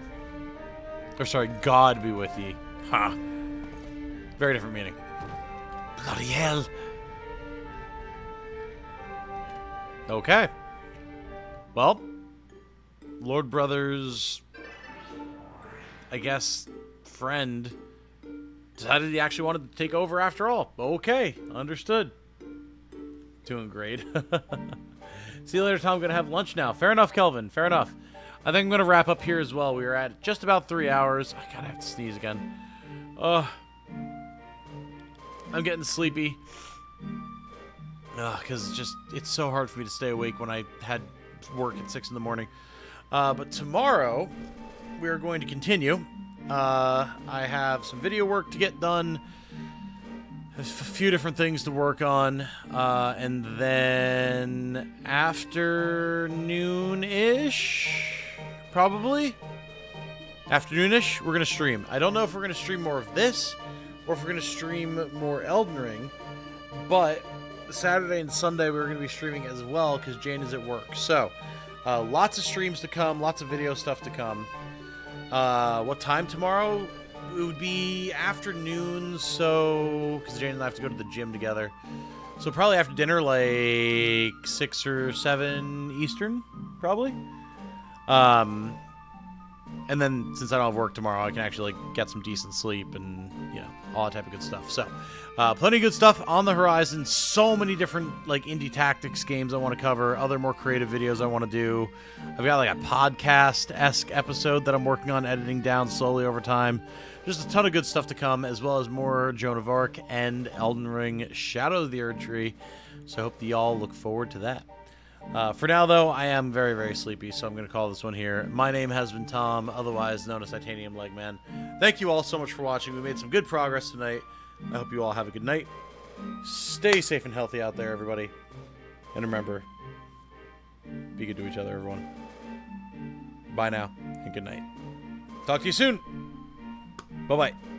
Or sorry, God be with ye. Ha! Very different meaning. Bloody hell. Okay. Well, Lord Brother's, I guess, friend decided he actually wanted to take over after all. Okay, understood. Doing great. See you later, Tom. I'm going to have lunch now. Fair enough, Kelvin. Fair enough. I think I'm going to wrap up here as well. We are at just about 3 hours. I gotta have to sneeze again. I'm getting sleepy. Because it's so hard for me to stay awake when I had work at 6 in the morning. But tomorrow, we are going to continue. I have some video work to get done. A few different things to work on. And then afternoon-ish, probably? Afternoonish, we're going to stream. I don't know if we're going to stream more of this or if we're going to stream more Elden Ring. But Saturday and Sunday, we're going to be streaming as well because Jane is at work. So, lots of streams to come, lots of video stuff to come. What time tomorrow? It would be afternoon, so... because Jane and I have to go to the gym together. So probably after dinner, like 6 or 7 Eastern, probably. And then, since I don't have work tomorrow, I can actually get some decent sleep and, all that type of good stuff. So, plenty of good stuff on the horizon. So many different, indie tactics games I want to cover. Other more creative videos I want to do. I've got, a podcast-esque episode that I'm working on editing down slowly over time. Just a ton of good stuff to come, as well as more Joan of Arc and Elden Ring Shadow of the Erd Tree. So I hope that y'all look forward to that. For now, though, I am very, very sleepy, so I'm going to call this one here. My name has been Tom, otherwise known as Titanium Legman. Thank you all so much for watching. We made some good progress tonight. I hope you all have a good night. Stay safe and healthy out there, everybody. And remember, be good to each other, everyone. Bye now, and good night. Talk to you soon. Bye-bye.